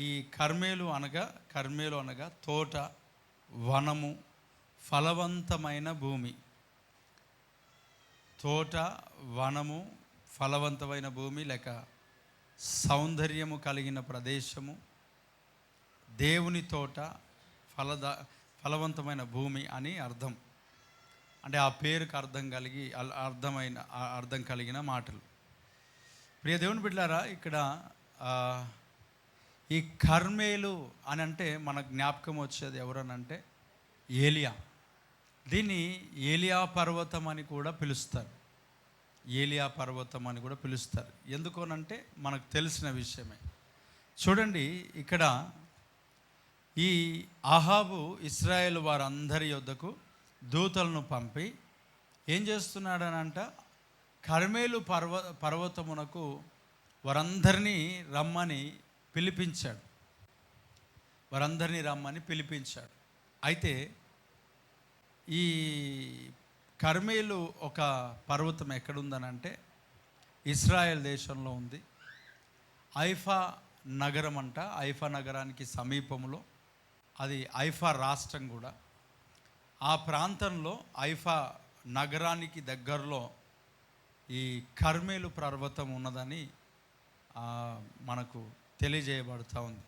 ఈ కర్మేలు అనగా తోట, వనము, ఫలవంతమైన భూమి. తోట, వనము, ఫలవంతమైన భూమి లేక సౌందర్యము కలిగిన ప్రదేశము, దేవుని తోట, ఫలవంతమైన భూమి అని అర్థం. అంటే ఆ పేరుకు అర్థం కలిగిన మాటలు. ప్రియ దేవుని బిడ్డలారా, ఇక్కడ ఈ కర్మేలు అని అంటే మన జ్ఞాపకం వచ్చేది ఎవరనంటే ఏలియా. దీన్ని ఏలియా పర్వతం అని కూడా పిలుస్తారు. ఏలియా పర్వతం అని కూడా పిలుస్తారు. ఎందుకోనంటే మనకు తెలిసిన విషయమే. చూడండి, ఇక్కడ ఈ అహాబు ఇశ్రాయేలు వారందరి యొద్దకు దూతలను పంపి ఏం చేస్తున్నాడనంట, కర్మేలు పర్వతమునకు వారందరినీ రమ్మని పిలిపించాడు. అయితే ఈ కర్మేలు ఒక పర్వతం ఎక్కడుందనంటే ఇశ్రాయేల్ దేశంలో ఉంది. ఐఫా నగరం అంట. ఐఫా నగరానికి సమీపంలో అది ఐఫా రాష్ట్రం కూడా. ఆ ప్రాంతంలో ఐఫా నగరానికి దగ్గరలో ఈ కర్మేలు పర్వతం ఉన్నదని మనకు తెలియజేయబడుతూ ఉంది.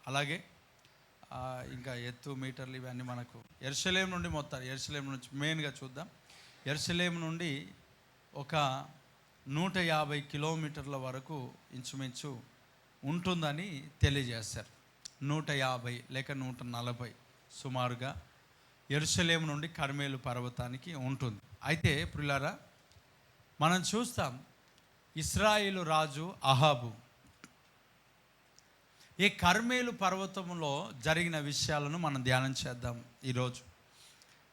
అలాగే ఇంకా ఎత్తు మీటర్లు ఇవన్నీ మనకు యెరూషలేము నుండి యెరూషలేము నుంచి మెయిన్గా చూద్దాం. యెరూషలేము నుండి ఒక 150 కిలోమీటర్ల వరకు ఇంచుమించు ఉంటుందని తెలియజేశారు. 150 లేక 140 సుమారుగా యెరూషలేము నుండి కర్మేలు పర్వతానికి ఉంటుంది. అయితే ప్రియులారా, మనం చూస్తాం ఇశ్రాయేలు రాజు అహాబు ఈ కర్మేలు పర్వతంలో జరిగిన విషయాలను మనం ధ్యానం చేద్దాం ఈరోజు.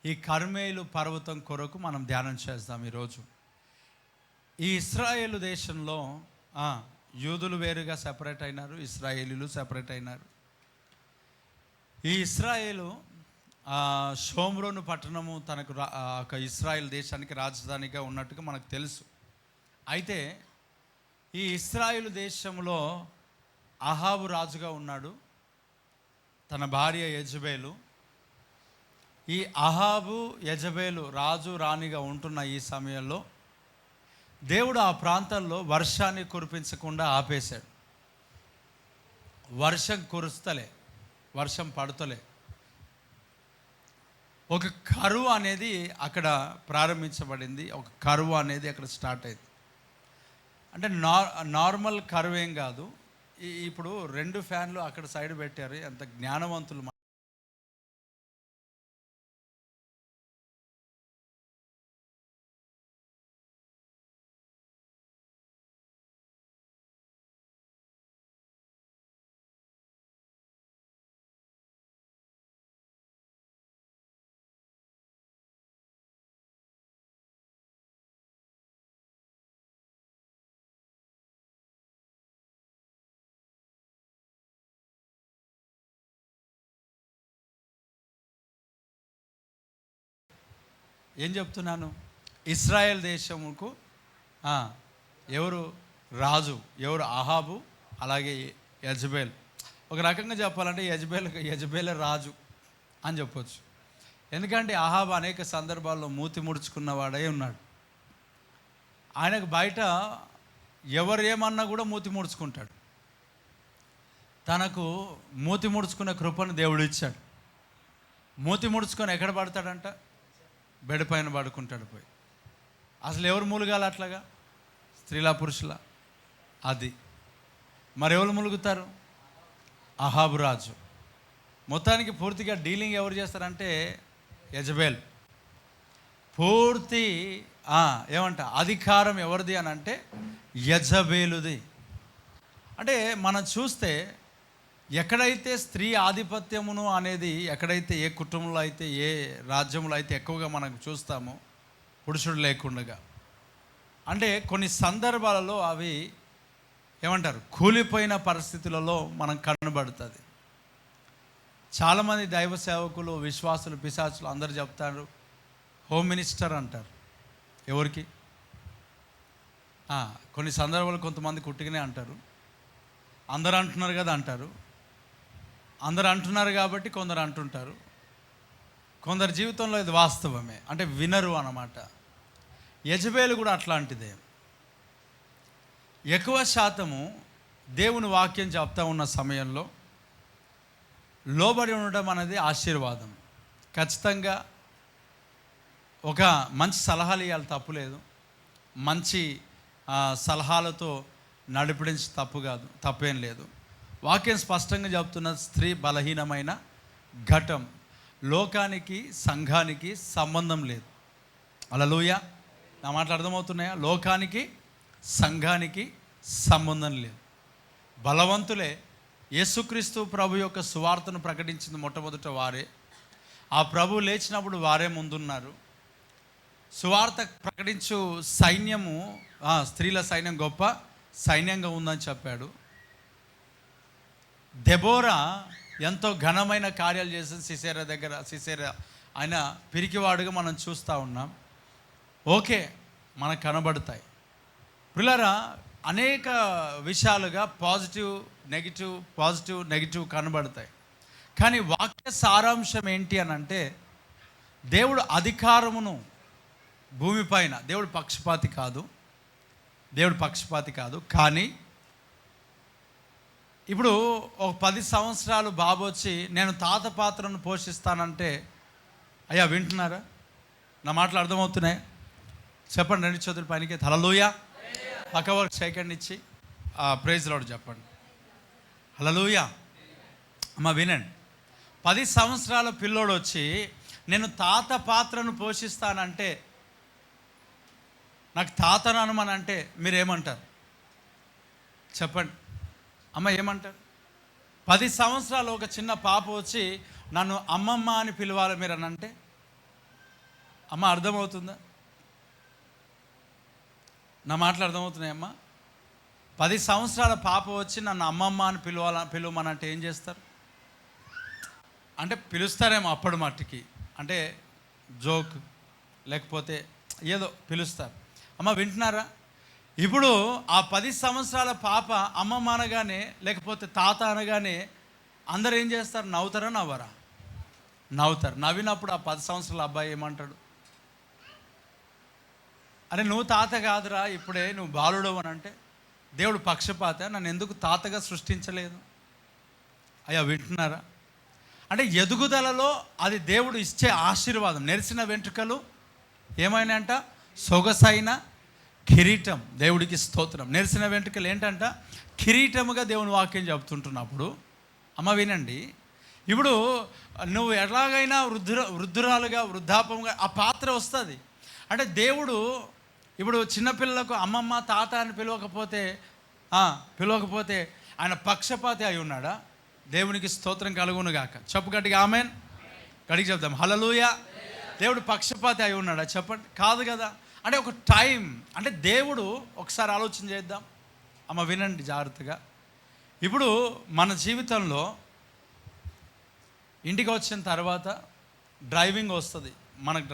ఈ కర్మేలు పర్వతం కొరకు మనం ధ్యానం చేద్దాం ఈరోజు. ఈ ఇశ్రాయేలు దేశంలో యూదులు వేరుగా సెపరేట్ అయినారు, ఇశ్రాయేలీలు సెపరేట్ అయినారు. ఈ ఇశ్రాయేలు షోమ్రోను పట్టణము తనకు ఒక ఇశ్రాయేల్ దేశానికి రాజధానిగా ఉన్నట్టుగా మనకు తెలుసు. అయితే ఈ ఇశ్రాయేలు దేశంలో అహాబు రాజుగా ఉన్నాడు, తన భార్య యెజబేలు. ఈ అహాబు యెజబేలు రాజు రాణిగా ఉంటున్న ఈ సమయంలో దేవుడు ఆ ప్రాంతాల్లో వర్షాన్ని కురిపించకుండా ఆపేశాడు. వర్షం పడతలే. ఒక కరువు అనేది అక్కడ ప్రారంభించబడింది. ఒక కరువు అనేది అక్కడ స్టార్ట్ అయింది. అంటే నార్మల్ కరువు ఏం కాదు. ఇప్పుడు 2 ఫ్యాన్లు అక్కడ సైడ్ పెట్టారు. ఎంత జ్ఞానవంతులు! ఏం చెప్తున్నాను? ఇశ్రాయేల్ దేశముకు ఎవరు రాజు? ఎవరు? అహాబు, అలాగే యెజబేల్. ఒక రకంగా చెప్పాలంటే యెజబేలే రాజు అని చెప్పొచ్చు. ఎందుకంటే అహాబు అనేక సందర్భాల్లో మూతి ముడుచుకున్నవాడై ఉన్నాడు. ఆయనకు బయట ఎవరు ఏమన్నా కూడా మూతి ముడుచుకుంటాడు. తనకు మూతి ముడుచుకున్న కృపను దేవుడు ఇచ్చాడు. మూతి ముడుచుకొని ఎక్కడ పడతాడంట? బెడ్ పైన పడుకుంటాడు పోయి. అసలు ఎవరు ములుగాలి అట్లాగా? స్త్రీలా, పురుషులా? అది మరి ఎవరు ములుగుతారు? అహాబు రాజు. మొత్తానికి పూర్తిగా డీలింగ్ ఎవరు చేస్తారంటే యెజబేల్. పూర్తి అధికారం ఎవరిది అని అంటే యెజబేలుది. అంటే మనం చూస్తే ఎక్కడైతే స్త్రీ ఆధిపత్యమును అనేది ఎక్కడైతే ఏ కుటుంబంలో అయితే ఏ రాజ్యంలో అయితే ఎక్కువగా మనం చూస్తామో పురుషుడు లేకుండా, అంటే కొన్ని సందర్భాలలో అవి కూలిపోయిన పరిస్థితులలో మనం కనబడుతుంది. చాలామంది దైవ సేవకులు, విశ్వాసులు, పిశాచులు అందరూ చెప్తారు హోమ్ మినిస్టర్ అంటారు. ఎవరికి? కొన్ని సందర్భాలు కొంతమంది కుట్టిగానే అంటారు. అందరూ అంటున్నారు కదా అంటారు. అందరు అంటున్నారు కాబట్టి కొందరు అంటుంటారు, కొందరు జీవితంలో ఇది వాస్తవమే, అంటే వినరు అన్నమాట. యెజబేలు కూడా అట్లాంటిదే. ఎక్కువ శాతము దేవుని వాక్యం చెప్తా ఉన్న సమయంలో లోబడి ఉండడం అనేది ఆశీర్వాదం. ఖచ్చితంగా ఒక మంచి సలహాలు ఇవ్వాలి, తప్పులేదు. మంచి సలహాలతో నడిపించి తప్పు కాదు, తప్పేం లేదు. వాక్యం స్పష్టంగా చెప్తున్న స్త్రీ బలహీనమైన ఘటం, లోకానికి సంఘానికి సంబంధం లేదు. హల్లెలూయా. నా మాటలు అర్థమవుతున్నాయా? లోకానికి సంఘానికి సంబంధం లేదు. బలవంతులే. యేసుక్రీస్తు ప్రభు యొక్క సువార్తను ప్రకటించింది మొట్టమొదట వారే. ఆ ప్రభు లేచినప్పుడు వారే ముందున్నారు. సువార్త ప్రకటించు సైన్యము, స్త్రీల సైన్యం గొప్ప సైన్యంగా ఉందని చెప్పాడు. దెబోరా ఎంతో ఘనమైన కార్యాలు చేసింది సిసేరా ఆయన పిరికివాడుగా మనం చూస్తూ ఉన్నాం. ఓకే, మనకు కనబడతాయి. పిల్లరా, అనేక విషయాలుగా పాజిటివ్ నెగిటివ్ కనబడతాయి. కానీ వాక్య సారాంశం ఏంటి అని అంటే, దేవుడు అధికారమును భూమిపైన, దేవుడు పక్షపాతి కాదు. కానీ ఇప్పుడు ఒక 10 సంవత్సరాలు బాబు వచ్చి నేను తాత పాత్రను పోషిస్తానంటే, అయ్యా వింటున్నారా? నా మాటలు అర్థమవుతున్నాయా? చెప్పండి. 2 చేతుల పైనకి హల్లెలూయా. పక్క వర్క్ సెకండ్ ఇచ్చి ప్రైజ్ లార్డ్ చెప్పండి. హల్లెలూయా. అమ్మ వినండి. 10 సంవత్సరాల పిల్లోడు వచ్చి నేను తాత పాత్రను పోషిస్తానంటే, నాకు తాతను అనమనంటే మీరేమంటారు? చెప్పండి అమ్మ, ఏమంటారు? 10 సంవత్సరాలు ఒక చిన్న పాప వచ్చి నన్ను అమ్మమ్మ అని పిలవాలి మీరు అని అంటే, అమ్మ అర్థమవుతుందా? నా మాటలు అర్థమవుతున్నాయమ్మా? 10 సంవత్సరాల పాప వచ్చి నన్ను అమ్మమ్మ అని పిలవమనంటే ఏం చేస్తారు? అంటే పిలుస్తారేమో అప్పటి మట్టికి, అంటే జోక్ లేకపోతే ఏదో పిలుస్తారు. అమ్మ వింటున్నారా? ఇప్పుడు ఆ 10 సంవత్సరాల పాప అమ్మమ్మ అనగానే లేకపోతే తాత అనగానే అందరు ఏం చేస్తారు? నవ్వుతారా నవ్వరా? నవ్వుతారు. నవ్వినప్పుడు ఆ 10 సంవత్సరాల అబ్బాయి ఏమంటాడు? అరే నువ్వు తాత కాదురా, ఇప్పుడే నువ్వు బాలుడవు అని అంటే, దేవుడు పక్షపాత, నన్ను ఎందుకు తాతగా సృష్టించలేదు? అయ్యా వింటున్నారా? అంటే ఎదుగుదలలో అది దేవుడు ఇచ్చే ఆశీర్వాదం. నెరిసిన వెంట్రుకలు ఏమైనా అంట? సొగసైన కిరీటం. దేవుడికి స్తోత్రం. నెరిసిన వెంట్రుకలు ఏంటంట? కిరీటముగా దేవుని వాక్యం చెబుతుంటున్నప్పుడు, అమ్మ వినండి, ఇప్పుడు నువ్వు ఎలాగైనా వృద్ధురాలుగా వృద్ధాపంగా ఆ పాత్ర వస్తుంది. అంటే దేవుడు ఇప్పుడు చిన్నపిల్లలకు అమ్మమ్మ తాత అని పిలవకపోతే ఆయన పక్షపాతి అయి ఉన్నాడా? దేవునికి స్తోత్రం కలుగును గాక. చెప్పు గట్టిగా ఆమేన్. గడికి చెప్దాం హల్లెలూయా. దేవుడు పక్షపాతి అయి ఉన్నాడా? చెప్పండి. కాదు కదా. అంటే ఒక టైం, అంటే దేవుడు, ఒకసారి ఆలోచన చేద్దాం అమ్మ వినండి జాగ్రత్తగా. ఇప్పుడు మన జీవితంలో ఇంటికి వచ్చిన తర్వాత డ్రైవింగ్ వస్తుంది మనకు.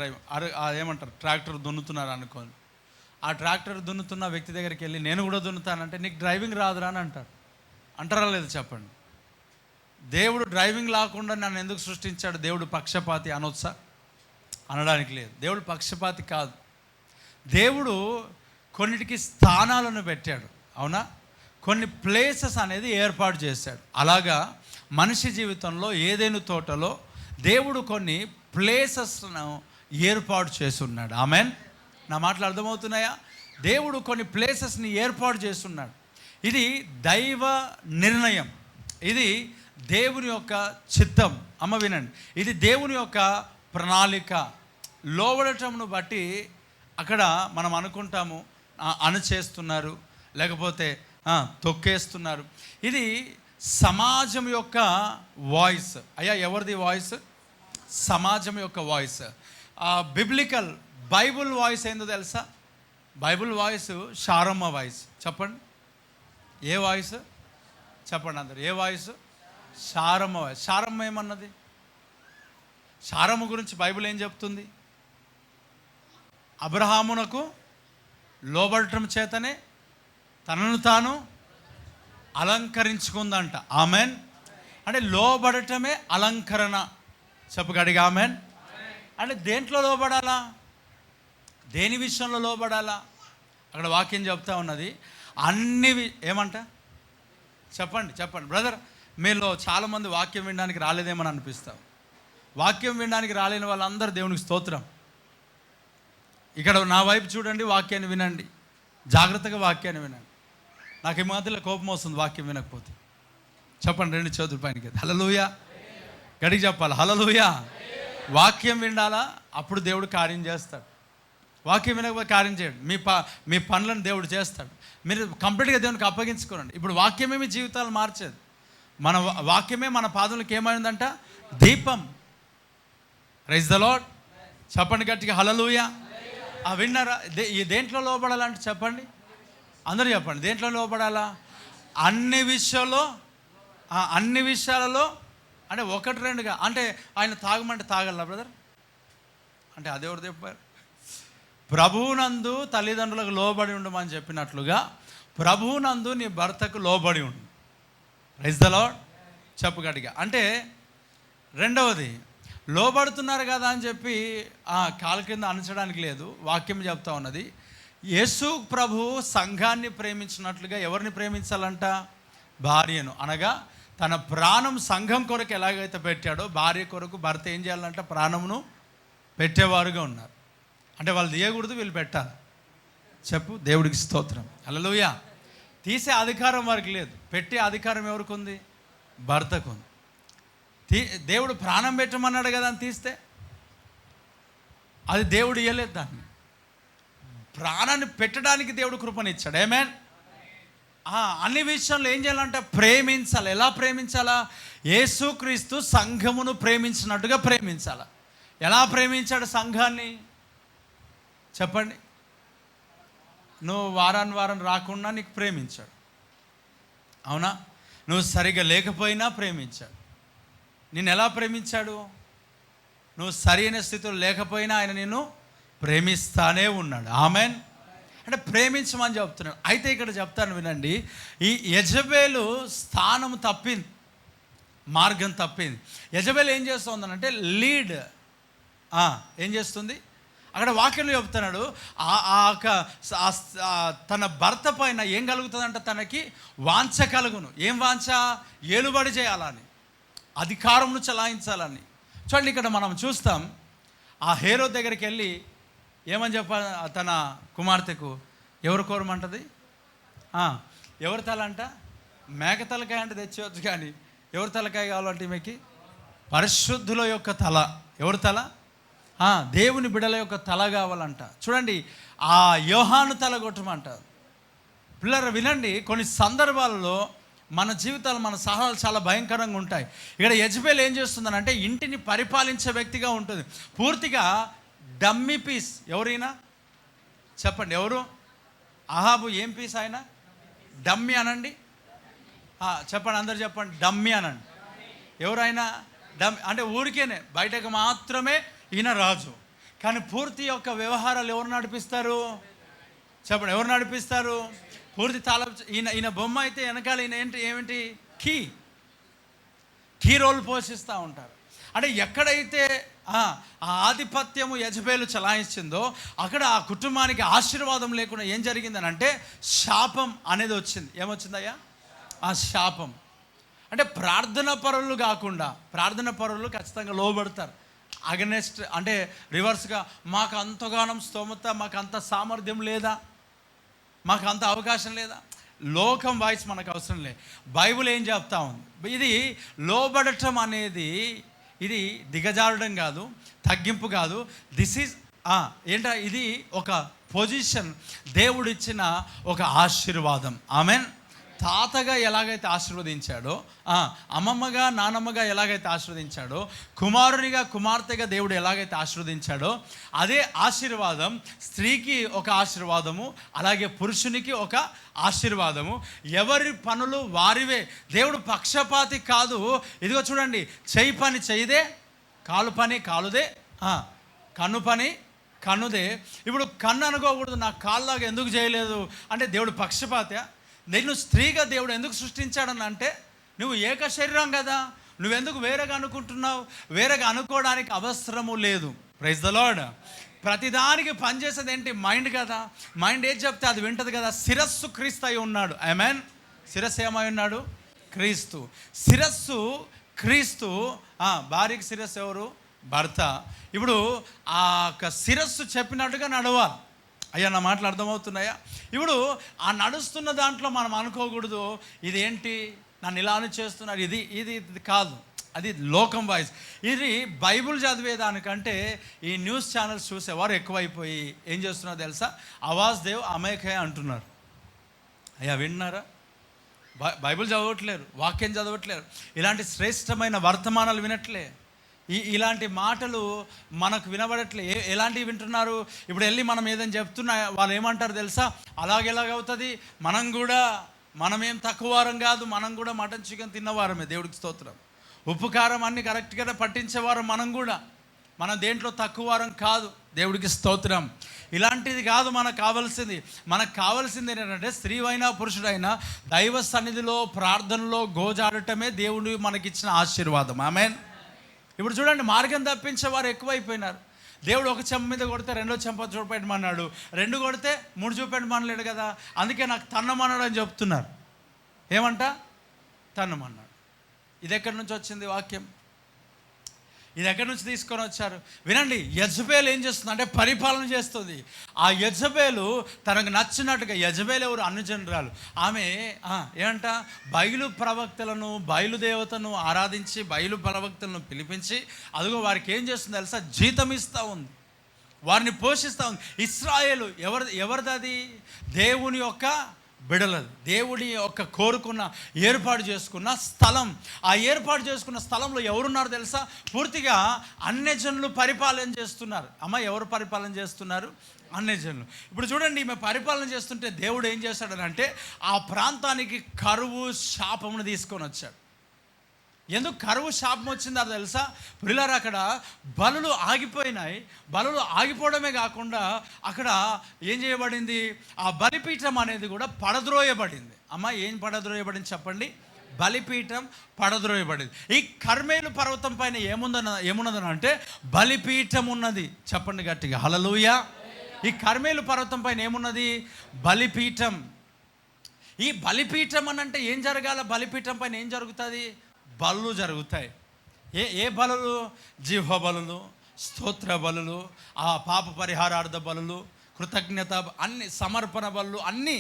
ఏమంటారు, ట్రాక్టర్ దున్నుతున్నారు అనుకోండి. ఆ ట్రాక్టర్ దున్నుతున్న వ్యక్తి దగ్గరికి వెళ్ళి నేను కూడా దున్నుతానంటే నీకు డ్రైవింగ్ రాదురా అని అంటారా లేదు? చెప్పండి. దేవుడు డ్రైవింగ్ లేకుండా నన్ను ఎందుకు సృష్టించాడు? దేవుడు పక్షపాతి అనొచ్చా? అనడానికి లేదు. దేవుడు పక్షపాతి కాదు. దేవుడు కొన్నిటికి స్థానాలను పెట్టాడు, అవునా? కొన్ని ప్లేసెస్ అనేది ఏర్పాటు చేశాడు. అలాగా మనిషి జీవితంలో ఏదైనా తోటలో దేవుడు కొన్ని ప్లేసెస్ను ఏర్పాటు చేసి ఉన్నాడు. ఆమెన్. నా మాటలు అర్థమవుతున్నాయా? దేవుడు కొన్ని ప్లేసెస్ని ఏర్పాటు చేస్తున్నాడు. ఇది దైవ నిర్ణయం, ఇది దేవుని యొక్క చిత్తం. అమ్మ వినండి, ఇది దేవుని యొక్క ప్రణాళిక. లోబడటంను బట్టి అక్కడ మనం అనుకుంటాము అణచేస్తున్నారు, లేకపోతే తొక్కేస్తున్నారు. ఇది సమాజం యొక్క వాయిస్. అయ్యా ఎవరిది వాయిస్? సమాజం యొక్క వాయిస్. బిబ్లికల్ బైబుల్ వాయిస్ ఏందో తెలుసా? Bible voice Saramma voice. చెప్పండి, ఏ వాయిస్? చెప్పండి అందరు, ఏ వాయిస్? శారమ్మ వాయిస్. శారమ్మ ఏమన్నది? శారమ్మ గురించి బైబిల్ ఏం చెప్తుంది? అబ్రహామునకు లోబడటం చేతనే తనను తాను అలంకరించుకుందంట. ఆమెన్. అంటే లోబడటమే అలంకరణ. చెప్పగడిగా ఆమెన్. అంటే దేంట్లో లోబడాలా, దేని విషయంలో లోబడాలా? అక్కడ వాక్యం చెప్తా ఉన్నది అన్ని ఏమంట చెప్పండి బ్రదర్. మీలో చాలామంది వాక్యం వినడానికి రాలేదేమని అనిపిస్తాం. వాక్యం వినడానికి రాలేని వాళ్ళందరూ దేవునికి స్తోత్రం. ఇక్కడ నా వైపు చూడండి, వాక్యాన్ని వినండి, జాగ్రత్తగా వాక్యాన్ని వినండి. నాకు ఈ మధ్యలో కోపం వస్తుంది వాక్యం వినకపోతే. చెప్పండి, 2 చేతుల పైనకి హల్లెలూయా గడికి చెప్పాలి హల్లెలూయా. వాక్యం వినాలా, అప్పుడు దేవుడు కార్యం చేస్తాడు. వాక్యం వినకపోతే కార్యం చేయడు. మీ పనులను దేవుడు చేస్తాడు. మీరు కంప్లీట్గా దేవునికి అప్పగించుకోనండి. ఇప్పుడు వాక్యమే మీ జీవితాలు మార్చేది. మన వాక్యమే మన పాదములకు ఏమైందంట, దీపం. Praise the Lord. చెప్పండి గట్టిగా హల్లెలూయా. విన్నారా? దేంట్లో లోబడాలంటే చెప్పండి, అందరూ చెప్పండి. దేంట్లో లోబడాలా? అన్ని విషయాలలో అంటే 1-2గా. అంటే ఆయన తాగమంటే తాగలరా బ్రదర్? అంటే అదెవరు చెప్పారు? ప్రభువునందు తల్లిదండ్రులకు లోబడి ఉండమని చెప్పినట్లుగా ప్రభువునందు నీ భర్తకు లోబడి ఉండు. Praise the Lord. చెప్పు గట్టిగా. అంటే రెండవది, లోబడుతున్నారు కదా అని చెప్పి కాళ్ళ కింద అనచడానికి లేదు. వాక్యం చెప్తా ఉన్నది, యేసు ప్రభువు సంఘాన్ని ప్రేమించినట్లుగా ఎవరిని ప్రేమించాలంట? భార్యను. అనగా తన ప్రాణం సంఘం కొరకు ఎలాగైతే పెట్టాడో భార్య కొరకు భర్త ఏం చేయాలంట? ప్రాణమును పెట్టేవారుగా ఉన్నారు. అంటే వాళ్ళు తీయకూడదు, వీళ్ళు పెట్టాలి. చెప్పు, దేవుడికి స్తోత్రం హల్లెలూయా. తీసే అధికారం వారికి లేదు, పెట్టే అధికారం ఎవరికి ఉంది? భర్తకు ఉంది. దేవుడు ప్రాణం పెట్టమన్నాడు కదా అని తీస్తే అది దేవుడు ఇవ్వలేదు. దాన్ని ప్రాణాన్ని పెట్టడానికి దేవుడు కృపనిచ్చాడు. ఆమేన్. అన్ని విషయాల్లో ఏం చేయాలంటే ప్రేమించాలి. ఎలా ప్రేమించాలా? యేసుక్రీస్తు సంఘమును ప్రేమించినట్టుగా ప్రేమించాలి. ఎలా ప్రేమించాడు సంఘాన్ని చెప్పండి? నువ్వు వారం రాకుండా నీకు ప్రేమించాడు, అవునా? నువ్వు సరిగా లేకపోయినా ప్రేమించాడు. నిన్ను ఎలా ప్రేమించాడు? నువ్వు సరైన స్థితిలో లేకపోయినా ఆయన నిన్ను ప్రేమిస్తానే ఉన్నాడు. ఆమెన్. అంటే ప్రేమించమని చెప్తున్నాడు. అయితే ఇక్కడ చెప్తాను వినండి, ఈ యెజబెలు స్థానం తప్పింది, మార్గం తప్పింది. యెజబెలు ఏం చేస్తుందనంటే లీడ్ ఏం చేస్తుంది? అక్కడ వాక్యంలో చెప్తున్నాడు, తన భర్త పైన ఏం కలుగుతుందంట? తనకి వాంఛ కలుగును. ఏం వాంఛ? ఏలుబడి చేయాలని, అధికారమును చలాయించాలని. చూడండి, ఇక్కడ మనం చూస్తాం, ఆ హేరోదు దగ్గరికి వెళ్ళి ఏమని చెప్పాలి? తన కుమార్తెకు ఎవరు కోరమంటది? ఎవరి తల అంట? మేక తలకాయ అంటే తెచ్చేవచ్చు, కానీ ఎవరి తలకాయ కావాలంటే ఈమెకి పరిశుద్ధుల యొక్క తల. ఎవరి తల? దేవుని బిడల యొక్క తల కావాలంట. చూడండి, ఆ యోహాను తల కొట్టమంటారు. పిల్లలు వినండి, కొన్ని సందర్భాలలో మన జీవితాలు, మన సహాయాలు చాలా భయంకరంగా ఉంటాయి. ఇక్కడ యెజబెల్ ఏం చేస్తుందనంటే ఇంటిని పరిపాలించే వ్యక్తిగా ఉంటుంది. పూర్తిగా డమ్మీ పీస్. ఎవరైనా చెప్పండి, ఎవరు? అహాబు ఏం పీస్? ఆయన డమ్మీ అనండి. చెప్పండి, అందరు చెప్పండి, డమ్మీ అనండి. ఎవరైనా డమ్మీ అంటే ఊరికేనే బయటకు మాత్రమే ఈయన రాజు, కానీ పూర్తి యొక్క వ్యవహారాలు ఎవరు నడిపిస్తారు? చెప్పండి, ఎవరు నడిపిస్తారు? పూర్తి తాళం. ఈయన బొమ్మ అయితే వెనకాల ఈయన ఏమిటి? కీ రోల్ పోషిస్తూ ఉంటారు. అంటే ఎక్కడైతే ఆ ఆధిపత్యము యెజబెలు చలాయించిందో అక్కడ ఆ కుటుంబానికి ఆశీర్వాదం లేకుండా ఏం జరిగిందని అంటే శాపం అనేది వచ్చింది. ఏమొచ్చిందయ్యా? ఆ శాపం. అంటే ప్రార్థన పరులు కాకుండా, ప్రార్థన పరులు ఖచ్చితంగా లోబడతారు. అగనెస్ట్ అంటే రివర్స్గా, మాకు అంతగానం స్తోమత, మాకు అంత సామర్థ్యం లేదా, మాకు అంత అవకాశం లేదా, లోకం వాయిస్ మనకు అవసరం లేదు. బైబిల్ ఏం చెప్తా ఉంది? ఇది లోబడటం అనేది ఇది దిగజారడం కాదు, తగ్గింపు కాదు. దిస్ ఈజ్ ఇది ఒక పొజిషన్, దేవుడిచ్చిన ఒక ఆశీర్వాదం. ఆమెన్. తాతగా ఎలాగైతే ఆశీర్వదించాడో, అమ్మమ్మగా నానమ్మగా ఎలాగైతే ఆశీర్వదించాడో, కుమారునిగా కుమార్తెగా దేవుడు ఎలాగైతే ఆశీర్వదించాడో, అదే ఆశీర్వాదం స్త్రీకి ఒక ఆశీర్వాదము, అలాగే పురుషునికి ఒక ఆశీర్వాదము. ఎవరి పనులు వారివే. దేవుడు పక్షపాతి కాదు. ఇదిగో చూడండి, చెయ్యి పని చెయ్యిదే, కాలు పని కాలుదే, కన్ను పని కన్నుదే. ఇప్పుడు కన్ను అనుకోకూడదు, నా కాళ్ళలాగా ఎందుకు చేయలేదు అంటే దేవుడు పక్షపాత. నేను స్త్రీగా దేవుడు ఎందుకు సృష్టించాడని అంటే నువ్వు ఏక శరీరం కదా, నువ్వెందుకు వేరేగా అనుకుంటున్నావు? వేరేగా అనుకోవడానికి అవసరము లేదు. Praise the Lord. ప్రతిదానికి పనిచేసేది ఏంటి? మైండ్ కదా. మైండ్ ఏది చెప్తే అది వింటది కదా. శిరస్సు క్రీస్తు అయి ఉన్నాడు. ఆమేన్. శిరస్సు ఏమై ఉన్నాడు? క్రీస్తు. శిరస్సు క్రీస్తు. భార్యకి శిరస్సు ఎవరు? భర్త. ఇప్పుడు ఆ శిరస్సు చెప్పినట్టుగా నడవాలి. అయ్యా, నా మాటలు అర్థమవుతున్నాయా? ఇప్పుడు ఆ నడుస్తున్న దాంట్లో మనం అనుకోకూడదు, ఇదేంటి నన్ను ఇలా అని చేస్తున్నారు, ఇది ఇది ఇది కాదు. అది లోకం వాయిస్. ఇది బైబుల్ చదివేదానికంటే ఈ న్యూస్ ఛానల్స్ చూసేవారు ఎక్కువైపోయి ఏం చేస్తున్నారు తెలుసా? ఆవాజ్ దేవ్ అమేఖే అంటున్నారు. అయ్యా, వింటున్నారా? బైబుల్ చదవట్లేరు, వాక్యం చదవట్లేరు, ఇలాంటి శ్రేష్టమైన వర్తమానాలు వినట్లే. ఇలాంటి మాటలు మనకు వినబడట్లే. ఎలాంటివి వింటున్నారు? ఇప్పుడు వెళ్ళి మనం ఏదైనా చెప్తున్నా వాళ్ళు ఏమంటారు తెలుసా? అలాగెలాగవుతుంది, మనమేం తక్కువ వారం కాదు, మనం కూడా మటన్ చికెన్ తిన్నవారమే. దేవుడికి స్తోత్రం. ఉప్పు కారం అన్ని కరెక్ట్గా పట్టించేవారం మనం దేంట్లో తక్కువ వారం కాదు. దేవుడికి స్తోత్రం. ఇలాంటిది కాదు మనకు కావాల్సింది. మనకు కావాల్సింది ఏంటంటే స్త్రీవైనా పురుషుడైనా దైవ సన్నిధిలో ప్రార్థనలో గోజాడటమే దేవుడు మనకిచ్చిన ఆశీర్వాదం. ఆమేన్. ఇప్పుడు చూడండి, మార్గం తప్పించేవారు ఎక్కువైపోయినారు. దేవుడు ఒక చెంప మీద కొడితే రెండో చెంప చూపెట్టమన్నాడు, 2 కొడితే 3 చూపెట్టమనలేడు కదా. అందుకే నాకు తన్నమన్నాడు అని చెప్తున్నారు. ఏమంట? తన్నమన్నాడు. ఇది ఎక్కడి నుంచి వచ్చింది వాక్యం? ఇది ఎక్కడి నుంచి తీసుకొని వచ్చారు? వినండి. యెజబేలు ఏం చేస్తుంది అంటే పరిపాలన చేస్తుంది. ఆ యెజబేలు తనకు నచ్చినట్టుగా, యెజబేలు ఎవరు? అన్యజనురాలు. ఆమె ఏమంట? బయలు ప్రవక్తలను, బయలుదేవతను ఆరాధించి బయలు ప్రవక్తలను పిలిపించి అదిగో వారికి ఏం చేస్తుంది తెలుసా? జీతం ఇస్తూ ఉంది, వారిని పోషిస్తూ ఉంది. ఇశ్రాయేలు ఎవరిది? దేవుని యొక్క బిడలది. దేవుడి యొక్క కోరుకున్న ఏర్పాటు చేసుకున్న స్థలం. ఆ ఏర్పాటు చేసుకున్న స్థలంలో ఎవరున్నారు తెలుసా? పూర్తిగా అన్యజనులు పరిపాలన చేస్తున్నారు. ఎవరు పరిపాలన చేస్తున్నారు? అన్యజనులు. ఇప్పుడు చూడండి, ఈమె పరిపాలన చేస్తుంటే దేవుడు ఏం చేశాడనంటే ఆ ప్రాంతానికి కరువు శాపమును తీసుకొని వచ్చాడు. ఎందుకు కరువు శాపం వచ్చిందో తెలుసా? ప్రియులారా, అక్కడ బలులు ఆగిపోయినాయి. బలులు ఆగిపోవడమే కాకుండా అక్కడ ఏం చేయబడింది? ఆ బలిపీఠం అనేది కూడా పడద్రోయబడింది. ఏం పడద్రోయబడింది చెప్పండి? బలిపీఠం పడద్రోయబడింది. ఈ కర్మేలు పర్వతం పైన ఏమున్నదని అంటే బలిపీఠం ఉన్నది. చెప్పండి గట్టిగా, హల్లెలూయా. ఈ కర్మేలు పర్వతం పైన ఏమున్నది? బలిపీఠం. ఈ బలిపీఠం అని అంటే ఏం జరగాల? బలిపీఠం పైన ఏం జరుగుతుంది? బలులు జరుగుతాయి. ఏ బలులు? జీవ బలులు, స్తోత్ర బలులు, ఆ పాప పరిహారార్థ బలులు, కృతజ్ఞత, అన్ని సమర్పణ బలులు, అన్నీ.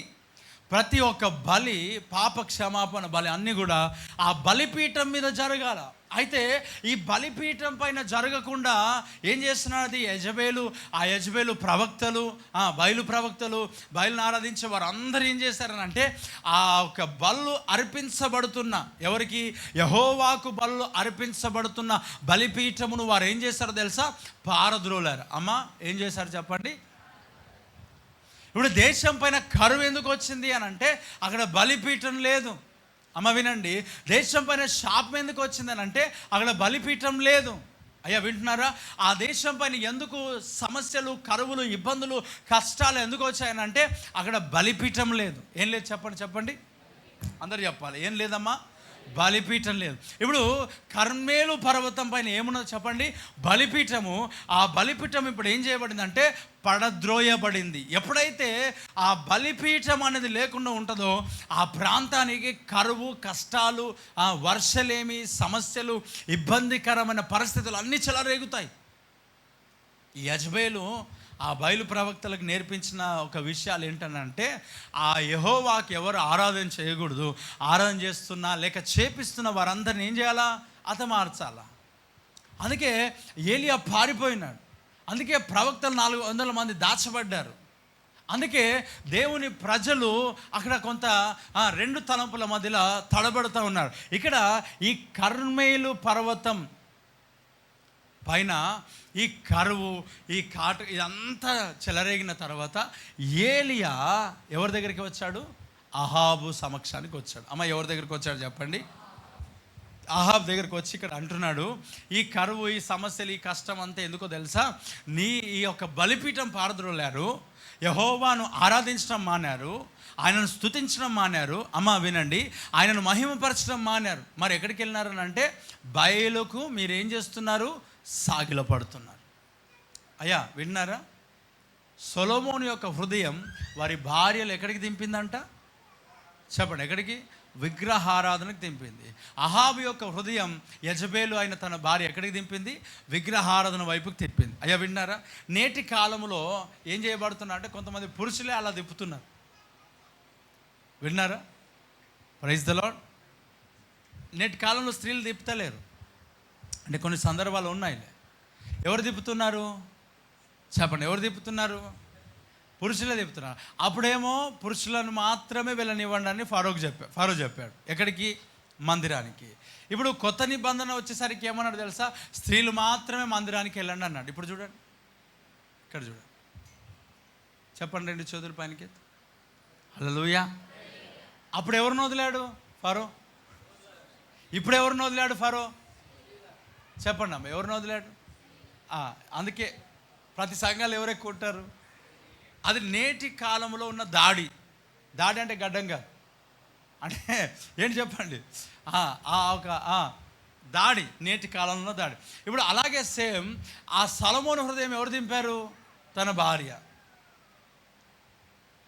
ప్రతి ఒక్క బలి, పాప క్షమాపణ బలి అన్నీ కూడా ఆ బలిపీఠం మీద జరగాల. అయితే ఈ బలిపీఠం పైన జరగకుండా ఏం చేస్తున్నది యెజబేలు? ఆ యెజబేలు ప్రవక్తలు, బయలు ప్రవక్తలు, బయలును ఆరాధించే వారు అందరూ ఏం చేశారని అంటే ఆ ఒక బలు అర్పించబడుతున్న, ఎవరికి? యెహోవాకు బలు అర్పించబడుతున్న బలిపీఠమును వారు ఏం చేశారో తెలుసా? పారద్రోలారు. ఏం చేశారు చెప్పండి? ఇప్పుడు దేశం పైన కరువు ఎందుకు వచ్చింది అని అంటే అక్కడ బలిపీఠం లేదు. వినండి, దేశం పైన శాపం ఎందుకు వచ్చింది అని అంటే అక్కడ బలిపీఠం లేదు. అయ్యా, వింటున్నారా? ఆ దేశం పైన ఎందుకు సమస్యలు, కరువులు, ఇబ్బందులు, కష్టాలు ఎందుకు వచ్చాయనంటే అక్కడ బలిపీఠం లేదు. ఏం లేదు చెప్పండి. అందరు చెప్పాలి. ఏం లేదమ్మా? బలిపీఠం లేదు. ఇప్పుడు కర్మేలు పర్వతం పైన ఏమున్నదో చెప్పండి? బలిపీఠము. ఆ బలిపీఠం ఇప్పుడు ఏం చేయబడిందంటే పడద్రోయబడింది. ఎప్పుడైతే ఆ బలిపీఠం అనేది లేకుండా ఉంటుందో ఆ ప్రాంతానికి కరువు, కష్టాలు, వర్షలేమి, సమస్యలు, ఇబ్బందికరమైన పరిస్థితులు అన్నీ చెలరేగుతాయి. ఈ యెజబేలు ఆ బయలు ప్రవక్తలకు నేర్పించిన ఒక విషయాలు ఏంటనంటే ఆ యెహోవాకి ఎవరు ఆరాధన చేయకూడదు, ఆరాధన చేస్తున్నా లేక చేపిస్తున్న వారందరిని ఏం చేయాలా? హతమార్చాలా. అందుకే ఏలియా పారిపోయినాడు. అందుకే ప్రవక్తలు 400 మంది దాచబడ్డారు. అందుకే దేవుని ప్రజలు అక్కడ కొంత 2 తలంపుల మధ్యలో తడబడుతూ ఉన్నారు. ఇక్కడ ఈ కర్మేలు పర్వతం పైన ఈ కరువు, ఈ కాటు, ఇదంతా చెలరేగిన తర్వాత ఏలియా ఎవరి దగ్గరికి వచ్చాడు? అహాబు సమక్షానికి వచ్చాడు. ఎవరి దగ్గరికి వచ్చాడు చెప్పండి? అహాబ్ దగ్గరికి వచ్చి ఇక్కడ అంటున్నాడు, ఈ కరువు, ఈ సమస్యలు, ఈ కష్టం అంతా ఎందుకో తెలుసా, ఈ యొక్క బలిపీఠం పారద్రోలారు, యెహోవాను ఆరాధించడం మానారు, ఆయనను స్తుతించడం మానారు. అమ్మ వినండి, ఆయనను మహిమపరచడం మానారు. మరి ఎక్కడికి వెళ్ళినారు అంటే బయలుకు మీరేం చేస్తున్నారు, సాగిల పడుతున్నారు. అయ్యా విన్నారా, సొలొమోను యొక్క హృదయం వారి భార్యలు ఎక్కడికి దింపిందంట, చెప్పండి ఎక్కడికి, విగ్రహారాధనకు దింపింది. అహాబు యొక్క హృదయం యెజబేలు అయిన తన భార్య ఎక్కడికి దింపింది, విగ్రహారాధన వైపుకి తిప్పింది. అయ్యా విన్నారా, నేటి కాలంలో ఏం చేయబడుతున్నా అంటే కొంతమంది పురుషులే అలా తిప్పుతున్నారు. విన్నారా, ప్రైజ్ ద లార్డ్. నేటి కాలంలో స్త్రీలు తిప్పుతలేరు అంటే కొన్ని సందర్భాలు ఉన్నాయి. ఎవరు తిప్పుతున్నారు చెప్పండి, ఎవరు తిప్పుతున్నారు, పురుషులే తిప్పుతున్నారు. అప్పుడేమో పురుషులను మాత్రమే వెళ్ళనివ్వండి అని ఫరో చెప్పాడు. ఎక్కడికి, మందిరానికి. ఇప్పుడు కొత్త నిబంధన వచ్చేసరికి ఏమన్నాడు తెలుసా, స్త్రీలు మాత్రమే మందిరానికి వెళ్ళండి అన్నాడు. ఇప్పుడు చూడండి, ఇక్కడ చూడండి, చెప్పండి, 2 చేతుల పైనకి. హల్లెలూయా. అప్పుడు ఎవరిని వదిలాడు ఫరో, ఇప్పుడు ఎవరిని వదిలాడు ఫరో, చెప్పండి అమ్మ, ఎవరిని వదిలాడు. అందుకే ప్రతి సంఘాలు ఎవరు ఎక్కువ ఉంటారు, అది నేటి కాలంలో ఉన్న దాడి అంటే గడ్డంగా అంటే ఏంటి చెప్పండి, ఒక దాడి, నేటి కాలంలో దాడి. ఇప్పుడు అలాగే సేమ్ ఆ సొలొమోను హృదయం ఎవరు దింపారు, తన భార్య.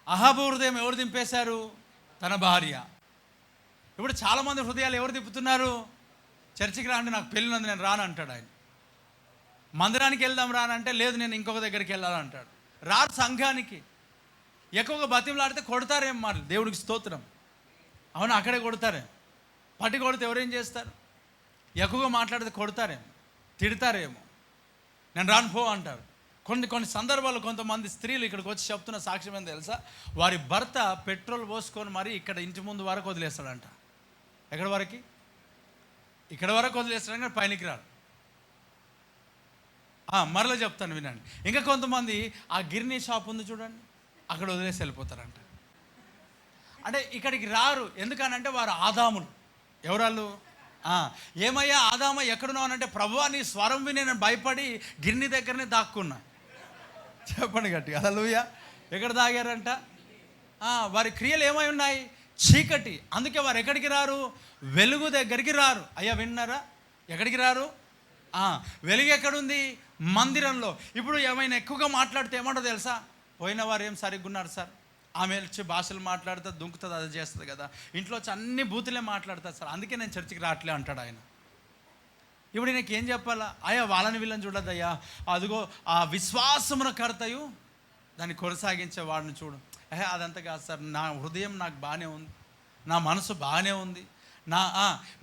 అహాబు హృదయం ఎవరు దింపేశారు, తన భార్య. ఇప్పుడు చాలామంది హృదయాలు ఎవరు తిప్పుతున్నారు, చర్చికి రాండి, నాకు పెళ్ళినంది, నేను రాను అంటాడు ఆయన. మందిరానికి వెళ్దాం రానంటే లేదు, నేను ఇంకొక దగ్గరికి వెళ్ళాలంటాడు. రారు సంఘానికి. ఎక్కువగా బతిమలాడితే కొడతారేం, మరి దేవుడికి స్తోత్రం, అవును అక్కడే కొడతారేం, పట్టి కొడితే ఎవరేం చేస్తారు, ఎక్కువగా మాట్లాడితే కొడతారేమో, తిడతారేమో, నేను రాను పో అంటారు. కొన్ని సందర్భాలు కొంతమంది స్త్రీలు ఇక్కడికి వచ్చి చెప్తున్న సాక్ష్యం ఏందో తెలుసా, వారి భర్త పెట్రోల్ పోసుకొని మరి ఇక్కడ ఇంటి ముందు వరకు వదిలేస్తాడంట. ఎక్కడి వరకు, ఇక్కడ వరకు వదిలేస్తాడు కానీ పైనకి రాడు. మరలా చెప్తాను వినండి. ఇంకా కొంతమంది ఆ గిర్నీ షాప్ ఉంది చూడండి, అక్కడ వదిలేసి వెళ్ళిపోతారంట. అంటే ఇక్కడికి రారు, ఎందుకనంటే వారు ఆదాములు. ఎవరాళ్ళు, ఏమయ్యా ఆదామ ఎక్కడున్నావు అంటే, ప్రభువా నీ స్వరం విని నేను భయపడి గిర్నీ దగ్గరనే దాక్కున్నా. చెప్పండి గట్టిగా హల్లెలూయా. ఎక్కడ దాగారంట, వారి క్రియలు ఏమై ఉన్నాయి, చీకటి. అందుకే వారు ఎక్కడికి రారు, వెలుగు దగ్గరికి రారు. అయ్యా విన్నారా, ఎక్కడికి రారు, వెలుగు ఎక్కడుంది, మందిరంలో. ఇప్పుడు ఏమైనా ఎక్కువగా మాట్లాడితే ఏమంటో తెలుసా, పోయిన వారు ఏం సరిగ్గా ఉన్నారు సార్, ఆమె వచ్చి భాషలు మాట్లాడుతుంది, దుంకుతుంది, అది చేస్తుంది కదా, ఇంట్లో వచ్చి అన్ని బూతులే మాట్లాడుతుంది సార్, అందుకే నేను చర్చికి రావట్లే అంటాడు ఆయన. ఇప్పుడు నీకు ఏం చెప్పాలా, అయ్యా వాళ్ళని వీళ్ళని చూడద్దయ్యా, అదిగో ఆ విశ్వాసమున కర్తయు దాన్ని కొనసాగించే వాడిని చూడు. అదంతా కాదు సార్, నా హృదయం నాకు బాగానే ఉంది, నా మనసు బాగానే ఉంది,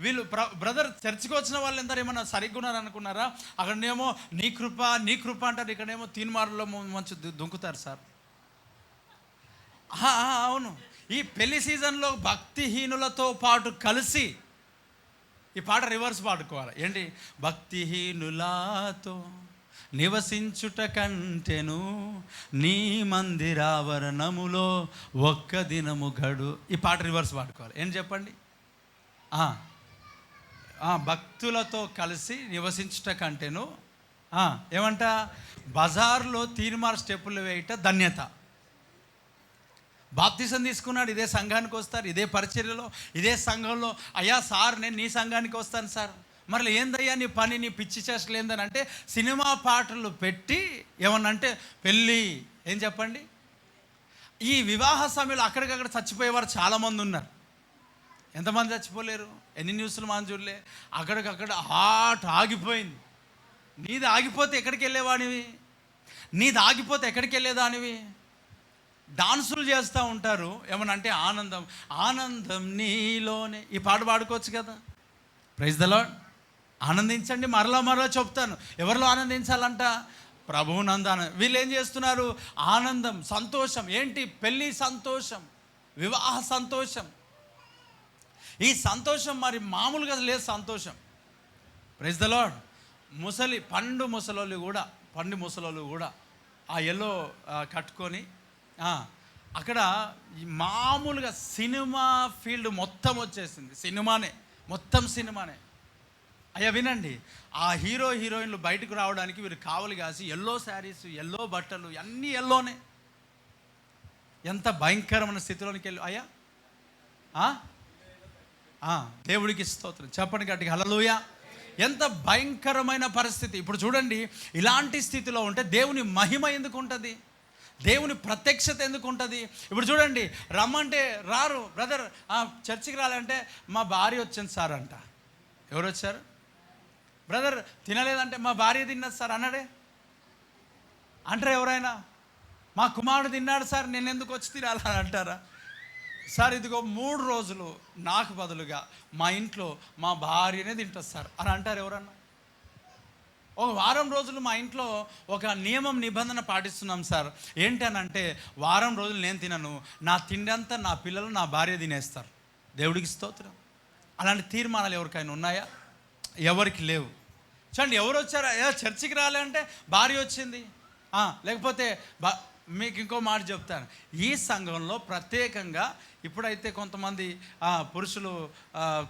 వీళ్ళు బ్రదర్ చర్చికి వచ్చిన వాళ్ళు ఎందరూ ఏమన్నా సరిగ్గా ఉన్నారు అనుకున్నారా, అక్కడనేమో నీ కృప అంటారు, ఇక్కడేమో తీన్మార్లో మంచి దుంకుతారు సార్. అవును, ఈ పెళ్లి సీజన్లో భక్తిహీనులతో పాటు కలిసి ఈ పాట రివర్స్ పాడుకోవాలి. ఏంటి, భక్తిహీనులతో నివసించుట కంటెను నీ మందిరావరణములో ఒక్క దినము గడు. ఈ పాట రివర్స్ పాడుకోవాలి. ఏంటి చెప్పండి, భక్తులతో కలిసి నివసించుట కంటేను ఏమంట, బజార్లో తీర్మార్ స్టెప్పులు వేయట ధన్యత. బాప్తిసం తీసుకున్నాడు, ఇదే సంఘానికి వస్తారు, ఇదే పరిచర్యలో, ఇదే సంఘంలో. అయ్యా సార్ నేను నీ సంఘానికి వస్తాను సార్, మరి ఏందయ్యా నీ పని, నీ పిచ్చి చేష్టలు ఏందని అంటే సినిమా పాటలు పెట్టి ఏమన్నంటే పెళ్ళి. ఏం చెప్పండి, ఈ వివాహ సమయంలో అక్కడికక్కడ చచ్చిపోయేవారు చాలామంది ఉన్నారు. ఎంతమంది చచ్చిపోలేరు, ఎన్ని న్యూస్లు మనం చూడలే. అక్కడికక్కడ హార్ట్ ఆగిపోయింది. నీది ఆగిపోతే ఎక్కడికి వెళ్ళేవాడివి, నీది ఆగిపోతే ఎక్కడికి వెళ్ళేదానివి. డాన్సులు చేస్తూ ఉంటారు, ఏమనంటే ఆనందం నీలోనే. ఈ పాట పాడుకోవచ్చు కదా, ప్రైజ్ ద లార్డ్. ఆనందించండి, మరలా చెప్తాను, ఎవరిలో ఆనందించాలంట, ప్రభువునందు. వీళ్ళు ఏం చేస్తున్నారు, ఆనందం, సంతోషం. ఏంటి, పెళ్ళి సంతోషం, వివాహ సంతోషం. ఈ సంతోషం మరి మామూలుగా లేదు సంతోషం. Praise the Lord. పండు ముసలోళ్ళు కూడా ఆ ఎల్లో కట్టుకొని అక్కడ మామూలుగా సినిమా ఫీల్డ్ మొత్తం వచ్చేసింది. మొత్తం సినిమానే. అయ్యా వినండి, ఆ హీరో హీరోయిన్లు బయటకు రావడానికి వీరు కావలి కాసి ఎల్లో శారీస్, ఎల్లో బట్టలు, అన్నీ ఎల్లోనే. ఎంత భయంకరమైన స్థితిలోనికి వెళ్ళి అయ్యా. దేవుడికి స్తోత్రం. చెప్పండి గట్టిగా హల్లెలూయా. ఎంత భయంకరమైన పరిస్థితి. ఇప్పుడు చూడండి, ఇలాంటి స్థితిలో ఉంటే దేవుని మహిమ ఎందుకు ఉంటుంది, దేవుని ప్రత్యక్షత ఎందుకు ఉంటుంది? ఇప్పుడు చూడండి, రమ్మంటే రారు. బ్రదర్ చర్చికి రాలంటే మా భార్య వచ్చింది సార్ అంట. ఎవరు వచ్చారు? బ్రదర్ తినలేదంటే మా భార్య తిన్నది సార్ అన్నాడే అంటారా ఎవరైనా? మా కుమారుడు తిన్నాడు సార్, నేను ఎందుకు వచ్చి తినాలని అంటారా? సార్ ఇదిగో 3 రోజులు నాకు బదులుగా మా ఇంట్లో మా భార్యనే తింటుంది సార్ అని అంటారు ఎవరన్నా? ఒక వారం రోజులు మా ఇంట్లో ఒక నియమం నిబంధన పాటిస్తున్నాం సార్. ఏంటనంటే వారం రోజులు నేను తినను, నా తిండి అంతా నా పిల్లలు నా భార్య తినేస్తారు. దేవుడికి స్తోత్రం. అలాంటి తీర్మానాలు ఎవరికైనా ఉన్నాయా? ఎవరికి లేవు. చూడండి, ఎవరు వచ్చారా? చర్చికి రాలే అంటే భార్య వచ్చింది. లేకపోతే మీకు ఇంకో మాట చెప్తాను, ఈ సంఘంలో ప్రత్యేకంగా ఇప్పుడైతే కొంతమంది పురుషులు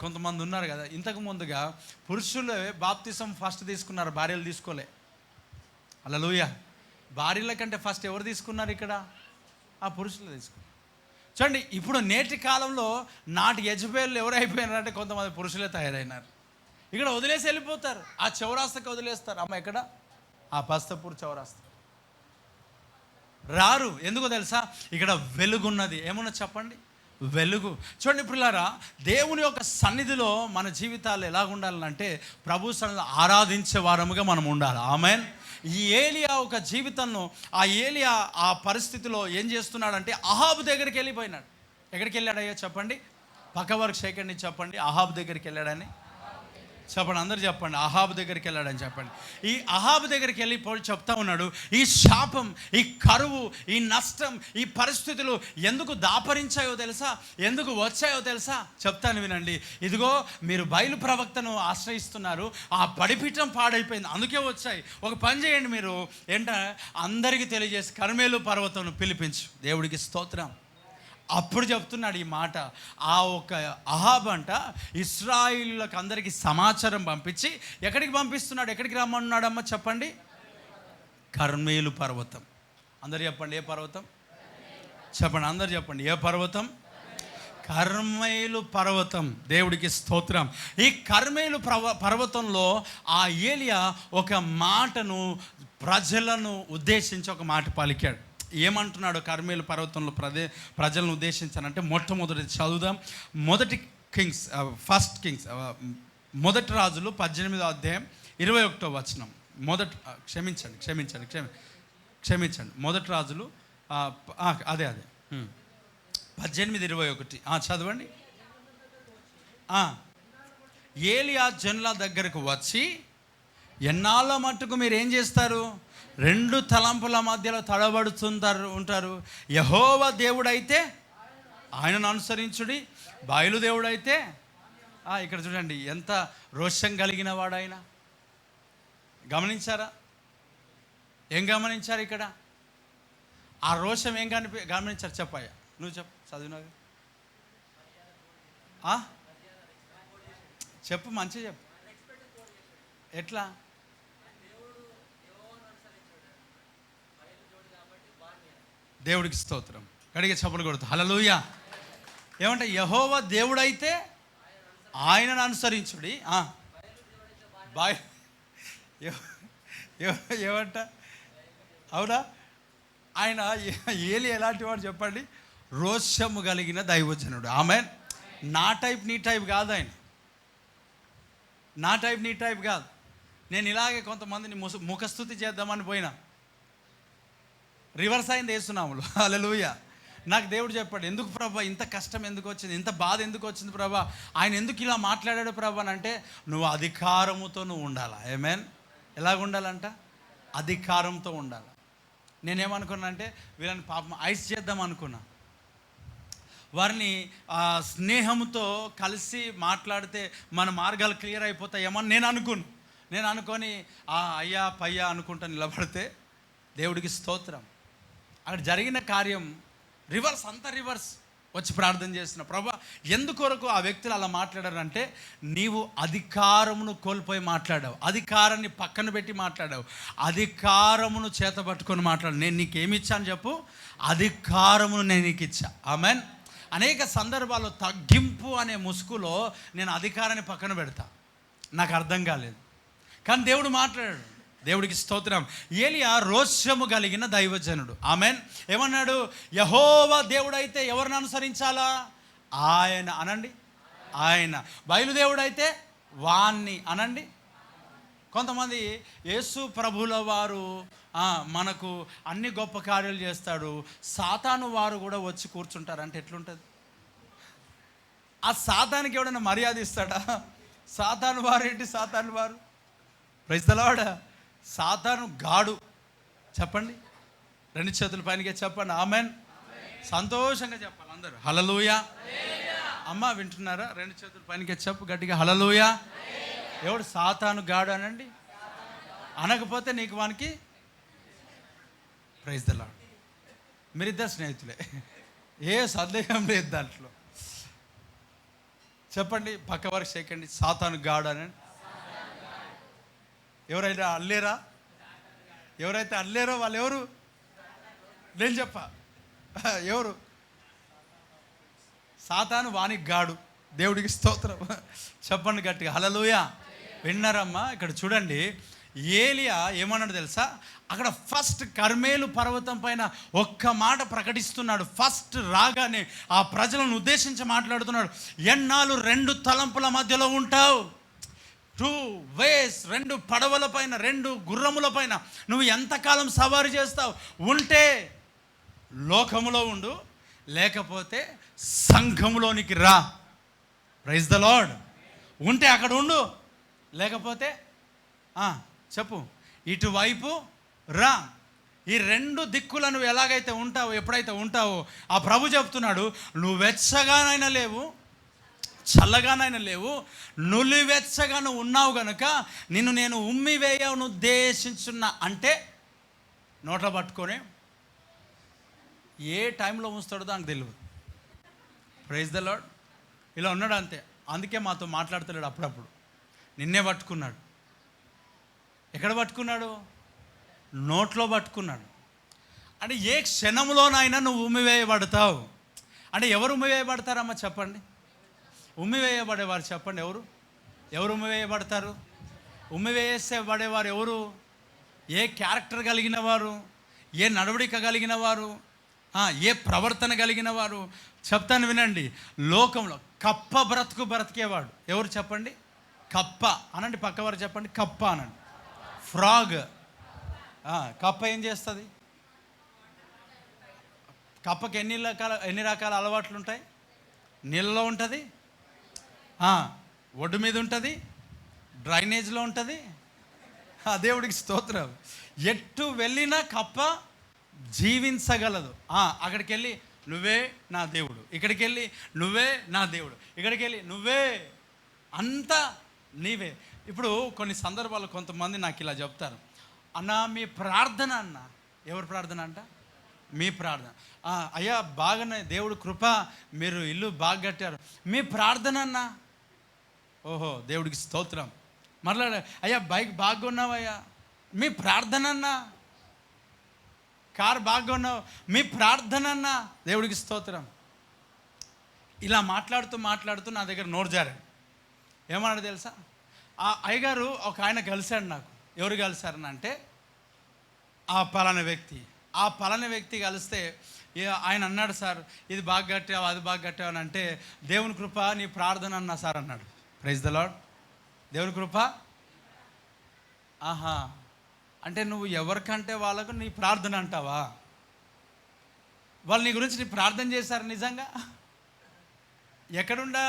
కొంతమంది ఉన్నారు కదా, ఇంతకు ముందుగా పురుషులే బాప్తిసం ఫస్ట్ తీసుకున్నారు, భార్యలు తీసుకోలే. హల్లెలూయా. భార్యల కంటే ఫస్ట్ ఎవరు తీసుకున్నారు ఇక్కడ? పురుషులు తీసుకున్నారు. చూడండి, ఇప్పుడు నేటి కాలంలో నాటి యజబేలు ఎవరు అయిపోయినారంటే కొంతమంది పురుషులే తయారైనారు. ఇక్కడ వదిలేసి వెళ్ళిపోతారు, ఆ చౌరాస్తాకి వదిలేస్తారు. అమ్మ ఎక్కడ? బస్తపూర్ చౌరాస్తా. రారు. ఎందుకో తెలుసా? ఇక్కడ వెలుగున్నది. ఏమన్నా చెప్పండి, వెలుగు. చూడండి పిల్లారా, దేవుని యొక్క సన్నిధిలో మన జీవితాలు ఎలా ఉండాలంటే ప్రభు సన్నిధిలో ఆరాధించే వారముగా మనం ఉండాలి. ఆమేన్. ఈ ఏలియా ఒక జీవితంలో, ఆ ఏలియా ఆ పరిస్థితిలో ఏం చేస్తున్నాడంటే అహాబు దగ్గరికి వెళ్ళిపోయినాడు. ఎక్కడికి వెళ్ళాడయ్యా చెప్పండి? పక్క వరకు సేకండి చెప్పండి. అహాబు దగ్గరికి వెళ్ళాడని చెప్పండి, అందరు చెప్పండి. అహాబు దగ్గరికి వెళ్ళాడని చెప్పండి. ఈ అహాబు దగ్గరికి వెళ్ళిపోయి చెప్తా ఉన్నాడు, ఈ శాపం, ఈ కరువు, ఈ నష్టం, ఈ పరిస్థితులు ఎందుకు దాపరించాయో తెలుసా, ఎందుకు వచ్చాయో తెలుసా? చెప్తాను వినండి. ఇదిగో మీరు బయలు ప్రవక్తను ఆశ్రయిస్తున్నారు, ఆ బలిపీఠం పాడైపోయింది, అందుకే వచ్చాయి. ఒక పని చేయండి, మీరు అందరికీ తెలియజేసి కర్మేలు పర్వతం పిలిపించు. దేవుడికి స్తోత్రం. అప్పుడు చెప్తున్నాడు ఈ మాట. ఆ ఒక అహాబ్ అంట ఇశ్రాయేలులకు అందరికీ సమాచారం పంపించి ఎక్కడికి పంపిస్తున్నాడు? ఎక్కడికి రమ్మన్నాడమ్మా చెప్పండి? కర్మేలు పర్వతం. అందరు చెప్పండి, ఏ పర్వతం? చెప్పండి, అందరు చెప్పండి, ఏ పర్వతం? కర్మేలు పర్వతం. దేవుడికి స్తోత్రం. ఈ కర్మేలు పర్వతంలో ఆ ఏలియా ఒక మాటను ప్రజలను ఉద్దేశించి ఒక మాట పలికాడు. ఏమంటున్నాడు? కర్మేలు పర్వతంలో ప్రజలను ఉద్దేశించానంటే మొట్టమొదటి చదువుదాం. ఫస్ట్ కింగ్స్ మొదటి రాజులు 18వ అధ్యాయం 21వ వచనం. క్షమించండి మొదటి రాజులు అదే 18:21 చదవండి. ఏలియా జనుల దగ్గరకు వచ్చి, ఎన్నాళ్ళ మట్టుకు మీరు ఏం చేస్తారు? 2 తలంపుల మధ్యలో ఉంటారు. యెహోవా దేవుడైతే ఆయనను అనుసరించుడి, బయలు దేవుడైతే. ఇక్కడ చూడండి ఎంత రోషం కలిగిన వాడు ఆయన. గమనించారా? ఏం గమనించారు ఇక్కడ? ఆ రోషం ఏం గమనించారు? చెప్పయ్యా, నువ్వు చెప్పు, చదివినాగా చెప్పు, మంచిగా చెప్పు. ఎట్లా? దేవుడికి స్తోత్రం. కడిగే చప్పలు కొడుతూ హల్లెలూయా. ఏమంటే యెహోవా దేవుడైతే ఆయనను అనుసరించుడి. ఏమంట? అవునా? ఆయన ఏలి ఎలాంటి వాడు చెప్పండి? రోషము కలిగిన దైవజనుడు. ఆమెన్. నా టైప్ నీ టైప్ కాదు ఆయన. నా టైప్ నీ టైప్ కాదు. నేను ఇలాగే కొంతమందిని ముఖస్థుతి చేద్దామని పోయినా, రివర్స్ అయింది యేసునామములో. హల్లెలూయా. నాకు దేవుడు చెప్పాడు, ఎందుకు ప్రభా ఇంత కష్టం ఎందుకు వచ్చింది, ఇంత బాధ ఎందుకు వచ్చింది ప్రభా, ఆయన ఎందుకు ఇలా మాట్లాడాడు ప్రభా అంటే, నువ్వు అధికారముతో నువ్వు ఉండాలా. ఆమేన్. ఎలాగ ఉండాలంట? అధికారంతో ఉండాలి. నేనేమనుకున్నా అంటే వీళ్ళని పాపం ఐస్ చేద్దాం అనుకున్నా. వారిని స్నేహంతో కలిసి మాట్లాడితే మన మార్గాలు క్లియర్ అయిపోతాయేమో నేను అనుకొని అయ్యా పయ్యా అనుకుంటా నిలబడితే దేవుడికి స్తోత్రం. అక్కడ జరిగిన కార్యం రివర్స్, అంతా రివర్స్. వచ్చి ప్రార్థన చేస్తున్నా, ప్రభా ఎందుకొరకు ఆ వ్యక్తులు అలా మాట్లాడారంటే, నీవు అధికారమును కోల్పోయి మాట్లాడావు, అధికారాన్ని పక్కన పెట్టి మాట్లాడావు, అధికారమును చేతబట్టుకొని మాట్లాడావు. నేను నీకేమి ఇచ్చాను చెప్పు? అధికారమును నేను నీకు ఇచ్చా. ఆమెన్. అనేక సందర్భాల్లో తగ్గింపు అనే ముసుగులో నేను అధికారాన్ని పక్కన పెడతా, నాకు అర్థం కాలేదు, కానీ దేవుడు మాట్లాడాడు. దేవుడికి స్తోత్రం. ఏలియా రోషము కలిగిన దైవజనుడు. ఆమెన్. ఏమన్నాడు? యెహోవా దేవుడైతే ఎవరిని అనుసరించాలా? ఆయన అనండి, ఆయన. బయలుదేవుడైతే వాణ్ణి అనండి. కొంతమంది యేసు ప్రభుల వారు మనకు అన్ని గొప్ప కార్యాలు చేస్తాడు, సాతాను వారు కూడా వచ్చి కూర్చుంటారు అంటే ఎట్లుంటుంది? ఆ సాతానికి ఎవడైనా మర్యాద ఇస్తాడా? సాతాను వారు ఏంటి? సాతాను వారు ప్రైజ్ ది లార్డ్. సాతాను గాడు. చెప్పండి, రెండు చేతుల పైనకే చెప్పండి ఆమెన్. సంతోషంగా చెప్పాలి అందరూ హల్లెలూయా. అమ్మ వింటున్నారా? రెండు చేతుల పైనకే చెప్పు గట్టిగా హల్లెలూయా. ఎవడు? సాతాను గాడు అనండి. అనకపోతే నీకు వానికి ప్రైజ్ ది లార్డ్. మీరిద్దరు స్నేహితులే, ఏ సందేహం లేదు దాంట్లో. చెప్పండి, పక్క వరకు చేయకండి, సాతాను గాడు అనండి. ఎవరైనా అల్లేరా? ఎవరైతే అల్లేరో వాళ్ళు ఎవరు? నేను చెప్పా, ఎవరు? సాతాను వానికి గాడు. దేవుడికి స్తోత్రం. చెప్పండి గట్టిగా హల్లెలూయా. విన్నారమ్మా? ఇక్కడ చూడండి, ఏలియా ఏమన్నాడు తెలుసా? అక్కడ ఫస్ట్ కర్మేలు పర్వతం పైన ఒక్క మాట ప్రకటిస్తున్నాడు. ఫస్ట్ రాగానే ఆ ప్రజలను ఉద్దేశించి మాట్లాడుతున్నాడు. ఎన్నాళ్ళు రెండు తలంపుల మధ్యలో ఉంటావు? 2 ways, 2 పడవల పైన, 2 గుర్రముల పైన నువ్వు ఎంతకాలం సవారీ చేస్తావు? ఉంటే లోకములో ఉండు, లేకపోతే సంఘములోనికి రా. Praise the Lord. ఉంటే అక్కడ ఉండు, లేకపోతే చెప్పు ఇటువైపు రా. ఈ 2 దిక్కుల నువ్వు ఎలాగైతే ఉంటావో, ఎప్పుడైతే ఉంటావో, ఆ ప్రభు చెప్తున్నాడు, నువ్వు వెచ్చగానైనా లేవు, చల్లగానైనా లేవు, నులివెచ్చగా నువ్వు ఉన్నావు గనుక నిన్ను నేను ఉమ్మివేయను ఉద్దేశించున్నా అంటే నోట్లో పట్టుకొని ఏ టైంలో ఉంచుతాడో దానికి తెలియదు. Praise the Lord. ఇలా ఉన్నాడు అంతే. అందుకే మాతో మాట్లాడతలేడు. అప్పుడప్పుడు నిన్నే పట్టుకున్నాడు. ఎక్కడ పట్టుకున్నాడు? నోట్లో పట్టుకున్నాడు. అంటే ఏ క్షణంలోనైనా నువ్వు ఉమ్మివేయబడతావు. అంటే ఎవరు ఉమ్మివేయబడతారమ్మా చెప్పండి? ఉమ్మివేయబడేవారు చెప్పండి. ఎవరు ఉమ్మివేయబడతారు? ఉమ్మివేసేబడేవారు ఎవరు? ఏ క్యారెక్టర్ కలిగిన వారు, ఏ నడవడిక కలిగిన వారు, ఏ ప్రవర్తన కలిగిన వారు? చెప్తాను వినండి. లోకంలో కప్ప బ్రతికేవాడు ఎవరు చెప్పండి? కప్ప అనండి. పక్కవారు చెప్పండి కప్ప అనండి. ఫ్రాగ్. కప్ప ఏం చేస్తుంది? కప్పకి ఎన్ని రకాల అలవాట్లు ఉంటాయి? నీళ్ళలో ఉంటుంది, ఒడ్డు మీద ఉంటుంది, డ్రైనేజ్లో ఉంటుంది. దేవుడికి స్తోత్రం. ఎట్టు వెళ్ళినా కప్ప జీవించగలదు. అక్కడికి వెళ్ళి నువ్వే నా దేవుడు, ఇక్కడికి వెళ్ళి నువ్వే నా దేవుడు, ఇక్కడికి వెళ్ళి నువ్వే, అంతా నీవే. ఇప్పుడు కొన్ని సందర్భాలు కొంతమంది నాకు ఇలా చెప్తారు, అన్న మీ ప్రార్థన అన్న. ఎవరు ప్రార్థన అంట? మీ ప్రార్థన. అయ్యా బాగానే దేవుడు కృప, మీరు ఇల్లు బాగా కట్టారు, మీ ప్రార్థన అన్న. ఓహో దేవుడికి స్తోత్రం. మరలా అయ్యా బైక్ బాగా ఉన్నావయ్యా, మీ ప్రార్థన అన్నా. కారు బాగా ఉన్నావు, మీ ప్రార్థన అన్నా. దేవుడికి స్తోత్రం. ఇలా మాట్లాడుతూ నా దగ్గర నోరు జారాడు. ఏమన్నాడు తెలుసా? ఆ అయ్యగారు ఒక ఆయన కలిశాడు నాకు. ఎవరు కలిశారని అంటే, ఆ పలానా వ్యక్తి కలిస్తే ఆయన అన్నాడు, సార్ ఇది బాగా కట్టావు, అది బాగా కట్టావు అని అంటే, దేవుని కృప నీ ప్రార్థన అన్నా సార్ అన్నాడు. Praise the Lord. దేవుని కృప. అంటే నువ్వు ఎవరికంటే వాళ్ళకు నీ ప్రార్థన అంటావా? వాళ్ళు నీ గురించి నీ ప్రార్థన చేశారు నిజంగా? ఎక్కడుండా?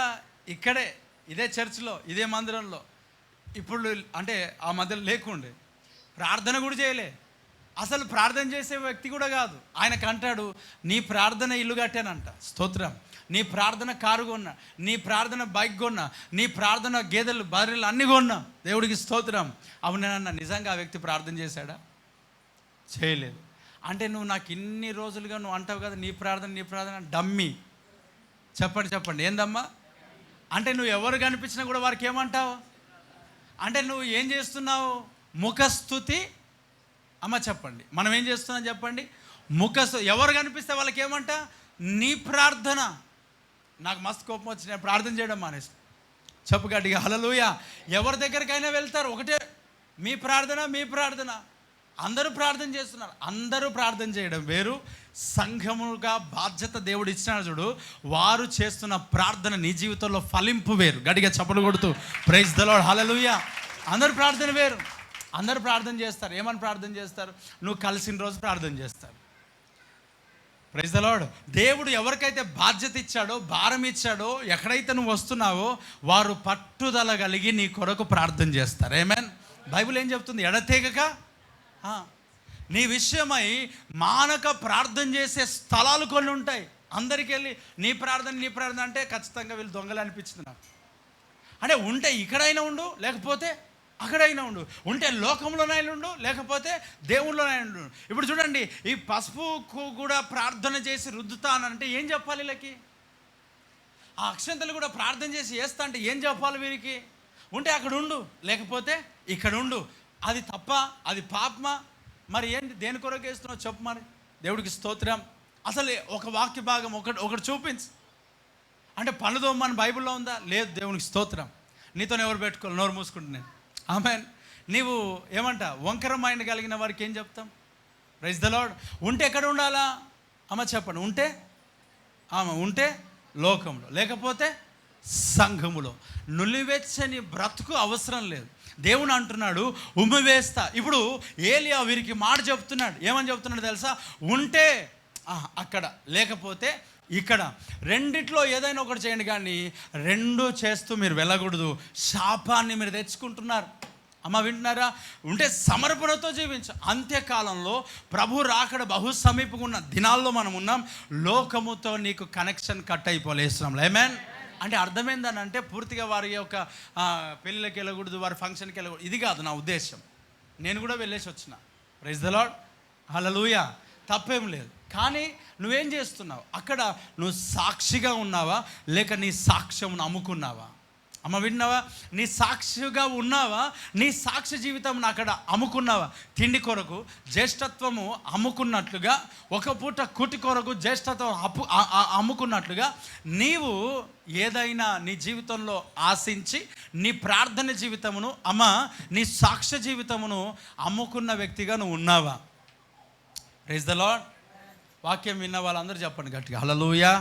ఇక్కడే, ఇదే చర్చిలో, ఇదే మందిరంలో. ఇప్పుడు అంటే ఆ మధ్యలో లేకుండే, ప్రార్థన కూడా చేయలే. అసలు ప్రార్థన చేసే వ్యక్తి కూడా కాదు. ఆయనకు అంటాడు, నీ ప్రార్థన ఇల్లు కట్టానంట. స్తోత్రం. నీ ప్రార్థన కారు కొన్నా, నీ ప్రార్థన బైక్ కొన్నా, నీ ప్రార్థన గేదెలు బర్రెలు అన్నీ కొన్నా. దేవుడికి స్తోత్రం. అవునన్నా నిజంగా ఆ వ్యక్తి ప్రార్థన చేశాడా? చేయలేదు. అంటే నువ్వు నాకు ఇన్ని రోజులుగా నువ్వు అంటావు కదా నీ ప్రార్థన డమ్మీ. చెప్పండి ఏందమ్మా? అంటే నువ్వు ఎవరు కనిపించినా కూడా వారికి ఏమంటావు? అంటే నువ్వు ఏం చేస్తున్నావు? ముఖస్తుతి. అమ్మ చెప్పండి, మనం ఏం చేస్తున్నాం చెప్పండి? ఎవరు కనిపిస్తే వాళ్ళకి ఏమంట? నీ ప్రార్థన. నాకు మస్తు కోపం వచ్చి నేను ప్రార్థన చేయడం మానేసి. చెప్పు గట్టిగా హల్లెలూయా. ఎవరి దగ్గరికైనా వెళ్తారు, ఒకటే మీ ప్రార్థన. అందరూ ప్రార్థన చేస్తున్నారు. అందరూ ప్రార్థన చేయడం వేరు, సంఘముగా బాధ్యత దేవుడు ఇచ్చినాడు చూడు, వారు చేస్తున్న ప్రార్థన నీ జీవితంలో ఫలింపు వేరు. గట్టిగా చప్పట్లు కొడుతూ ప్రైజ్ ది లార్డ్ హల్లెలూయా. అందరూ ప్రార్థన వేరు. అందరూ ప్రార్థన చేస్తారు. ఏమని ప్రార్థన చేస్తారు? నువ్వు కలిసిన రోజు ప్రార్థన చేస్తారు. Praise the Lord. దేవుడు ఎవరికైతే బాధ్యత ఇచ్చాడో, భారం ఇచ్చాడో, ఎక్కడైతే నువ్వు వస్తున్నావో వారు పట్టుదల కలిగి నీ కొరకు ప్రార్థన చేస్తారు. ఆమేన్. బైబిల్ ఏం చెప్తుంది? ఎడతెగక నీ విషయమై మానక ప్రార్థన చేసే స్థలాలు కొన్ని ఉంటాయి. అందరికి వెళ్ళి నీ ప్రార్థన అంటే ఖచ్చితంగా వీళ్ళు దొంగలు అనిపించింది నాకు. అంటే ఉంటే ఇక్కడైనా ఉండు, లేకపోతే అక్కడైనా ఉండు. ఉంటే లోకంలోనైనా ఉండు, లేకపోతే దేవుళ్ళలోనైనా ఉండు. ఇప్పుడు చూడండి, ఈ పసుపుకు కూడా ప్రార్థన చేసి రుద్దుతానంటే ఏం చెప్పాలి వీళ్ళకి? ఆ అక్షంతలు కూడా ప్రార్థన చేసి వేస్తా అంటే ఏం చెప్పాలి వీరికి? ఉంటే అక్కడ ఉండు, లేకపోతే ఇక్కడ ఉండు. అది తప్ప, అది పాపమా? మరి ఏంటి, దేని కొరకు వేస్తున్నావు చెప్పు. మరి దేవుడికి స్తోత్రం. అసలు ఒక వాక్య భాగం ఒకటి చూపించు. అంటే పనులు తోమని బైబిల్లో ఉందా? లేదు. దేవునికి స్తోత్రం. నీతో ఎవరు పెట్టుకోవాలి? నోరు మూసుకుంటున్నాను. ఆమేన్. నీవు ఏమంట? వంకర మైండ్ కలిగిన వారికి ఏం చెప్తాం? Praise the Lord. ఉంటే ఎక్కడ ఉండాలా? అమ్మ చెప్పండి. ఉంటే లోకంలో, లేకపోతే సంఘములో. నులివెచ్చని బ్రతుకు అవసరం లేదు. దేవుని అంటున్నాడు ఉమ్మివేస్తా. ఇప్పుడు ఏలియా వీరికి మాట చెప్తున్నాడు. ఏమని చెప్తున్నాడు తెలుసా? ఉంటే అక్కడ, లేకపోతే ఇక్కడ. రెండిట్లో ఏదైనా ఒకటి చేయండి, కానీ రెండు చేస్తూ మీరు వెళ్ళకూడదు. శాపాన్ని మీరు తెచ్చుకుంటున్నారు. అమ్మ వింటున్నారా? ఉంటే సమర్పణతో జీవించు. అంత్యకాలంలో ప్రభు రాకడ బహు సమీపంగా ఉన్న దినాల్లో మనం ఉన్నాం. లోకముతో నీకు కనెక్షన్ కట్ అయిపోలేస్తున్నాం. ఆమేన్. అంటే అర్థమైందని పూర్తిగా వారి యొక్క పెళ్ళిళ్ళకి వెళ్ళకూడదు, వారి ఫంక్షన్కి వెళ్ళకూడదు, ఇది కాదు నా ఉద్దేశం. నేను కూడా వెళ్ళేసి వచ్చిన. ప్రైజ్ ది లార్డ్ హల్లెలూయా. తప్పేం లేదు. కానీ నువ్వేం చేస్తున్నావు అక్కడ? నువ్వు సాక్షిగా ఉన్నావా, లేక నీ సాక్ష్యమును అమ్ముకున్నావా? అమ్మ విన్నావా? నీ సాక్షిగా ఉన్నావా? నీ సాక్షి జీవితం అక్కడ అమ్ముకున్నావా? తిండి కొరకు జ్యేష్ఠత్వము అమ్ముకున్నట్లుగా, ఒక పూట కుటి కొరకు జ్యేష్ఠత్వం అమ్ముకున్నట్లుగా నీవు ఏదైనా నీ జీవితంలో ఆశించి నీ ప్రార్థన జీవితమును, నీ సాక్ష్య జీవితమును అమ్ముకున్న వ్యక్తిగా నువ్వు ఉన్నావా? Praise the Lord. వాక్యం విన్న వాళ్ళందరూ చెప్పండి గట్టిగా హల్లెలూయా.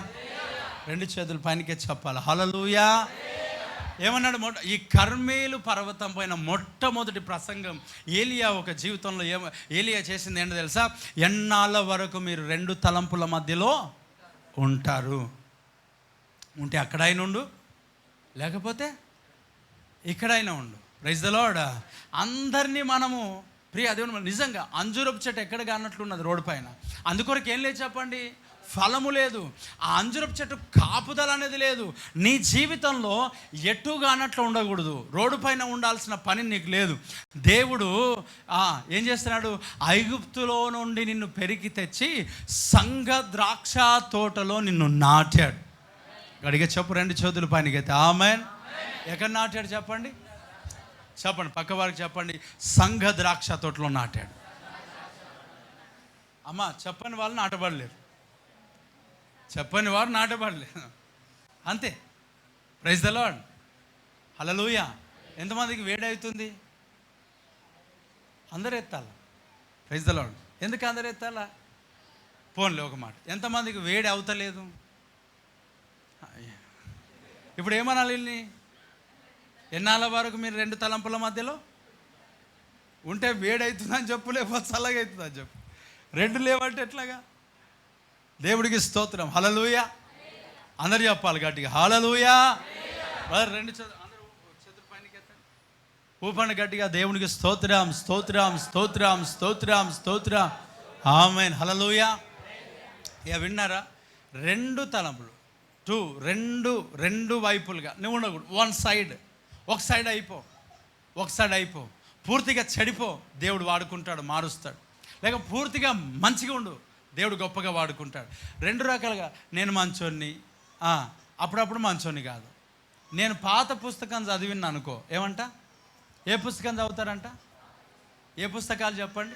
రెండు చేతులు పైనకే చెప్పాలి హల్లెలూయా. ఏమన్నాడు? ఈ కర్మేలు పర్వతం పైన మొట్టమొదటి ప్రసంగం ఏలియా ఒక జీవితంలో ఏలియా చేసింది ఏంటో తెలుసా? ఎన్నాళ్ళ వరకు మీరు రెండు తలంపుల మధ్యలో ఉంటారు? ఉంటే అక్కడైనా ఉండు, లేకపోతే ఇక్కడైనా ఉండు. Praise the Lord. అందరినీ మనము దేవుని నిజంగా అంజూరపు చెట్టు ఎక్కడ కానట్లున్నది రోడ్డు పైన. అందుకొరకు ఏం లేదు చెప్పండి? ఫలము లేదు. ఆ అంజూరపు చెట్టు కాపుదల అనేది లేదు. నీ జీవితంలో ఎటుగా అన్నట్లు ఉండకూడదు. రోడ్డు పైన ఉండాల్సిన పని నీకు లేదు. దేవుడు ఏం చేస్తున్నాడు? ఐగుప్తులో నుండి నిన్ను పెరికి తెచ్చి సంఘ ద్రాక్ష తోటలో నిన్ను నాటాడు. గడిగా చెప్పు రెండు చేతుల పైనకైతే ఆమేన్. ఎక్కడ నాటాడు చెప్పండి? పక్క వారికి చెప్పండి. సంఘ ద్రాక్ష తోటలో నాటాడు. అమ్మ చెప్పని వాళ్ళు నాటబడలేరు. చెప్పని వారు నాటబడలేదు. అంతే. ప్రైజ్ ది లార్డ్ హల్లెలూయా. ఎంతమందికి వేడి అవుతుంది? అందరు ఎత్తాలా? Praise the lord. ఎందుకు అందరు ఎత్తాలా? పోన్లే ఒక మాట, ఎంతమందికి వేడి అవుతలేదు? ఇప్పుడు ఏమనాలి వీళ్ళని? ఎన్నాళ్ళ వరకు మీరు రెండు తలంపుల మధ్యలో ఉంటే వేడి అవుతుందని చెప్పు, లేకపోతే చల్లగా అవుతుందని చెప్పు. రెండు లేవంటే ఎట్లాగా? దేవుడికి స్తోత్రం హల్లెలూయా. అందరు చెప్పాలి గట్టిగా హల్లెలూయా. రెండు చేతుల పైనకి ఎత్తండి, ఊపండి గట్టిగా. దేవునికి స్తోత్రం స్తోత్రం స్తోత్రం స్తోత్రం స్తోత్రం ఆమేన్ హల్లెలూయా. ఇక విన్నారా? రెండు తలంపులు, రెండు వైపులుగా నువ్వు ఉండకూడదు. ఒక సైడ్ అయిపో, పూర్తిగా చెడిపో, దేవుడు వాడుకుంటాడు, మారుస్తాడు. లేక పూర్తిగా మంచిగా ఉండు, దేవుడు గొప్పగా వాడుకుంటాడు. రెండు రకాలుగా నేను మంచోన్ని, అప్పుడప్పుడు మంచోని కాదు. నేను పాత పుస్తకం చదివిన అనుకో, ఏమంట? ఏ పుస్తకం చదువుతారంట? ఏ పుస్తకాలు చెప్పండి?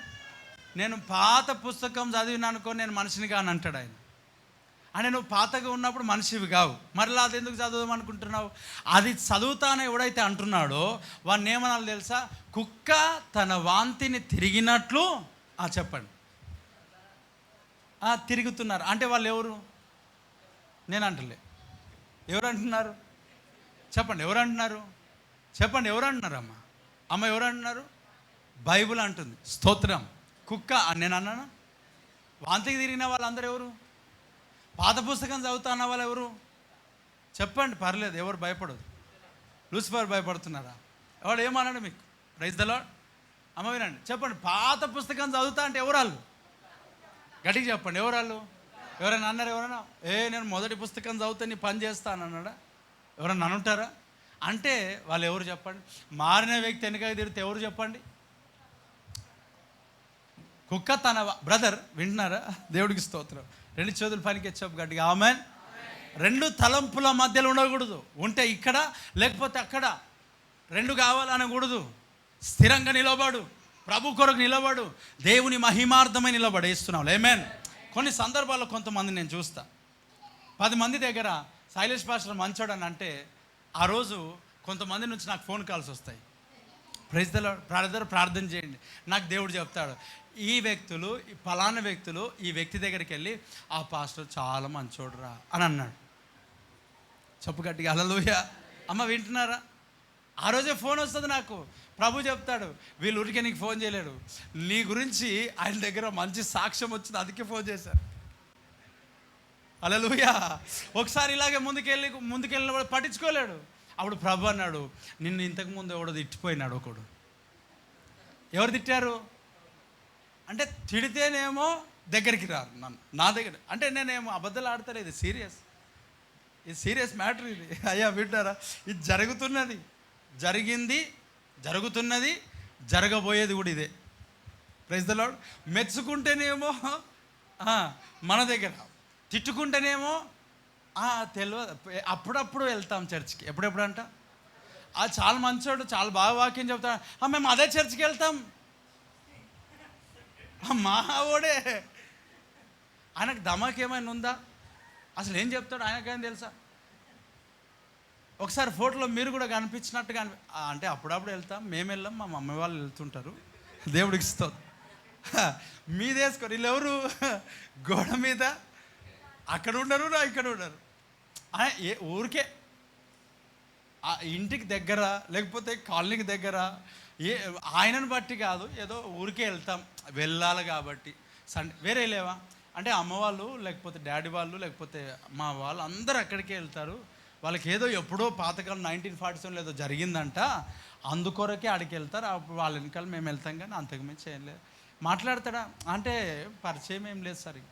నేను పాత పుస్తకం చదివిన అనుకో నేను మనిషిని కాని అంటాడు ఆయన. అని నువ్వు పాతగా ఉన్నప్పుడు మనిషివి కావు, మరలా అది ఎందుకు చదువుదాం అనుకుంటున్నావు? అది చదువుతానే ఎవడైతే అంటున్నాడో వాడిని ఏమనాలి తెలుసా? కుక్క తన వాంతిని తిరిగినట్లు చెప్పండి తిరుగుతున్నారు అంటే వాళ్ళు ఎవరు? నేను అంటలే, ఎవరు అంటున్నారు చెప్పండి? ఎవరు అంటున్నారు చెప్పండి? ఎవరు అంటున్నారు? అమ్మ ఎవరు అంటున్నారు? బైబిల్ అంటుంది. స్తోత్రం. కుక్క నేను అన్నాను. వాంతికి తిరిగిన వాళ్ళందరూ ఎవరు? పాత పుస్తకం చదువుతా అన్న వాళ్ళు ఎవరు? చెప్పండి, పర్లేదు, ఎవరు భయపడదు. లూసిఫర్ భయపడుతున్నారా? ఎవడు ఏమన్నాడు మీకు? Praise the Lord. అమ్మ వినండి, చెప్పండి. పాత పుస్తకం చదువుతా అంటే ఎవరు వాళ్ళు? గట్టిగా చెప్పండి, ఎవరు వాళ్ళు? ఎవరైనా అన్నారు? ఎవరైనా నేను మొదటి పుస్తకం చదివితే నీ పని చేస్తాను అన్నాడా? ఎవరన్నా అనుంటారా? అంటే వాళ్ళు ఎవరు చెప్పండి? మారిన వ్యక్తి వెనక తిరిగితే ఎవరు చెప్పండి? కుక్క తన బ్రదర్, వింటున్నారా? దేవుడికి స్తోత్రం. 2 చేతులు పనికి చెప్పు గట్టిగా ఆమేన్. 2 తలంపుల మధ్యలో ఉండకూడదు. ఉంటే ఇక్కడ లేకపోతే అక్కడ, 2 కావాలనకూడదు. స్థిరంగా నిలబడు, ప్రభు కొరకు నిలబడు, దేవుని మహిమార్థమై నిలబడేస్తున్నావు. ఆమేన్. కొన్ని సందర్భాల్లో కొంతమంది నేను చూస్తా, 10 మంది దగ్గర శైలేష్ పాస్టర్ మంచోడు అని అంటే ఆ రోజు కొంతమంది నుంచి నాకు ఫోన్ కాల్స్ వస్తాయి. ప్రైజ్ ద లార్డ్, బ్రదర్ ప్రార్థన చేయండి. నాకు దేవుడు చెప్తాడు, ఈ వ్యక్తులు, ఈ ఫలానా వ్యక్తులు ఈ వ్యక్తి దగ్గరికి వెళ్ళి ఆ పాస్టర్ చాలా మంచోడురా అని అన్నాడు. చెప్పు గట్టిగా హల్లెలూయా. అమ్మ వింటున్నారా? ఆ రోజే ఫోన్ వస్తుంది నాకు. ప్రభు చెప్తాడు, వీళ్ళు ఊరికే నీకు ఫోన్ చేయలేడు, నీ గురించి ఆయన దగ్గర మంచి సాక్ష్యం వచ్చింది, అందుకే ఫోన్ చేశారు. హల్లెలూయా. ఒకసారి ఇలాగే ముందుకెళ్ళినప్పుడు పట్టించుకోలేడు. అప్పుడు ప్రభు అన్నాడు, నిన్ను ఇంతకుముందు ఎవడో తిట్టిపోయినాడు ఒకడు. ఎవరు తిట్టారు అంటే, తిడితేనేమో దగ్గరికి రారు నన్ను, నా దగ్గర అంటే నేనేమో అబద్ధాలు ఆడతారు. ఇది సీరియస్ మ్యాటర్ ఇది. అయ్యా వింటారా? ఇది జరుగుతున్నది, జరిగింది, జరుగుతున్నది, జరగబోయేది కూడా ఇదే. Praise the lord. మెచ్చుకుంటేనేమో మన దగ్గర, తిట్టుకుంటేనేమో తెలియదు. అప్పుడప్పుడు వెళ్తాం చర్చికి. ఎప్పుడెప్పుడు అంట చాలా మంచోడు, చాలా బాగా వాక్యం చెప్తాడు, మేము అదే చర్చికి వెళ్తాం. మా ఓడే, ఆయనకు ధమాక్ ఏమైనా ఉందా? అసలు ఏం చెప్తాడు ఆయనకేం తెలుసా? ఒకసారి ఫోటోలో మీరు కూడా కనిపించినట్టుగా అంటే అప్పుడప్పుడు వెళ్తాం, మేము వెళ్ళాం, మా మమ్మీ వాళ్ళు వెళ్తుంటారు. దేవుడికి ఇస్తుంది. మీదేసుకోరు. వీళ్ళు ఎవరు? గోడ మీద అక్కడ ఉండరు, ఇక్కడ ఉండరు. ఊరికే ఇంటికి దగ్గర లేకపోతే కాలనీకి దగ్గర, ఆయనను బట్టి కాదు, ఏదో ఊరికే వెళ్తాం, వెళ్ళాలి కాబట్టి. సండే వేరే లేవా అంటే అమ్మ వాళ్ళు లేకపోతే డాడీ వాళ్ళు లేకపోతే మా వాళ్ళు అందరూ అక్కడికే వెళ్తారు. వాళ్ళకి ఏదో ఎప్పుడో పాతకాలం 1947 ఏదో జరిగిందంట, అందుకొరకే ఆడికి వెళ్తారు. అప్పుడు వాళ్ళ వెనకాల మేము వెళ్తాం, కానీ అంతకుమించి ఏం లేదు. మాట్లాడతాడా అంటే పరిచయం ఏం లేదు సరిగ్గా.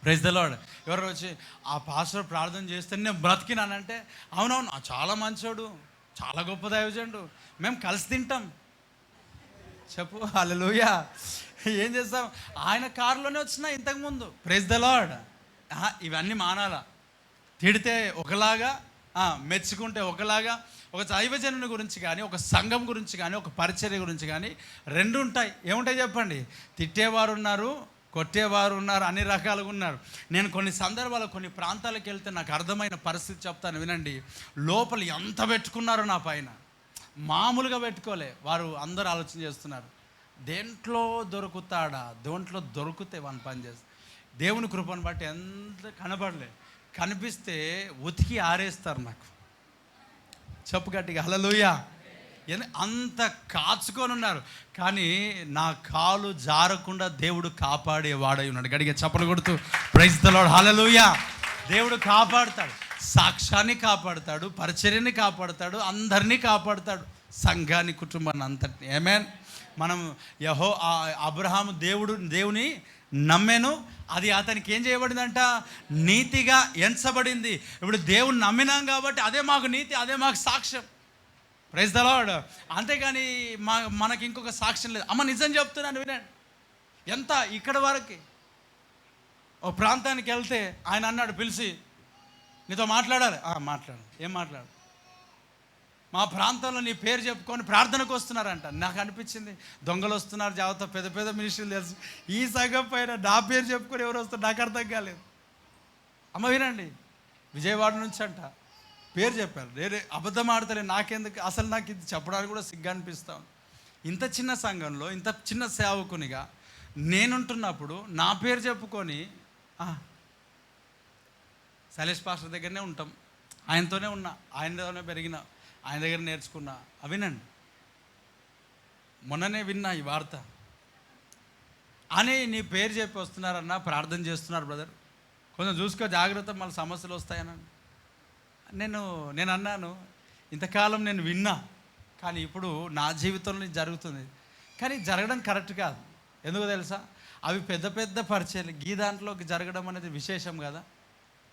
Praise the Lord. ఎవరు వచ్చి ఆ పాస్టర్ ప్రార్థన చేస్తే నేను బ్రతికినానంటే, అవునవును చాలా మంచోడు, చాలా గొప్ప దైవజనుడు, మేము కలిసి తింటాం. చెప్పు హల్లెలూయా. ఏం చేస్తాం? ఆయన కారులోనే వచ్చినా ఇంతకుముందు. Praise the Lord. ఇవన్నీ మానాలా? తిడితే ఒకలాగా, మెచ్చుకుంటే ఒకలాగా. ఒక దైవజనుని గురించి కానీ, ఒక సంఘం గురించి కానీ, ఒక పరిచర్య గురించి కానీ 2 ఉంటాయి. ఏముంటాయి చెప్పండి? తిట్టేవారు ఉన్నారు, కొట్టేవారు ఉన్నారు, అన్ని రకాలుగా ఉన్నారు. నేను కొన్ని సందర్భాలు కొన్ని ప్రాంతాలకు వెళ్తే నాకు అర్థమైన పరిస్థితి చెప్తాను వినండి. లోపల ఎంత పెట్టుకున్నారో నా పైన, మామూలుగా పెట్టుకోలే. వారు అందరూ ఆలోచన చేస్తున్నారు, దేంట్లో దొరుకుతాడా, దేంట్లో దొరికితే వాని పని చేస్తా. దేవుని కృపను బట్టి ఎంత కనబడలే, కనిపిస్తే ఉతికి ఆరేస్తారు నాకు. చెప్పు గట్టిగా హల్లెలూయా. అంత కాచుకొని ఉన్నారు, కానీ నా కాలు జారకుండా దేవుడు కాపాడేవాడై ఉన్నాడు. గట్టిగా చప్పలు కొడుతూ ప్రైజ్ ద లార్డ్ హల్లెలూయా. దేవుడు కాపాడుతాడు, సాక్ష్యాన్ని కాపాడుతాడు, పరిచర్యని కాపాడుతాడు, అందరినీ కాపాడుతాడు, సంఘాన్ని, కుటుంబాన్ని అంతటిని. ఆమేన్. మనం అబ్రహాము దేవుని నమ్మెను, అది అతనికి ఏం చేయబడిందంట? నీతిగా ఎంచబడింది. ఇప్పుడు దేవుని నమ్మినాం కాబట్టి అదే మాకు నీతి, అదే మాకు సాక్ష్యం. Praise the Lord. అంతేగాని మనకి ఇంకొక సాక్ష్యం లేదు. అమ్మ నిజం చెప్తున్నాను వినండి. ఎంత ఇక్కడ వరకు ఓ ప్రాంతానికి వెళ్తే ఆయన అన్నాడు పిలిచి, నీతో మాట్లాడాలి. మాట్లాడు. ఏం మాట్లాడు? మా ప్రాంతంలో నీ పేరు చెప్పుకొని ప్రార్థనకు వస్తున్నారంట. నాకు అనిపించింది దొంగలు వస్తున్నారు జాగ్రత్త, పెద్ద పెద్ద మినిస్టర్లు తెలుసు. ఈ సంఘం పైన నా పేరు చెప్పుకొని ఎవరు వస్తారు నాకు అర్థం కాలేదు. అమ్మ వినండి, విజయవాడ నుంచి అంట పేరు చెప్పారు. నేనే అబద్ధం ఆడతలే, నాకెందుకు అసలు నాకు ఇది చెప్పడానికి కూడా సిగ్గు అనిపిస్తాను. ఇంత చిన్న సంఘంలో ఇంత చిన్న సేవకునిగా నేనుంటున్నప్పుడు నా పేరు చెప్పుకొని శైలేష్ పాస్టర్ దగ్గరనే ఉంటాం, ఆయనతోనే ఉన్నా, ఆయనతోనే పెరిగిన, ఆయన దగ్గర నేర్చుకున్నా. వినండి, మొన్ననే విన్నా ఈ వార్త. అని నీ పేరు చెప్పి వస్తున్నారన్నా, ప్రార్థన చేస్తున్నారు బ్రదర్, కొంచెం చూసుకో జాగ్రత్త, మళ్ళీ సమస్యలు వస్తాయనండి. నేను అన్నాను, ఇంతకాలం నేను విన్నా, కానీ ఇప్పుడు నా జీవితంలో జరుగుతుంది. కానీ జరగడం కరెక్ట్ కాదు. ఎందుకు తెలుసా? అవి పెద్ద పెద్ద పరిచయాలు, ఈ దాంట్లోకి జరగడం అనేది విశేషం కదా.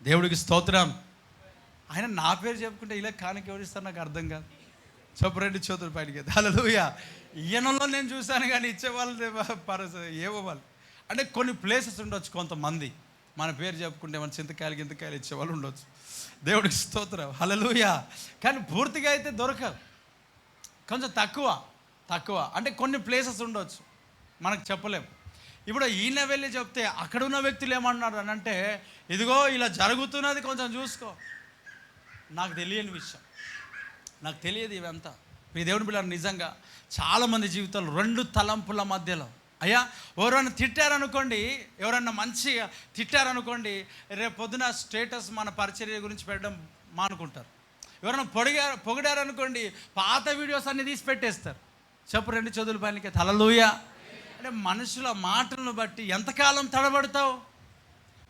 దేవుడికి స్తోత్రం. ఆయన నా పేరు చెప్పుకుంటే ఇలా కానికి ఎవరిస్తారు నాకు అర్థం కాదు. చెప్పరెడ్డి చోతులు పైకి హల్లెలూయా. ఈయనలో నేను చూశాను, కానీ ఇచ్చేవాళ్ళు ఏవో వాళ్ళు అంటే కొన్ని ప్లేసెస్ ఉండొచ్చు, కొంతమంది మన పేరు చెప్పుకుంటే మన చింతకాయలు గింతకాయలు ఇచ్చేవాళ్ళు ఉండొచ్చు. దేవుడికి స్తోత్రం, హల్లెలూయా. కానీ పూర్తిగా అయితే దొరకదు, కొంచెం తక్కువ అంటే కొన్ని ప్లేసెస్ ఉండొచ్చు, మనకు చెప్పలేము. ఇప్పుడు ఈయన వెళ్ళి చెప్తే అక్కడ ఉన్న వ్యక్తులు ఏమన్నారు అని అంటే, ఇదిగో ఇలా జరుగుతున్నది కొంచెం చూసుకో. నాకు తెలియని విషయం, నాకు తెలియదు ఇవంతా. మీ దేవుని పిల్లలు నిజంగా చాలామంది జీవితాలు రెండు తలంపుల మధ్యలో. అయ్యా ఎవరైనా తిట్టారనుకోండి, ఎవరన్నా మంచిగా తిట్టారనుకోండి, రేపు పొద్దున స్టేటస్ మన పరిచర్య గురించి పెట్టడం మానుకుంటారు. ఎవరైనా పొగిడారనుకోండి, పాత వీడియోస్ అన్నీ తీసి పెట్టేస్తారు. చెప్పు రెండు చదువుల పైనకి హల్లెలూయా. అంటే మనుషుల మాటలను బట్టి ఎంతకాలం తడబడతావు?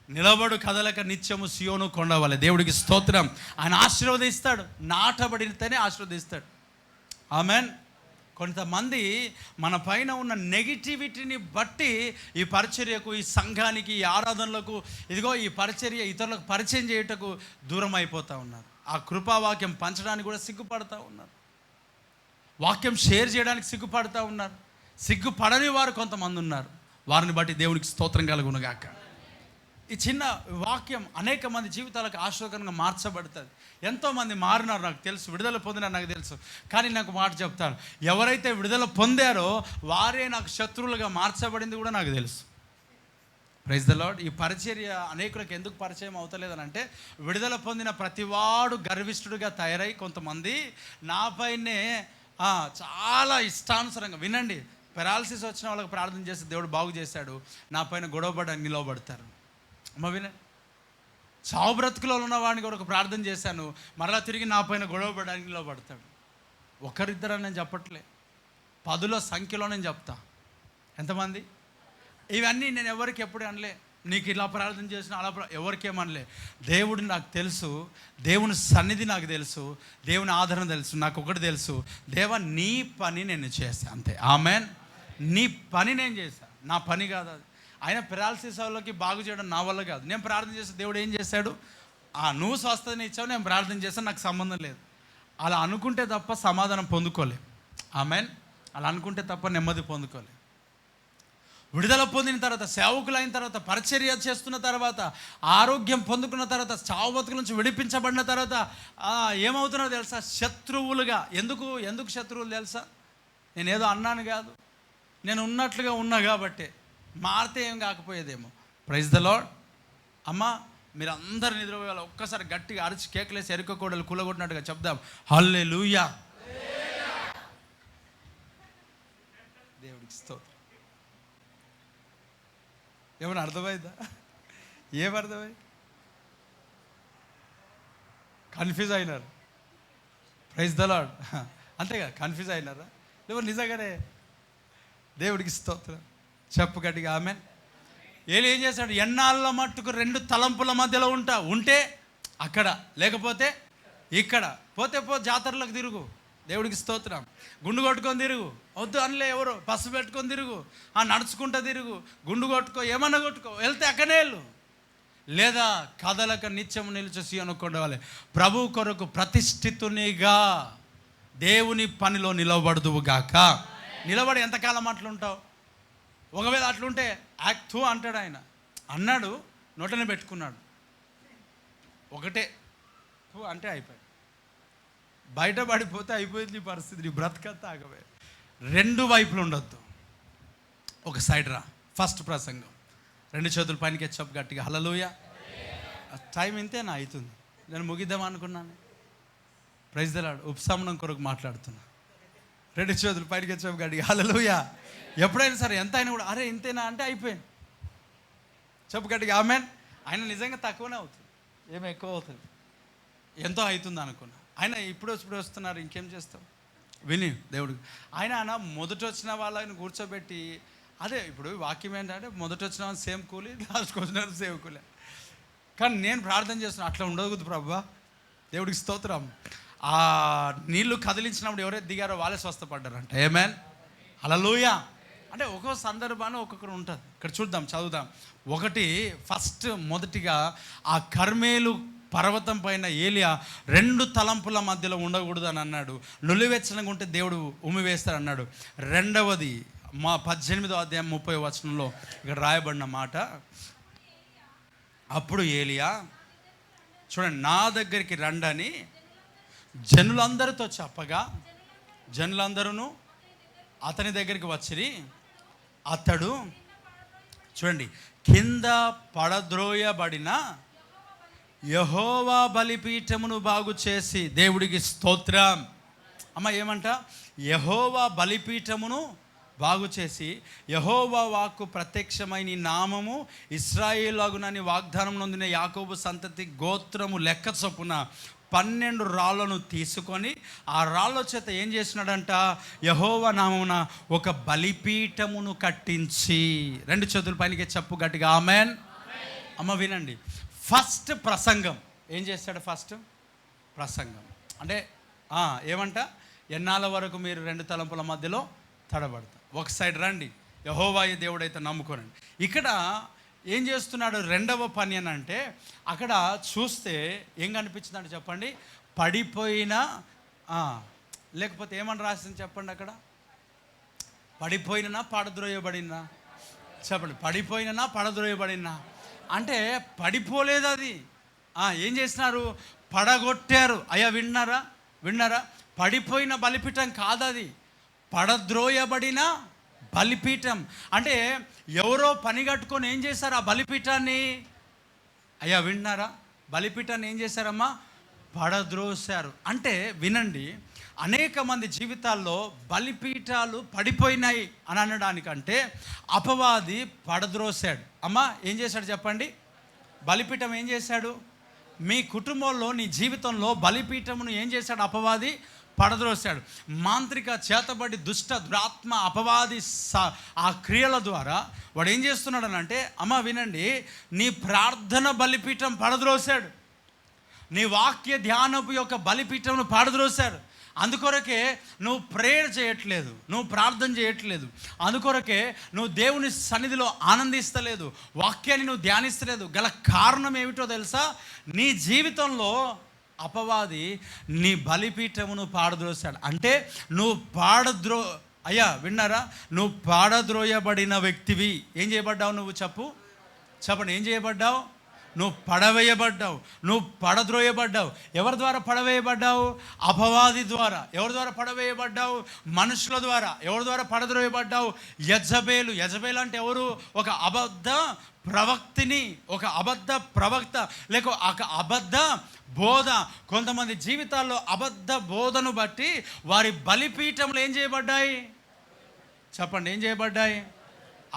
నిలబడు కదలక నిత్యము సియోను కొండవలె. దేవుడికి స్తోత్రం. ఆయన ఆశీర్వదిస్తాడు, నాటబడితేనే ఆశీర్వదిస్తాడు. ఆమెన్. కొంతమంది మన పైన ఉన్న నెగిటివిటీని బట్టి ఈ పరిచర్యకు, ఈ సంఘానికి, ఈ ఆరాధనలకు, ఇదిగో ఈ పరిచర్య ఇతరులకు పరిచయం చేయుటకు దూరం అయిపోతూ ఉన్నారు. ఆ కృపావాక్యం పంచడానికి కూడా సిగ్గుపడతా ఉన్నారు, వాక్యం షేర్ చేయడానికి సిగ్గుపడతా ఉన్నారు. సిగ్గుపడని వారు కొంతమంది ఉన్నారు. వారిని బట్టి దేవునికి స్తోత్రం కలుగునుగాక. ఈ చిన్న వాక్యం అనేక మంది జీవితాలకు ఆశీర్వాదకరంగా మార్చబడుతుంది. ఎంతోమంది మారినారు నాకు తెలుసు, విడుదల పొందినారు నాకు తెలుసు. కానీ నాకు మాట చెప్తాను, ఎవరైతే విడుదల పొందారో వారే నాకు శత్రువులుగా మార్చబడింది కూడా నాకు తెలుసు. Praise the Lord. ఈ పరిచర్య అనేకులకు ఎందుకు పరిచయం అవుతలేదని అంటే, విడుదల పొందిన ప్రతివాడు గర్విష్ఠుడిగా తయారై కొంతమంది నాపైనే చాలా ఇష్టానుసారంగా, వినండి, పెరాలసిస్ వచ్చిన వాళ్ళకి ప్రార్థన చేస్తే దేవుడు బాగు చేశాడు, నా పైన గొడవపడడానికి నిలవబడతారు. అమ్మ వినండి, చావు బ్రతుకులో ఉన్న వాడిని కొరకు ప్రార్థన చేశాను, మరలా తిరిగి నా పైన గొడవపడడానికి నిలవబడతాడు. ఒకరిద్దరని నేను చెప్పట్లే, 10ల సంఖ్యలో నేను చెప్తా. ఎంతమంది? ఇవన్నీ నేను ఎవరికి ఎప్పుడు అనలే, నీకు ఇలా ప్రార్థన చేసిన అలా ఎవరికేమనలే. దేవుడు నాకు తెలుసు, దేవుని సన్నిధి నాకు తెలుసు, దేవుని ఆదరణ తెలుసు. నాకు ఒకటి తెలుసు, దేవా నీ పని నేను చేశాను అంతే. ఆమెన్. నీ పని నేను చేశాను, నా పని కాదు అది. ఆయన పెరాలసిస్ వాళ్ళకి బాగు చేయడం నా వల్ల కాదు. నేను ప్రార్థన చేస్తే దేవుడు ఏం చేశాడు? నువ్వు స్వస్థతని ఇచ్చావు, నేను ప్రార్థన చేస్తాను, నాకు సంబంధం లేదు. అలా అనుకుంటే తప్ప సమాధానం పొందుకోలేం. ఆమెన్. అలా అనుకుంటే తప్ప నెమ్మది పొందుకోలేం. విడుదల పొందిన తర్వాత, సేవకులైన తర్వాత, పరిచర్య చేస్తున్న తర్వాత, ఆరోగ్యం పొందుకున్న తర్వాత, చావు బతుకుల నుంచి విడిపించబడిన తర్వాత ఏమవుతున్నారో తెలుసా? శత్రువులుగా. ఎందుకు శత్రువులు తెలుసా? నేనేదో అన్నాను కాదు, నేను ఉన్నట్లుగా ఉన్నా కాబట్టి. మారితే ఏం కాకపోయేదేమో. Praise the Lord. అమ్మ మీరు అందరు నిద్రపోయాలి, ఒక్కసారి గట్టిగా అరిచి కేకలేసి ఎరుక కోడలు కూలగొట్టినట్టుగా చెప్దాం, హల్లెలూయా. దేవుడికి స్తోత్రం. ఏమన్నా అర్థమైందా? ఏమర్థమైంది? కన్ఫ్యూజ్ అయినారు. Praise the Lord. అంతేగా, కన్ఫ్యూజ్ అయినారా? లేవు నిజంగానే? దేవుడికి స్తోత్రం. చెప్పు గట్టిగా ఆమెన్. ఏం చేశాడు? ఎన్నాళ్ళ మట్టుకు 2 తలంపుల మధ్యలో ఉంటే అక్కడ, లేకపోతే ఇక్కడ. పోతే జాతరలకు తిరుగు. దేవుడికి స్తోత్రం. గుండు కొట్టుకొని తిరుగు. వద్దు అనలే ఎవరు. పసుపు పెట్టుకొని తిరుగు, నడుచుకుంటా తిరుగు, గుండు కొట్టుకో, ఏమన్నా కొట్టుకో, వెళ్తే అక్కడే వెళ్ళు. లేదా కదలక నిత్యం నిలిచి సియోను కొండవలె ప్రభు కొరకు ప్రతిష్ఠితునిగా దేవుని పనిలో నిలబడుదువుగాక. నిలబడి ఎంతకాలం అట్లుంటావు? ఒకవేళ అట్లుంటే యాక్ట్ అంటాడు. ఆయన అన్నాడు, నోటనే పెట్టుకున్నాడు. ఒకటే అంటే అయిపోయింది. బయటపడిపోతే అయిపోయింది నీ పరిస్థితి, నీ బ్రతకంతా ఆగవే. రెండు వైపులు ఉండొద్దు. ఒక సైడ్ రా. ఫస్ట్ ప్రసంగం, రెండు చేతులు పైనకి చెప్పు గట్టిగా హల్లెలూయా. టైం ఇంతేనా అవుతుంది, నేను ముగిద్దాం అనుకున్నాను. Praise the Lord. ఉపశమనం కొరకు మాట్లాడుతున్నా. రెండు చేతులు పైనకి చెప్పు గట్టిగా హల్లెలూయా. ఎప్పుడైనా సరే ఎంత అయినా కూడా అరే ఇంతేనా అంటే అయిపోయింది చెప్పు గట్టిగా ఆమేన్. ఆయన నిజంగా తక్కువనే అవుతుంది, ఏమి ఎక్కువ అవుతుంది, ఎంతో అవుతుంది అనుకున్నా. ఆయన ఇప్పుడు వస్తున్నారు, ఇంకేం చేస్తాం విని దేవుడు. ఆయన మొదట వచ్చిన వాళ్ళని కూర్చోబెట్టి అదే ఇప్పుడు వాక్యం ఏంటంటే మొదట వచ్చిన వాళ్ళు సేమ్ కూలి, లాస్ట్కి వచ్చిన సేమ్ కూలి. కానీ నేను ప్రార్థన చేస్తున్నా అట్లా ఉండదు ప్రభువా. దేవుడికి స్తోత్రం. ఆ నీళ్లు కదిలించినప్పుడు ఎవరైతే దిగారో వాళ్ళే స్వస్థపడ్డారంట. ఆమేన్ హల్లెలూయా. అంటే ఒక్కో సందర్భాన్ని ఒక్కొక్కరు ఉంటుంది. ఇక్కడ చూద్దాం, చదువుదాం. మొదటిగా ఆ కర్మేలు పర్వతం పైన ఏలియా 2 తలంపుల మధ్యలో ఉండకూడదు అని అన్నాడు. నులివెచ్చనంగా ఉంటే దేవుడు ఉమ్మివేస్తాడు అన్నాడు. రెండవది 18వ అధ్యాయం 30వ వచనంలో ఇక్కడ రాయబడిన మాట, అప్పుడు ఏలియా చూడండి, నా దగ్గరికి రండని జనులందరితో చెప్పగా జనులందరూ అతని దగ్గరికి వచ్చిరి. అతడు చూడండి, కింద పడద్రోయబడిన యెహోవా బలిపీఠమును బాగు చేసి, దేవుడికి స్తోత్రం. అమ్మ ఏమంట, యెహోవా బలిపీఠమును బాగు చేసి యెహోవా వాక్కు ప్రత్యక్షమై నీ నామము ఇశ్రాయేలుగునని వాగ్దానం నొందిన యాకోబు సంతతి గోత్రము లెక్క చొప్పున 12 రాళ్లను తీసుకొని ఆ రాళ్ళ చేత ఏం చేసినాడంట, యెహోవా నామమున ఒక బలిపీఠమును కట్టించి. 2 చేతుల పైనకి చెప్పు గట్టిగా ఆమేన్. అమ్మ వినండి, ఫస్ట్ ప్రసంగం ఏం చేస్తాడు? ఫస్ట్ ప్రసంగం అంటే ఏమంట, ఎన్నాళ్ళ వరకు మీరు 2 తలంపుల మధ్యలో తడబడతారు. ఒక సైడ్ రండి, యెహోవాయే దేవుడైతే నమ్ముకోనండి. ఇక్కడ ఏం చేస్తున్నాడు? రెండవ పని అని అంటే అక్కడ చూస్తే ఏం కనిపించిందంటే చెప్పండి, పడిపోయిన లేకపోతే ఏమని రాసింది చెప్పండి. అక్కడ పడిపోయినా పడద్రోయబడినా చెప్పండి, పడిపోయినా పడద్రోయబడినా అంటే పడిపోలేదు. అది ఏం చేసినారు? పడగొట్టారు. అయ్యా విన్నారా? పడిపోయిన బలిపీఠం కాదు అది, పడద్రోయబడిన బలిపీఠం. అంటే ఎవరో పని కట్టుకొని ఏం చేశారు? ఆ బలిపీఠాన్ని, అయ్యా విన్నారా, బలిపీఠాన్ని ఏం చేశారమ్మా? పడద్రోశారు. అంటే వినండి, అనేక మంది జీవితాల్లో బలిపీఠాలు పడిపోయినాయి అని అనడానికంటే అపవాది పడద్రోశాడు. అమ్మా ఏం చేశాడు చెప్పండి? బలిపీఠం ఏం చేశాడు? మీ కుటుంబంలో, నీ జీవితంలో బలిపీఠమును ఏం చేశాడు? అపవాది పడద్రోశాడు. మాంత్రిక చేతబడి దుష్ట దురాత్మ అపవాది ఆ క్రియల ద్వారా వాడు ఏం చేస్తున్నాడు అని అంటే, అమ్మ వినండి, నీ ప్రార్థన బలిపీఠం పడద్రోశాడు, నీ వాక్య ధ్యానపు యొక్క బలిపీఠంను పడద్రోశాడు. అందుకొరకే నువ్వు ప్రేయర్ చేయట్లేదు, నువ్వు ప్రార్థన చేయట్లేదు, అందుకొరకే నువ్వు దేవుని సన్నిధిలో ఆనందిస్తలేదు, వాక్యాన్ని నువ్వు ధ్యానిస్తలేదు. గల కారణం ఏమిటో తెలుసా? నీ జీవితంలో అపవాది నీ బలిపీఠమును పాడద్రోశాడు. అంటే నువ్వు అయ్యా విన్నారా, నువ్వు పాడద్రోయబడిన వ్యక్తివి. ఏం చేయబడ్డావు నువ్వు? చెప్పండి, ఏం చేయబడ్డావు? నువ్వు పడవేయబడ్డావు, నువ్వు పడద్రోయబడ్డావు. ఎవరి ద్వారా పడవేయబడ్డావు? అపవాది ద్వారా. ఎవరి ద్వారా పడవేయబడ్డావు? మనుషుల ద్వారా. ఎవరి ద్వారా పడద్రోయబడ్డావు? యజబేలు అంటే ఎవరు? ఒక అబద్ధ ప్రవక్తిని, ఒక అబద్ధ ప్రవక్త, లేక ఒక అబద్ధ బోధ. కొంతమంది జీవితాల్లో అబద్ధ బోధను బట్టి వారి బలిపీఠములు ఏం చేయబడ్డాయి? చెప్పండి, ఏం చేయబడ్డాయి?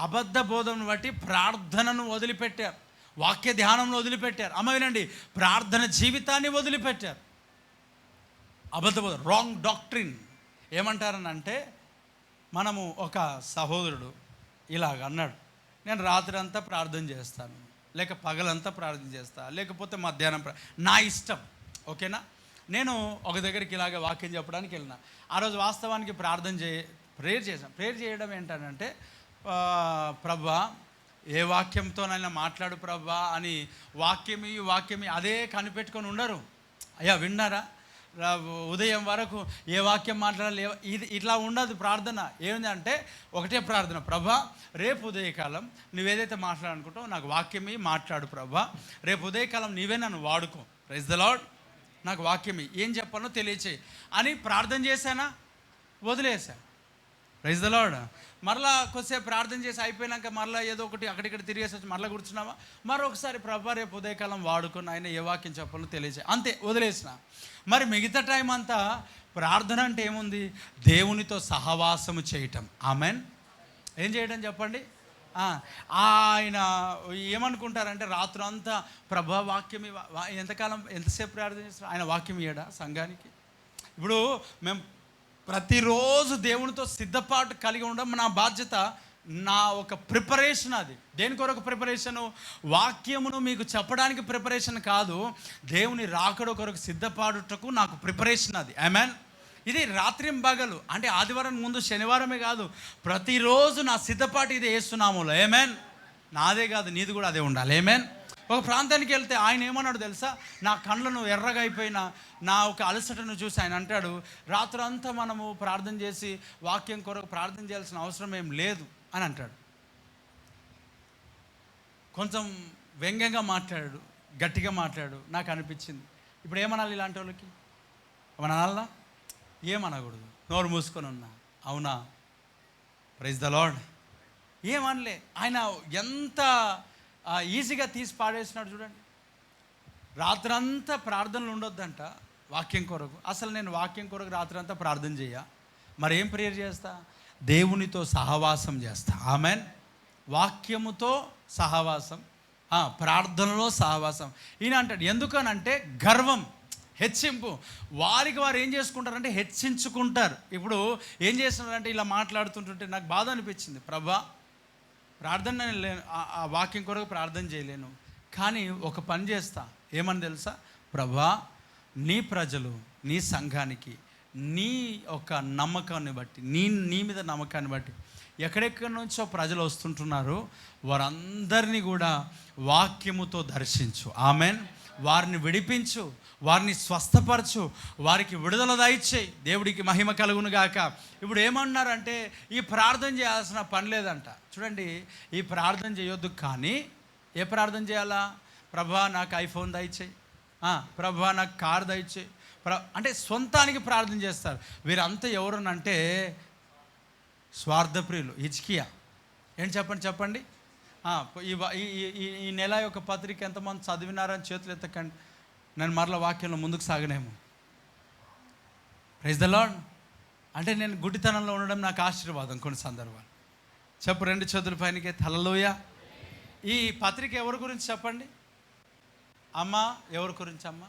అబద్ధ బోధను బట్టి ప్రార్థనను వదిలిపెట్టారు, వాక్య ధ్యానంలో వదిలిపెట్టారు. అమ్మ వినండి, ప్రార్థన జీవితాన్ని వదిలిపెట్టారు. అబద్ధ బోధ, రాంగ్ డాక్ట్రిన్. ఏమంటారని అంటే, మనము ఒక సహోదరుడు ఇలాగ అన్నాడు, నేను రాత్రి అంతా ప్రార్థన చేస్తాను, లేక పగలంతా ప్రార్థన చేస్తాను, లేకపోతే మధ్యాహ్నం నా ఇష్టం, ఓకేనా. నేను ఒక దగ్గరికి ఇలాగ వాక్యం చెప్పడానికి వెళ్ళిన. ఆ రోజు వాస్తవానికి ప్రేయర్ చేశాను. ప్రేయర్ చేయడం ఏంటంటే, ప్రభువా ఏ వాక్యంతోనైనా మాట్లాడు ప్రభువా అని వాక్యమి అదే కనిపెట్టుకొని ఉండరు. అయ్యా విన్నారా, ఉదయం వరకు ఏ వాక్యం మాట్లాడాలి, ఇది ఇట్లా ఉండదు ప్రార్థన. ఏమిటంటే ఒకటే ప్రార్థన, ప్రభా రేపు ఉదయకాలం నువ్వేదైతే మాట్లాడాలనుకుంటావు నాకు వాక్యమి మాట్లాడు ప్రభా, రేపు ఉదయకాలం నీవే నన్ను వాడుకో. Praise the Lord. నాకు వాక్యం ఏం చెప్పానో తెలియచేయి అని ప్రార్థన చేశానా, వదిలేసా. Praise the lord. మరలా కొద్దిసేపు ప్రార్థన చేసి అయిపోయినాక మరలా ఏదో ఒకటి అక్కడిక్కడ తిరిగేసి వచ్చి మరలా కూర్చున్నావా, మరొకసారి ప్రభా రేపు ఉదయకాలం వాడుకుని ఆయన ఏ వాక్యం చెప్పాలో తెలియచేయి, అంతే, వదిలేసిన. మరి మిగతా టైం అంతా ప్రార్థన అంటే ఏముంది? దేవునితో సహవాసము చేయటం. ఆమెన్. ఏం చేయడం చెప్పండి? ఆయన ఏమనుకుంటారంటే రాత్రంతా ప్రభా వాక్యం ఎంతసేపు ప్రార్థన చేస్తారు? ఆయన వాక్యం ఇయ్యడా సంఘానికి? ఇప్పుడు మేము ప్రతిరోజు దేవునితో సిద్ధపాటు కలిగి ఉండడం నా బాధ్యత, నా ఒక ప్రిపరేషన్. అది దేని కొరకు ప్రిపరేషను? వాక్యమును మీకు చెప్పడానికి ప్రిపరేషన్ కాదు, దేవుని రాకడ కొరకు సిద్ధపాటుటకు నాకు ప్రిపరేషన్ అది. ఆమెన్. ఇది రాత్రింబగలు అంటే ఆదివారం ముందు శనివారమే కాదు, ప్రతిరోజు నా సిద్ధపాటు ఇది యేసునామములో. ఆమెన్. నాదే కాదు, నీది కూడా అదే ఉండాలి. ఆమెన్. ఒక ప్రాంతానికి వెళ్తే ఆయన ఏమన్నాడు తెలుసా? నా కళ్ళను ఎర్రగా అయిపోయిన నా ఒక అలసటను చూసి ఆయన అంటాడు, రాత్రంతా మనము ప్రార్థన చేసి వాక్యం కొరకు ప్రార్థన చేయాల్సిన అవసరం ఏం లేదు అని అంటాడు. కొంచెం వ్యంగ్యంగా మాట్లాడాడు, గట్టిగా మాట్లాడు. నాకు అనిపించింది ఇప్పుడు ఏమనాలి ఇలాంటి వాళ్ళకి? ఏమనాలనా? ఏమనకూడదు, నోరు మూసుకొని ఉన్నా. అవునా? Praise the lord. ఏమనలే. ఆయన ఎంత ఈజీగా తీసి పాడేసినాడు చూడండి. రాత్రంతా ప్రార్థనలు ఉండొద్దంట వాక్యం కొరకు. అసలు నేను వాక్యం కొరకు రాత్రంతా ప్రార్థన చేయ, మరి ఏం ప్రేయర్ చేస్తా? దేవునితో సహవాసం చేస్తా. ఆమెన్. వాక్యముతో సహవాసం, ప్రార్థనలో సహవాసం. ఈయన అంటాడు ఎందుకనంటే గర్వం, హెచ్చింపు. వారికి వారు ఏం చేసుకుంటారంటే హెచ్చించుకుంటారు. ఇప్పుడు ఏం చేస్తున్నారంటే ఇలా మాట్లాడుతుంటుంటే నాకు బాధ అనిపించింది. ప్రభా ప్రార్థన నేను లేను, ఆ వాక్యం కొరకు ప్రార్థన చేయలేను, కానీ ఒక పని చేస్తా. ఏమని తెలుసా? ప్రభా నీ ప్రజలు, నీ సంఘానికి నీ ఒక నమ్మకాన్ని బట్టి, నీ మీద నమ్మకాన్ని బట్టి ఎక్కడెక్కడి నుంచో ప్రజలు వస్తుంటున్నారు, వారందరినీ కూడా వాక్యముతో దర్శించు. ఆమెన్. వారిని విడిపించు, వారిని స్వస్థపరచు, వారికి విడుదల దయచేయి. దేవుడికి మహిమ కలుగును గాక. ఇప్పుడు ఏమన్నారంటే ఈ ప్రార్థన చేయాల్సిన పని లేదంట. చూడండి, ఈ ప్రార్థన చేయొద్దు, కానీ ఏ ప్రార్థన చేయాలా? ప్రభా నాకు ఐఫోన్ దయచేయి, ప్రభా నాకు కారు దయచేయి, అంటే సొంతానికి ప్రార్థన చేస్తారు. వీరంతా ఎవరనంటే స్వార్థప్రియులు. హిజ్కియా. ఏంటి చెప్పండి. ఈ నెల యొక్క పత్రిక ఎంతమంది చదివినారని చేతులు ఎత్తకండి, నేను మరల వాక్యంలో ముందుకు సాగనేమో. Praise the Lord. అంటే నేను గుడ్డితనంలో ఉండడం నాకు ఆశీర్వాదం. కొన్ని సందర్భాలు చెప్పు, 2 చేతుల పైనకే హల్లెలూయా. ఈ పత్రిక ఎవరి గురించి చెప్పండి? అమ్మ ఎవరి గురించి? అమ్మ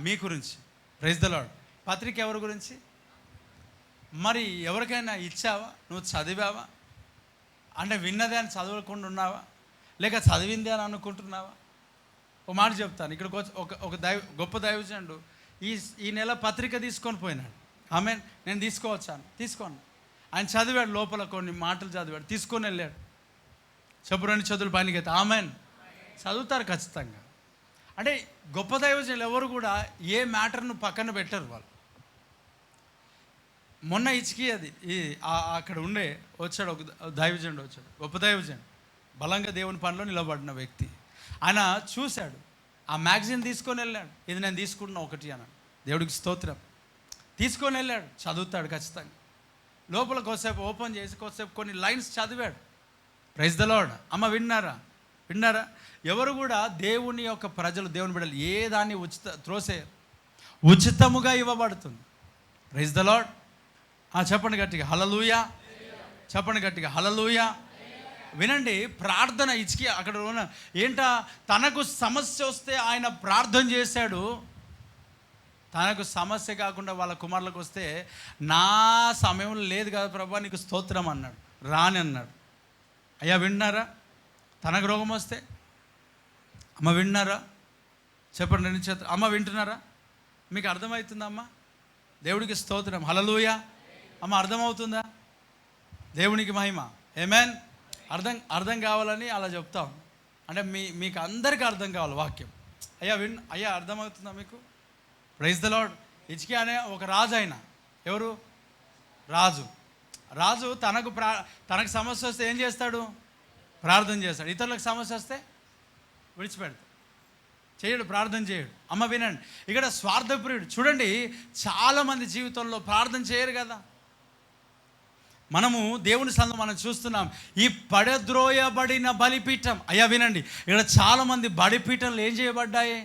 మీ గురించి. Praise the Lord. పత్రిక ఎవరి గురించి? మరి ఎవరికైనా ఇచ్చావా? నువ్వు చదివావా? అంటే విన్నదే అని చదవకుండా ఉన్నావా, లేక చదివిందే అని అనుకుంటున్నావా? ఒక మాట చెప్తాను. ఇక్కడికి వచ్చి ఒక గొప్ప దైవజనుడు ఈ నెల పత్రిక తీసుకొని పోయినాడు. ఆమెన్. నేను తీసుకోను. ఆయన చదివాడు, లోపల కొన్ని మాటలు చదివాడు, తీసుకొని వెళ్ళాడు. చెప్పు 2 చేతుల పైనకైతే ఆమెన్. చదువుతారు ఖచ్చితంగా. అంటే గొప్ప దైవజనులు ఎవరు కూడా ఏ మ్యాటర్ను పక్కన పెట్టరు వాళ్ళు. మొన్న ఇచ్చికి అది అక్కడ వచ్చాడు ఒక దైవజనుడు, వచ్చాడు, గొప్ప దైవజనుడు, బలంగా దేవుని పనిలో నిలబడిన వ్యక్తి. ఆయన చూశాడు, ఆ మ్యాగజైన్ తీసుకొని వెళ్ళాడు. ఇది నేను తీసుకుంటున్నా ఒకటి అన్నాడు. దేవుడికి స్తోత్రం. తీసుకొని వెళ్ళాడు, చదువుతాడు ఖచ్చితంగా. లోపల కొద్దిసేపు ఓపెన్ చేసి కొద్దిసేపు కొన్ని లైన్స్ చదివాడు. Praise the Lord. అమ్మ విన్నారా? ఎవరు కూడా దేవుని యొక్క ప్రజలు, దేవుని బిడ్డలు ఏ దాన్ని ఉచితముగా ఇవ్వబడుతుంది. Praise the Lord. చెప్పండి గట్టిగా హల్లెలూయా. చెప్పండి గట్టిగా హల్లెలూయా. వినండి, ప్రార్థన ఇచ్చికి అక్కడ ఉన్న తనకు సమస్య వస్తే ఆయన ప్రార్థన చేశాడు. తనకు సమస్య కాకుండా వాళ్ళ కుమారులకు వస్తే నా సమయంలో లేదు కదా ప్రభా నీకు స్తోత్రం అన్నాడు, రాని అన్నాడు. అయ్యా విన్నారా? తనకు రోగం వస్తే అమ్మ విన్నారా? చెప్పండి 2 చేతులు. అమ్మ వింటున్నారా? మీకు అర్థమవుతుందమ్మా? దేవుడికి స్తోత్రం. హల్లెలూయా. అమ్మ అర్థమవుతుందా? దేవునికి మహిమ. ఆమేన్. అర్థం కావాలని అలా చెప్తాం. అంటే మీకు అందరికీ అర్థం కావాలి వాక్యం. అయ్యా అర్థమవుతుందా మీకు? Praise the Lord. హిజ్కియా అనే ఒక రాజు. ఆయన ఎవరు? రాజు తనకు సమస్య వస్తే ఏం చేస్తాడు? ప్రార్థన చేస్తాడు. ఇతరులకు సమస్య వస్తే విడిచిపెడతాడు. చేయడు, ప్రార్థన చేయడు. అమ్మ వినండి, ఇక్కడ స్వార్థప్రియుడు. చూడండి, చాలామంది జీవితంలో ప్రార్థన చేయరు కదా. మనము దేవుని సంఘం మనం చూస్తున్నాం, ఈ పడద్రోయబడిన బలిపీఠం. అయ్యా వినండి, ఇక్కడ చాలామంది బలిపీఠంలు ఏం చేయబడ్డాయి?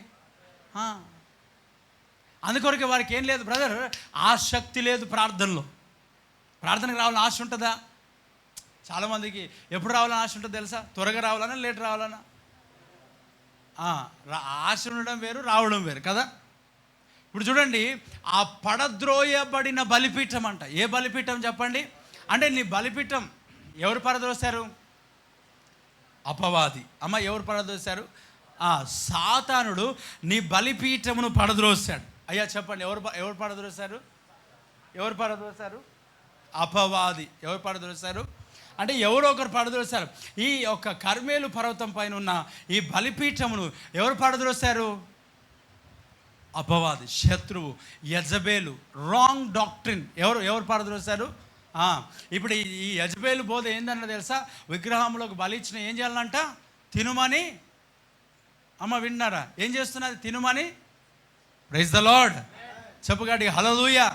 అందుకొరకు వారికి ఏం లేదు బ్రదర్, ఆసక్తి లేదు ప్రార్థనలో. ప్రార్థనకు రావాలని ఆశ ఉంటుందా? చాలామందికి ఎప్పుడు రావాలని ఆశ ఉంటుంది తెలుసా? త్వరగా రావాలన్నా లేట్ రావాలన్నా? ఆశ ఉండడం వేరు, రావడం వేరు కదా. ఇప్పుడు చూడండి, ఆ పడద్రోయబడిన బలిపీఠం అంట. ఏ బలిపీఠం చెప్పండి? అంటే నీ బలిపీఠం ఎవరు పడద్రోశారు? అపవాది. అమ్మ, ఎవరు పడద్రోశారు? సాతానుడు నీ బలిపీఠమును పడద్రోశాడు. అయ్యా చెప్పండి, ఎవరు పడద్రోశారు? ఎవరు పడద్రోశారు? అపవాది. ఎవరు పడద్రోశారు? అంటే ఎవరో ఒకరు పడద్రోశారు. ఈ యొక్క కర్మేలు పర్వతం పైన ఉన్న ఈ బలిపీఠమును ఎవరు పడద్రోశారు? అపవాది, శత్రువు, యజబేలు. Wrong doctrine. ఎవరు పడద్రోశారు? ఇప్పుడు ఈ యజబేలు బోధ ఏందన్న తెలుసా? విగ్రహంలోకి బలి ఇచ్చిన ఏం చేయాలంట? తినుమని. అమ్మ విన్నారా? ఏం చేస్తున్నది? తినుమని. Praise the lord. చెప్పుగాడి హల్లెలూయా.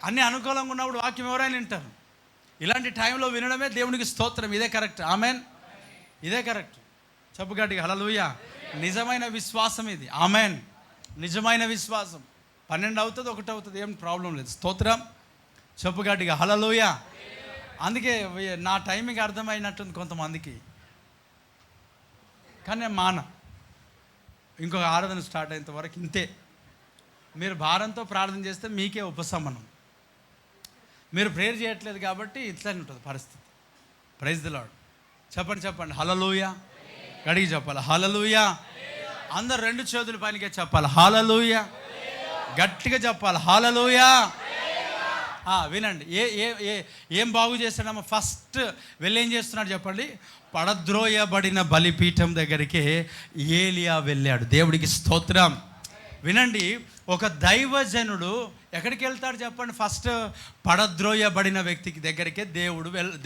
అన్నీ అనుకూలంగా ఉన్నప్పుడు వాక్యం ఎవరైనా వింటారు. ఇలాంటి టైంలో వినడమే దేవునికి స్తోత్రం. ఇదే కరెక్ట్. ఆమెన్. ఇదే కరెక్ట్. చెప్పుగాడి హల్లెలూయా. నిజమైన విశ్వాసం ఇది. ఆమెన్. నిజమైన విశ్వాసం. 12 అవుతుంది, 1 అవుతుంది, ఏం ప్రాబ్లం లేదు. స్తోత్రం. చెప్పుగాడిగా హల్లెలూయా. అందుకే నా టైమింగ్ అర్థమైనట్టుంది కొంతమందికి, కానీ నేను మాన. ఇంకొక ఆరాధన స్టార్ట్ అయ్యేంత వరకు ఇంతే. మీరు భారంతో ప్రార్థన చేస్తే మీకే ఉపశమనం. మీరు ప్రేయర్ చేయట్లేదు కాబట్టి ఇట్లానే ఉంటుంది పరిస్థితి. Praise the Lord. చెప్పండి హల్లెలూయా. గడిగి చెప్పాలి హల్లెలూయా. అందరు 2 చేతుల పైనకే చెప్పాలి హల్లెలూయా. గట్టిగా చెప్పాలి హల్లెలూయా. వినండి, ఏం బాగు చేస్తాడమ్మా? ఫస్ట్ వెళ్ళి ఏం చేస్తున్నాడు చెప్పండి? పడద్రోయబడిన బలిపీఠం దగ్గరికి ఏలియా వెళ్ళాడు. దేవుడికి స్తోత్రం. వినండి, ఒక దైవజనుడు ఎక్కడికి వెళ్తాడు చెప్పండి? ఫస్ట్ పడద్రోయబడిన వ్యక్తికి దగ్గరికే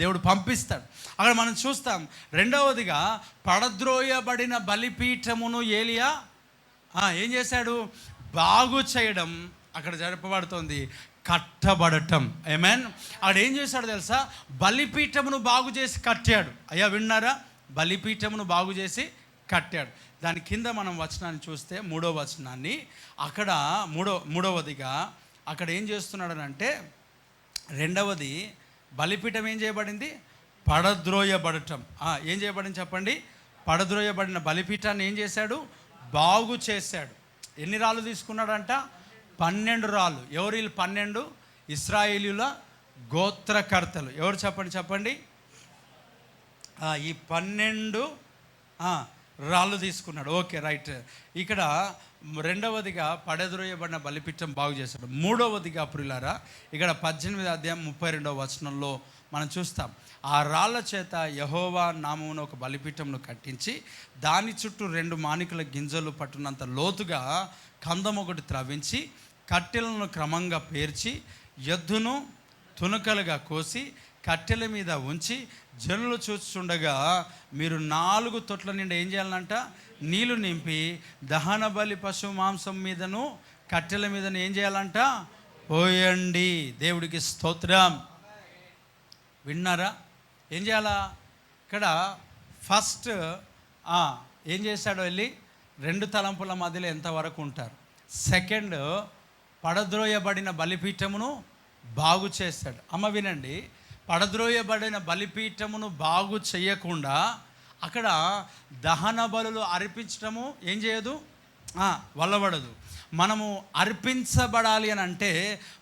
దేవుడు పంపిస్తాడు. అక్కడ మనం చూస్తాం. రెండవదిగా పడద్రోయబడిన బలిపీఠమును ఏలియా ఏం చేశాడు? బాగు చేయడం అక్కడ జరపబడుతోంది. కట్టబడటం. ఆమేన్. అక్కడ ఏం చేశాడు తెలుసా? బలిపీఠమును బాగు చేసి కట్టాడు. అయ్యా విన్నారా? బలిపీఠమును బాగు చేసి కట్టాడు. దాని కింద మనం వచనాన్ని చూస్తే 3వ వచనాన్ని, అక్కడ మూడవదిగా అక్కడ ఏం చేస్తున్నాడనంటే, రెండవది బలిపీఠం ఏం చేయబడింది? పడద్రోయబడటం. ఏం చేయబడింది చెప్పండి? పడద్రోయబడిన బలిపీఠాన్ని ఏం చేశాడు? బాగు చేశాడు. ఎన్ని రాళ్ళు తీసుకున్నాడంట? 12 రాళ్ళు. ఎవరు వీళ్ళు 12? ఇశ్రాయేలీయుల గోత్రకర్తలు. ఎవరు చెప్పండి. ఈ 12 రాళ్ళు తీసుకున్నాడు. Okay, right. ఇక్కడ రెండవదిగా పడద్రోయబడిన బలిపీఠం బాగు చేశాడు. మూడవదిగా ప్రియులారా, ఇక్కడ 18వ అధ్యాయం 32వ వచనంలో మనం చూస్తాం. ఆ రాళ్ళ చేత యెహోవా నామమున ఒక బలిపీఠంను కట్టించి దాని చుట్టూ 2 మానికల గింజలు పట్టునంత లోతుగా కందం ఒకటి త్రవ్వించి కట్టెలను క్రమంగా పేర్చి ఎద్దును తునకలుగా కోసి కట్టెల మీద ఉంచి జనులు చూస్తుండగా మీరు 4 తొట్ల నిండా ఏం చేయాలంట? నీళ్లు నింపి దహన బలి పశువు మాంసం మీదను కట్టెల మీదను ఏం చేయాలంట? పోయండి. దేవుడికి స్తోత్రం. విన్నారా? ఏం చేయాలా? ఇక్కడ ఫస్ట్ ఏం చేశాడో వెళ్ళి 2 తలంపుల మధ్యలో ఎంతవరకు ఉంటారు. సెకండ్, పడద్రోయబడిన బలిపీఠమును బాగు చేశాడు. అమ్మ వినండి, పడద్రోయబడిన బలిపీఠమును బాగు చేయకుండా అక్కడ దహన బలులు అర్పించటము ఏం చేయదు? వల్లబడదు. మనము అర్పించబడాలి అని అంటే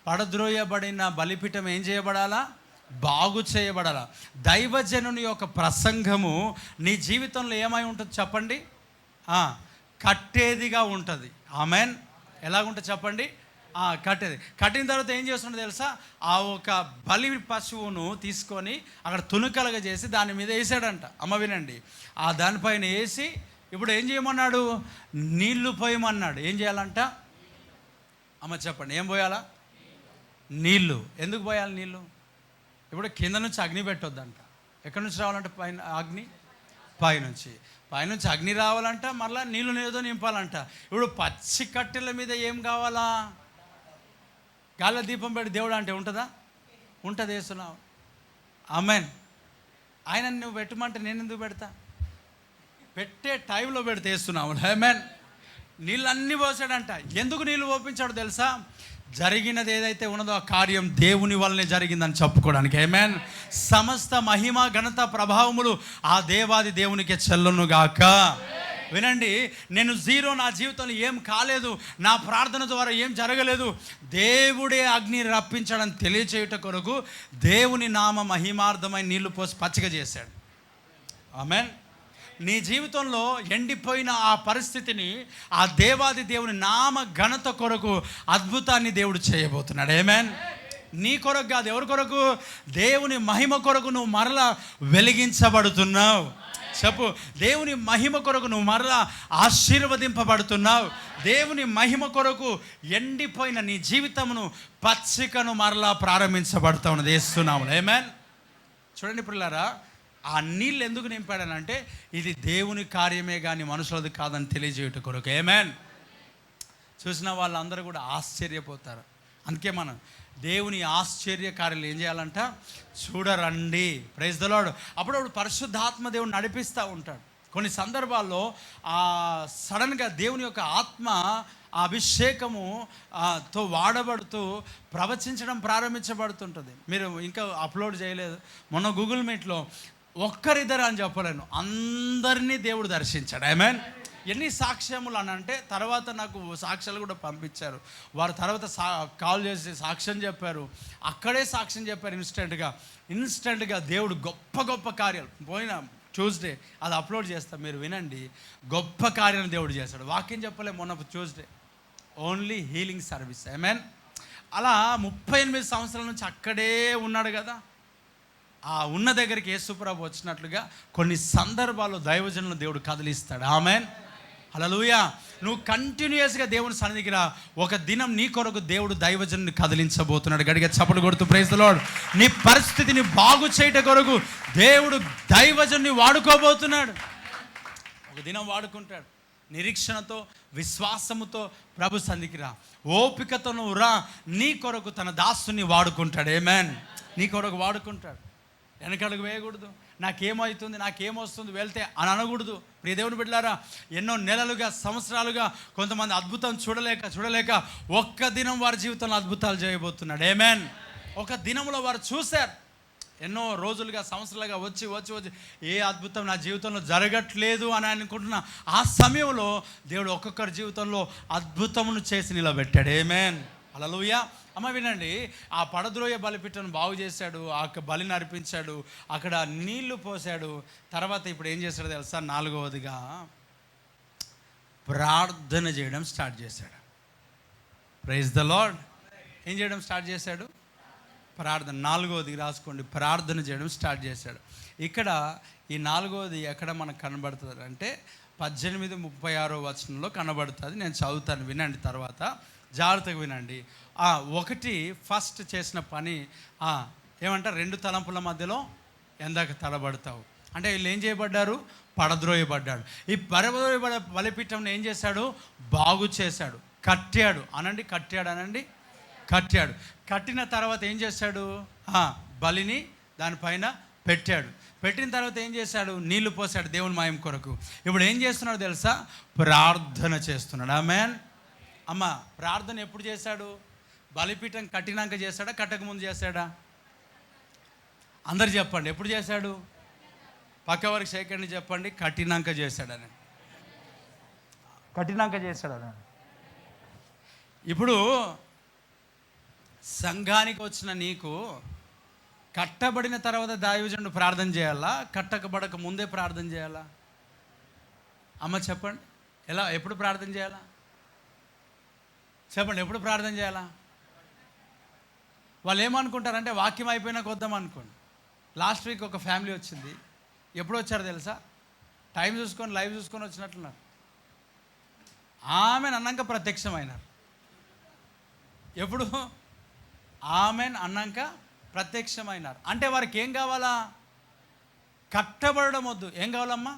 పడద్రోయబడిన బలిపీఠం ఏం చేయబడాలా? బాగు చేయబడాలా. దైవజనుని యొక్క ప్రసంగము నీ జీవితంలో ఏమై ఉంటుంది చెప్పండి? కట్టేదిగా ఉంటుంది. ఆమెన్. ఎలాగుంటుంది చెప్పండి? కట్టేది. కట్టిన తర్వాత ఏం చేస్తుండో తెలుసా? ఆ ఒక బలి పశువును తీసుకొని అక్కడ తునుకలుగా చేసి దాని మీద వేసాడంట. అమ్మ వినండి, దానిపైన వేసి ఇప్పుడు ఏం చేయమన్నాడు? నీళ్లు పోయమన్నాడు. ఏం చేయాలంట? అమ్మ చెప్పండి, ఏం పోయాలా? నీళ్ళు. ఎందుకు పోయాలి నీళ్ళు? ఇప్పుడు కింద నుంచి అగ్ని పెట్టొద్దంట. ఎక్కడి నుంచి రావాలంటే పైన అగ్ని? పైనుంచి అగ్ని రావాలంట, మళ్ళీ నీళ్ళు ఏదో నింపాలంట. ఇప్పుడు పచ్చి కట్టెల మీద ఏం కావాలా? గాలి దీపం పెట్టి దేవుడు అంటే ఉంటుందా? ఉంటుంది. వేస్తున్నావు. ఆమేన్. ఆయన నువ్వు పెట్టమంటే నేను ఎందుకు పెడతా? పెట్టే టైంలో పెడితే వేస్తున్నావు. ఆమేన్. నీళ్ళన్నీ పోసాడంట. ఎందుకు నీళ్ళు పోపించాడు తెలుసా? జరిగినది ఏదైతే ఉన్నదో ఆ కార్యం దేవుని వల్లనే జరిగిందని చెప్పుకోవడానికి. ఆమేన్. సమస్త మహిమ ఘనత ప్రభావములు ఆ దేవాది దేవునికే చెల్లునుగాక. వినండి, నేను జీరో, నా జీవితంలో ఏం కాలేదు, నా ప్రార్థన ద్వారా ఏం జరగలేదు, దేవుడే అగ్ని రప్పించాడని తెలియచేయుట కొరకు దేవుని నామ మహిమార్థమై నీళ్లు పోసి పచ్చిక చేశాడు. ఆమేన్. నీ జీవితంలో ఎండిపోయిన ఆ పరిస్థితిని ఆ దేవాది దేవుని నామ ఘనత కొరకు అద్భుతాన్ని దేవుడు చేయబోతున్నాడు. ఆమేన్. నీ కొరకు కాదు, ఎవరి కొరకు? దేవుని మహిమ కొరకు నువ్వు మరలా వెలిగించబడుతున్నావు. చెప్పు, దేవుని మహిమ కొరకు నువ్వు మరలా ఆశీర్వదింపబడుతున్నావు. దేవుని మహిమ కొరకు ఎండిపోయిన నీ జీవితమును పచ్చికను మరలా ప్రారంభించబడుతూ ఉన్నది. వేస్తున్నాము. ఆమేన్. చూడండి పిల్లారా, ఆ నీళ్ళు ఎందుకు నింపాడనంటే ఇది దేవుని కార్యమే కానీ మనుషులది కాదని తెలియజేయుట కొరకు. ఆమేన్. చూసిన వాళ్ళందరూ కూడా ఆశ్చర్యపోతారు. అందుకే మనం దేవుని ఆశ్చర్య కార్యాలు ఏం చేయాలంట? చూడరండి. Praise the lord. అప్పుడప్పుడు పరిశుద్ధాత్మ దేవుని నడిపిస్తూ ఉంటాడు. కొన్ని సందర్భాల్లో సడన్గా దేవుని యొక్క ఆత్మ ఆ అభిషేకము తో వాడబడుతూ ప్రవచించడం ప్రారంభించబడుతుంటుంది. మీరు ఇంకా అప్లోడ్ చేయలేదు, మొన్న గూగుల్ మీట్లో ఒక్కరిద్దరు అని చెప్పలేను, అందరినీ దేవుడు దర్శించాడు. ఆమేన్. ఎన్ని సాక్ష్యములు అని అంటే తర్వాత నాకు సాక్ష్యాలు కూడా పంపించారు. వారు తర్వాత కాల్ చేసి సాక్ష్యం చెప్పారు. అక్కడే సాక్ష్యం చెప్పారు. ఇన్స్టెంట్గా దేవుడు గొప్ప గొప్ప కార్యాలు. పోయిన ట్యూస్డే అది అప్లోడ్ చేస్తాం, మీరు వినండి. గొప్ప కార్యాలు దేవుడు చేశాడు. వాక్యం చెప్పలే, మొన్న ట్యూస్డే ఓన్లీ హీలింగ్ సర్వీస్. ఆమేన్. అలా 38 సంవత్సరాల నుంచి అక్కడే ఉన్నాడు కదా. ఆ ఉన్న దగ్గరికి యేసుప్రభు వచ్చినట్లుగా కొన్ని సందర్భాల్లో దైవజనులను దేవుడు కదిలిస్తాడు. ఆమేన్. హల్లెలూయా. నువ్వు కంటిన్యూస్గా దేవుని సన్నిధికి రా. ఒక దినం నీ కొరకు దేవుడు దైవజనుని కదిలించబోతున్నాడు. గడిగా చప్పట్లు కొడుతూ ప్రైజ్ ది లార్డ్. నీ పరిస్థితిని బాగు చేయట కొరకు దేవుడు దైవజనుని వాడుకోబోతున్నాడు. ఒక దినం వాడుకుంటాడు. నిరీక్షణతో, విశ్వాసముతో ప్రభు సన్నిధికి రా. ఓపికతో నువ్వు రా. నీ కొరకు తన దాసుని వాడుకుంటాడు. ఆమేన్. నీ కొరకు వాడుకుంటాడు. వెనకడుగు వేయకూడదు. నాకేమవుతుంది, నాకేమొస్తుంది వెళ్తే అని అనకూడదు. ప్రియ దేవుని బిడ్డలారా, ఎన్నో నెలలుగా, సంవత్సరాలుగా కొంతమంది అద్భుతం చూడలేక ఒక్క దినం వారి జీవితంలో అద్భుతాలు చేయబోతున్నాడు. ఆమేన్. ఒక దినంలో వారు చూశారు. ఎన్నో రోజులుగా, సంవత్సరాలుగా వచ్చి ఏ అద్భుతం నా జీవితంలో జరగట్లేదు అని అనుకుంటున్న ఆ సమయంలో దేవుడు ఒక్కొక్కరి జీవితంలో అద్భుతమును చేసి నిలబెట్టాడు. ఆమేన్. హల్లెలూయా. అమ్మ వినండి, ఆ పడద్రోయ బలిపీఠను బాగు చేశాడు, ఆ బలిని అర్పించాడు, అక్కడ నీళ్లు పోసాడు. తర్వాత ఇప్పుడు ఏం చేశాడు తెలుసా? 4వదిగా ప్రార్థన చేయడం స్టార్ట్ చేశాడు. Praise the Lord. ఏం చేయడం స్టార్ట్ చేశాడు? ప్రార్థన. 4వది రాసుకోండి. ప్రార్థన చేయడం స్టార్ట్ చేశాడు. ఇక్కడ ఈ 4వది ఎక్కడ మనకు కనబడుతుంది అంటే 18:36 వచనంలో కనబడుతుంది. నేను చదువుతాను, వినండి. తర్వాత జాగ్రత్తగా వినండి. ఫస్ట్ చేసిన పని ఏమంటారు? 2 తలంపుల మధ్యలో ఎందాక తలబడతావు అంటే వీళ్ళు ఏం చేయబడ్డారు? పడద్రోయబడ్డాడు. ఈ పడద్రోయబడ బలిపీఠం ఏం చేశాడు? బాగు చేశాడు, కట్టాడు. అనండి, కట్టాడు. కట్టిన తర్వాత ఏం చేశాడు? బలిని దానిపైన పెట్టిన తర్వాత ఏం చేశాడు? నీళ్లు పోసాడు దేవుని మహిమ కొరకు. ఇప్పుడు ఏం చేస్తున్నాడు తెలుసా? ప్రార్థన చేస్తున్నాడు. ఆమేన్. అమ్మ, ప్రార్థన ఎప్పుడు చేశాడు? బలిపీఠం కట్టినాక చేశాడా, కట్టక ముందు చేశాడా? అందరు చెప్పండి, ఎప్పుడు చేశాడు? పక్క వరకు సేకండి చెప్పండి. కట్టినాక చేశాడని. ఇప్పుడు సంఘానికి వచ్చిన నీకు కట్టబడిన తర్వాత దైవజనుడు ప్రార్థన చేయాలా, కట్టకబడక ముందే ప్రార్థన చేయాలా? అమ్మ చెప్పండి, ఎప్పుడు ప్రార్థన చేయాలా? చెప్పండి, ఎప్పుడు ప్రార్థన చేయాలా? వాళ్ళు ఏమనుకుంటారంటే వాక్యం అయిపోయినాక వద్దాం అనుకోండి. లాస్ట్ వీక్ ఒక ఫ్యామిలీ వచ్చింది. ఎప్పుడు వచ్చారు తెలుసా? టైం చూసుకొని, లైవ్ చూసుకొని వచ్చినట్లున్నారు. ఆమెన్ అన్నాక ప్రత్యక్షమైనారు. ఎప్పుడు? ఆమెన్ అన్నాక ప్రత్యక్షమైనారు. అంటే వారికి ఏం కావాలా? కట్టబడడం వద్దు. ఏం కావాలమ్మా?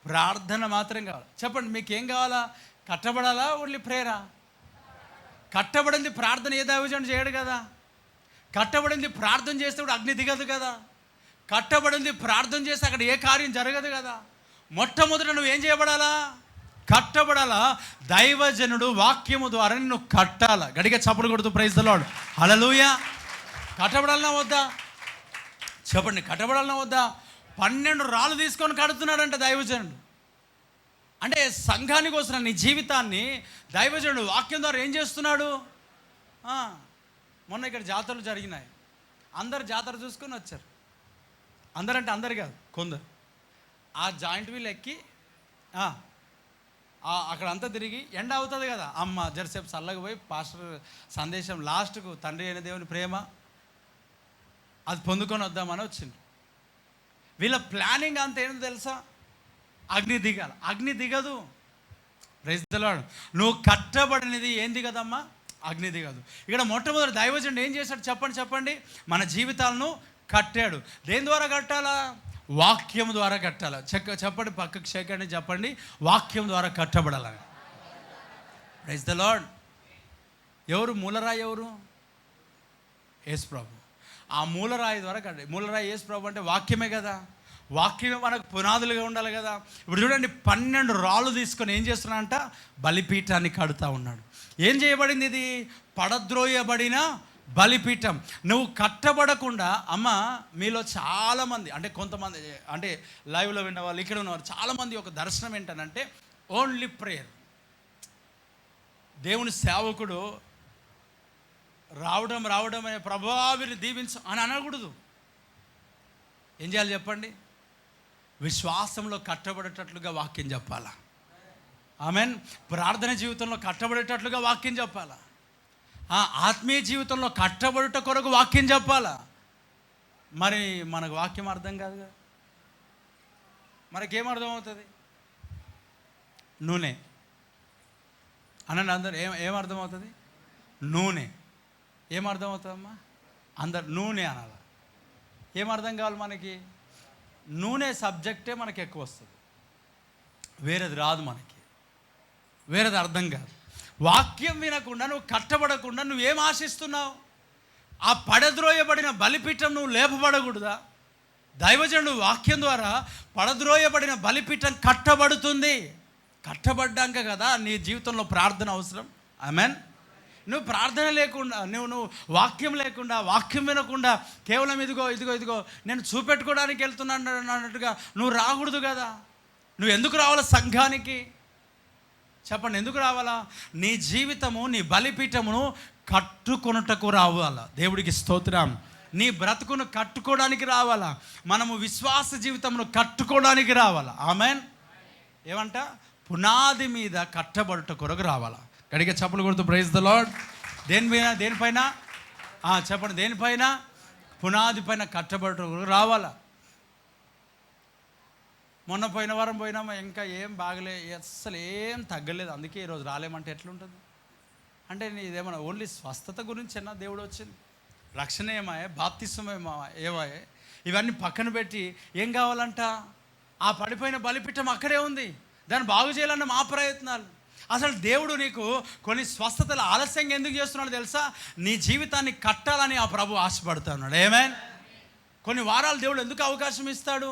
ప్రార్థన మాత్రం కావాలి. చెప్పండి, మీకేం కావాలా? కట్టబడాలా? ఓన్లీ ప్రేయరా? కట్టబడింది ప్రార్థన ఏ దైవజనుడు చేయడు కదా. కట్టబడింది ప్రార్థన చేస్తే కూడా అగ్ని దిగదు కదా. కట్టబడింది ప్రార్థన చేస్తే అక్కడ ఏ కార్యం జరగదు కదా. మొట్టమొదట నువ్వు ఏం చేయబడాలా? కట్టబడాలా. దైవజనుడు వాక్యము ద్వారా నిన్ను కట్టాలా. గడిగా చప్పుడు కొడుతూ ప్రైజ్ ది లార్డ్, హల్లెలూయా. కట్టబడాలన్నా వద్దా? చెప్పండి, కట్టబడాలన్నా వద్దా? 12 రాళ్ళు తీసుకొని కడుతున్నాడంట దైవజనుడు. అంటే సంఘానికి వస్తున్న నీ జీవితాన్ని దైవజనుడు వాక్యం ద్వారా ఏం చేస్తున్నాడు? మొన్న ఇక్కడ జాతరలు జరిగినాయి. అందరు జాతర చూసుకొని వచ్చారు. అందరంటే అందరు కాదు, కొందరు. ఆ జాయింట్ వీల్ ఎక్కి అక్కడ అంతా తిరిగి ఎండ అవుతుంది కదా, అమ్మ జరసేపు చల్లగా పోయి పాస్టర్ సందేశం లాస్ట్కు తండ్రి అయిన దేవుని ప్రేమ అది పొందుకొని వద్దామని వచ్చింది. వీళ్ళ ప్లానింగ్ అంత ఏంటో తెలుసా? అగ్ని దిగాలి. అగ్ని దిగదు. Praise the lord. నువ్వు కట్టబడినది ఏం దిగదమ్మా? అగ్ని దిగదు. ఇక్కడ మొట్టమొదటి దైవజనుడు ఏం చేశాడు చెప్పండి? మన జీవితాలను కట్టాడు. దేని ద్వారా కట్టాలా? వాక్యం ద్వారా కట్టాలా. చెప్పండి, పక్కకు చేకండి, చెప్పండి, వాక్యం ద్వారా కట్టబడాలని. Praise the lord. ఎవరు మూలరాయి? ఎవరు? యేసు ప్రభు. ఆ మూలరాయి ద్వారా కట్టాలి. మూలరాయి యేసు ప్రభు అంటే వాక్యమే కదా. వాక్యమే మనకు పునాదులుగా ఉండాలి కదా. ఇప్పుడు చూడండి, 12 రాళ్ళు తీసుకొని ఏం చేస్తున్నాడంట? బలిపీఠాన్ని కడుతూ ఉన్నాడు. ఏం చేయబడింది? ఇది పడద్రోయబడిన బలిపీఠం. నువ్వు కట్టబడకుండా, అమ్మ మీలో చాలామంది, అంటే కొంతమంది, అంటే లైవ్లో విన్న వాళ్ళు, ఇక్కడ ఉన్నవారు చాలామంది ఒక దర్శనం ఏంటనంటే ఓన్లీ ప్రేయర్. దేవుని సేవకుడు రావడం అనే ప్రభావిని దీవించ అని అనకూడదు. ఏం చేయాలి చెప్పండి? విశ్వాసంలో కట్టబడేటట్లుగా వాక్యం చెప్పాలా. ఆమెన్. ప్రార్థన జీవితంలో కట్టబడేటట్లుగా వాక్యం చెప్పాలా. ఆత్మీయ జీవితంలో కట్టబడుట కొరకు వాక్యం చెప్పాలా. మరి మనకు వాక్యం అర్థం కాదు కదా. మనకేం అర్థం అవుతుంది? నూనె అనండి అందరు. ఏం అర్థమవుతుంది? నూనె. ఏం అర్థమవుతుందమ్మా? అందరు నూనె అనాలి. ఏం అర్థం కావాలి మనకి? నూనె సబ్జెక్టే మనకి ఎక్కువ వస్తుంది, వేరేది రాదు మనకి, వేరేది అర్థం కాదు. వాక్యం వినకుండా నువ్వు కట్టబడకుండా నువ్వేం ఆశిస్తున్నావు? ఆ పడద్రోయబడిన బలిపీఠం నువ్వు లేపబడకూడదా? దైవజనుడు వాక్యం ద్వారా పడద్రోయబడిన బలిపీఠం కట్టబడుతుంది. కట్టబడ్డాక కదా నీ జీవితంలో ప్రార్థన అవసరం. ఆమెన్. నువ్వు ప్రార్థన లేకుండా, నువ్వు వాక్యం లేకుండా, వాక్యం వినకుండా కేవలం ఇదిగో నేను చూపెట్టుకోవడానికి వెళ్తున్నాను అన్నట్టుగా నువ్వు రాకూడదు కదా. నువ్వు ఎందుకు రావాలా సంఘానికి? చెప్పండి, ఎందుకు రావాలా? నీ జీవితము, నీ బలిపీఠమును కట్టుకొనుటకు రావాలా. దేవుడికి స్తోత్రం. నీ బ్రతుకును కట్టుకోవడానికి రావాలా. మనము విశ్వాస జీవితమును కట్టుకోవడానికి రావాలా. ఆమెన్. ఏమంట? పునాది మీద కట్టబడుట కొరకు రావాలా. గడిగా చప్పులు కొడుతూ ప్రైజ్ ది లార్డ్. దేనిపైన చెప్పండి, దేనిపైన? పునాది పైన కట్టబడుట కొరకు రావాలా. మొన్న పోయిన వారం పోయినామా, ఇంకా ఏం బాగలే, అస్సలు ఏం తగ్గలేదు, అందుకే ఈరోజు రాలేమంటే ఎట్లుంటుంది? అంటే ఇదేమన్నా ఓన్లీ స్వస్థత గురించేనా దేవుడు వచ్చింది? రక్షణ ఏమాయే, బాప్తిస్మం ఏమాయే, ఇవన్నీ పక్కన పెట్టి ఏం కావాలంట? ఆ పడిపోయిన బలిపీఠం అక్కడే ఉంది, దాన్ని బాగు చేయాలన్న మా ప్రయత్నాలు. అసలు దేవుడు నీకు కొన్ని స్వస్థతలు ఆలస్యంగా ఎందుకు చేస్తున్నాడు తెలుసా? నీ జీవితాన్ని కట్టాలని ఆ ప్రభు ఆశపడుతూ ఉన్నాడు. ఆమేన్. కొన్ని వారాలు దేవుడు ఎందుకు అవకాశం ఇస్తాడు?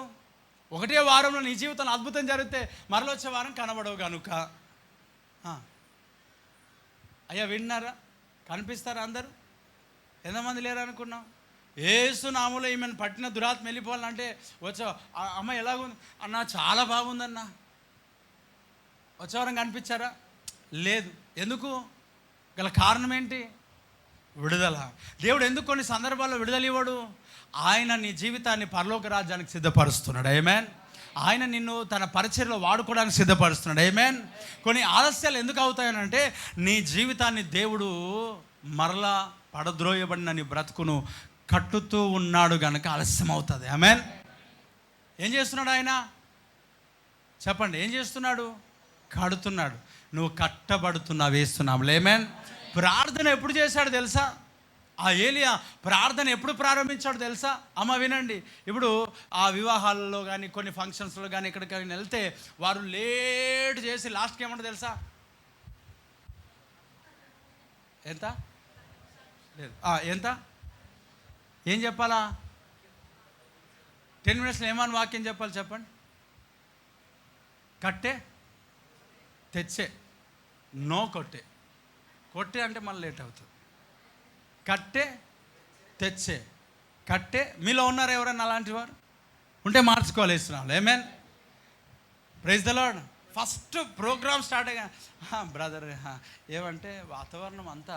ఒకటే వారంలో నీ జీవితంలో అద్భుతం జరిగితే మరలో వచ్చే వారం కనబడవు కనుక. అయ్యా విన్నారా? కనిపిస్తారా అందరూ? ఎంతమంది లేరు అనుకున్నాం? యేసు నామములో ఈమెను పట్టిన దురాత్మ వెళ్ళిపోవాలంటే వచ్చా, అమ్మ ఎలాగుంది అన్న? చాలా బాగుందన్న. వచ్చేవారం కనిపించారా? లేదు. ఎందుకు? గల కారణం ఏంటి? విడుదల. దేవుడు ఎందుకు కొన్ని సందర్భాల్లో విడుదల ఇవ్వడు? ఆయన నీ జీవితాన్ని పరలోక రాజ్యానికి సిద్ధపరుస్తున్నాడు. ఆమేన్. ఆయన నిన్ను తన పరిచర్యలో వాడుకోవడానికి సిద్ధపరుస్తున్నాడు. ఆమేన్. కొన్ని ఆలస్యాలు ఎందుకు అవుతాయనంటే నీ జీవితాన్ని దేవుడు మరలా పడద్రోయబడిన నీ బ్రతుకును కట్టుతూ ఉన్నాడు కనుక ఆలస్యం అవుతుంది. ఆమేన్. ఏం చేస్తున్నాడు ఆయన? చెప్పండి, ఏం చేస్తున్నాడు? కడుతున్నాడు. నువ్వు కట్టబడుతున్నావు, వేస్తున్నావు. ఆమేన్. ప్రార్థన ఎప్పుడు చేశాడు తెలుసా? ఆ ఏలియా ప్రార్థన ఎప్పుడు ప్రారంభించాడు తెలుసా? అమ్మ వినండి, ఇప్పుడు ఆ వివాహాలలో కానీ కొన్ని ఫంక్షన్స్లో కానీ ఎక్కడికైనా వెళ్తే వారు లేట్ చేసి లాస్ట్కి ఏమంటారు తెలుసా? ఎంత లేదు ఎంత ఏం చెప్పాలా? 10 minutesలో ఏమని వాక్యం చెప్పాలి చెప్పండి? కట్టే తెచ్చే, నో కొట్టే. కొట్టే అంటే మళ్ళీ లేట్ అవుతుంది. కట్టే తెచ్చే, కట్టే. మీలో ఉన్నారు ఎవరన్నా అలాంటి వారు? ఉంటే మార్చుకోవాలి ఇస్తున్నాను. Amen praise the Lord. First program start అయ్యా బ్రదర్ ఏమంటే వాతావరణం అంతా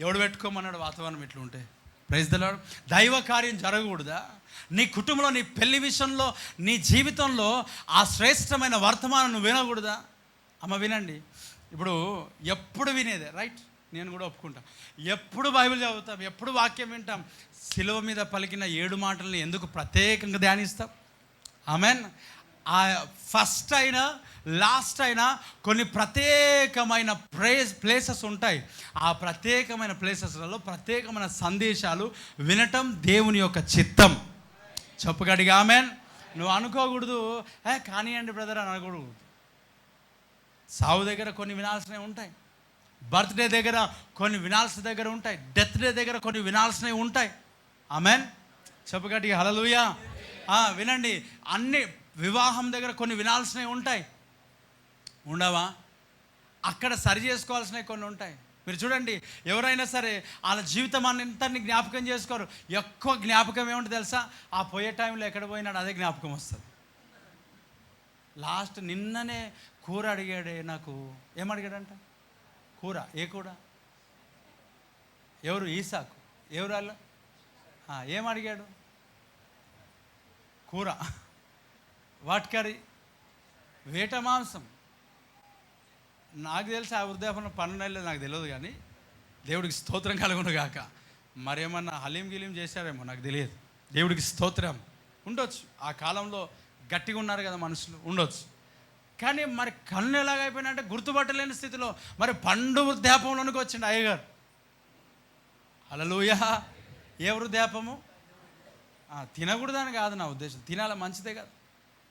ఎవడు పెట్టుకోమన్నాడు? వాతావరణం ఇట్లా ఉంటే ప్రైజ్ ద లార్డ్. దైవ కార్యం జరగకూడదా నీ కుటుంబంలో, నీ పెళ్లి విషయంలో, నీ జీవితంలో? ఆ శ్రేష్టమైన వర్తమానం నువ్వు వినకూడదా? అమ్మ వినండి, ఇప్పుడు ఎప్పుడు వినేదే రైట్, నేను కూడా ఒప్పుకుంటా. ఎప్పుడు బైబిల్ చదువుతాం, ఎప్పుడు వాక్యం వింటాం. శిలువ మీద పలికిన 7 మాటల్ని ఎందుకు ప్రత్యేకంగా ధ్యానిస్తాం? ఆమెన్. ఆ ఫస్ట్ అయినా లాస్ట్ అయినా కొన్ని ప్రత్యేకమైన ప్లేసెస్ ఉంటాయి. ఆ ప్రత్యేకమైన ప్లేసెస్లలో ప్రత్యేకమైన సందేశాలు వినటం దేవుని యొక్క చిత్తం. చెప్పుగడిగా ఆమెన్. నువ్వు అనుకోకూడదు కానివ్వండి బ్రదర్ అని అనకూడదు. సావు దగ్గర కొన్ని వినాల్సినవి ఉంటాయి, బర్త్డే దగ్గర కొన్ని వినాల్సిన దగ్గర ఉంటాయి, డెత్ డే దగ్గర కొన్ని వినాల్సినవి ఉంటాయి. ఆమెన్. చెప్పుగడిగా హల్లెలూయా. వినండి, అన్ని వివాహం దగ్గర కొన్ని వినాల్సినవి ఉంటాయి, ఉండవా? అక్కడ సరి చేసుకోవాల్సినవి కొన్ని ఉంటాయి. మీరు చూడండి, ఎవరైనా సరే వాళ్ళ జీవితం అంతని జ్ఞాపకం చేసుకోరు. ఎక్కువ జ్ఞాపకం ఏముంటుంది తెలుసా? ఆ పోయే టైంలో ఎక్కడ పోయినాడు అదే జ్ఞాపకం వస్తుంది. లాస్ట్ నిన్ననే కూర అడిగాడే, నాకు ఏమడిగాడంట? కూర. ఏ కూర? ఎవరు? ఈసాకు. ఎవరు వాళ్ళు? ఏం అడిగాడు? కూర. What curry? వేట మాంసం. నాకు తెలిసి ఆ వృద్ధాపన 12 నెలలు నాకు తెలియదు, కానీ దేవుడికి స్తోత్రం కలుగును గాక. మరేమన్నా హలీం గిలీం చేశారేమో నాకు తెలియదు. దేవుడికి స్తోత్రం. ఉండొచ్చు, ఆ కాలంలో గట్టిగా ఉన్నారు కదా మనుషులు, ఉండొచ్చు. కానీ మరి కన్ను ఎలాగైపోయినా గుర్తుపట్టలేని స్థితిలో మరి పండు వృద్ధాపంలోనికి వచ్చిండు అయ్యగారు. హల్లెలూయా. ఏ వృద్ధాపము? తినకూడదని కాదు నా ఉద్దేశం, తినాల మంచిదే కదా,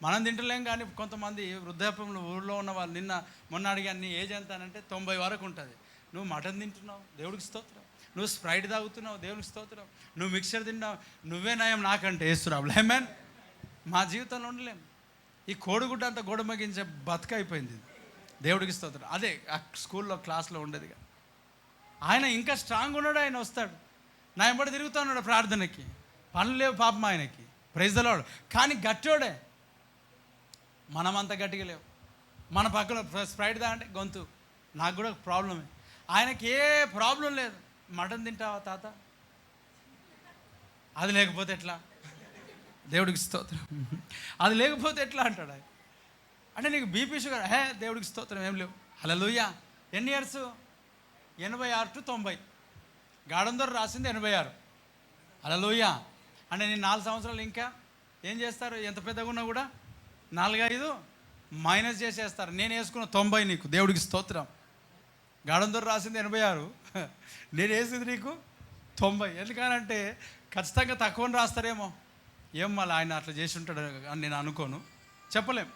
మనం తింటలేం. కానీ కొంతమంది వృద్ధాపంలో ఊళ్ళో ఉన్న వాళ్ళు నిన్న మొన్న అడిగాను, నీ ఏజ్ ఎంత అంటే 90 వరకు ఉంటుంది. నువ్వు మటన్ తింటున్నావు, దేవుడికి స్తోత్రం. నువ్వు స్ప్రైట్ తాగుతున్నావు, దేవుడికి స్తోత్రం. నువ్వు మిక్చర్ తిన్నావు, నువ్వే నయం నాకంటే వేస్తున్నావు. లేమేన్. మా జీవితంలో ఉండలేము. ఈ కోడిగుడ్డ అంతా గోడమగించే బతుకైపోయింది. దేవుడికి స్తోత్రం. అదే ఆ స్కూల్లో క్లాస్లో ఉండేదిగా. ఆయన ఇంకా స్ట్రాంగ్ ఉన్నాడు, ఆయన వస్తాడు నా వెంబడి తిరుగుతూ ఉన్నాడు ప్రార్థనకి. పనులు లేవు పాపం ఆయనకి, ప్రైజ్ ద లార్డ్. కానీ గట్టోడే. మనమంతా గట్టిగా లేవు. మన పక్కన స్ప్రైట్ దా అంటే గొంతు, నాకు కూడా ప్రాబ్లమే. ఆయనకి ఏ ప్రాబ్లం లేదు. మటన్ తింటావా తాత? అది లేకపోతే ఎట్లా? దేవుడికి స్తోత్రం. అది లేకపోతే ఎట్లా అంటాడు ఆయన. అంటే నీకు బీపీ షుగర్? దేవుడికి స్తోత్రం, ఏం లేవు. హల్లెలూయా. ఎన్ని ఇయర్స్? 86 to 90. గాడందరూ రాసింది 86. హల్లెలూయా. అంటే నేను 4 సంవత్సరాలు ఇంకా ఏం చేస్తారు? ఎంత పెద్దగా ఉన్నా కూడా 4-5 మైనస్ చేసేస్తారు. నేను వేసుకున్న 90 నీకు. దేవుడికి స్తోత్రం. గాడందరూ రాసింది 86, నేను వేసింది నీకు 90. ఎందుకనంటే ఖచ్చితంగా తక్కువని రాస్తారేమో. ఏం మళ్ళీ ఆయన అట్లా చేసి ఉంటాడు అని నేను అనుకోను. చెప్పలేం.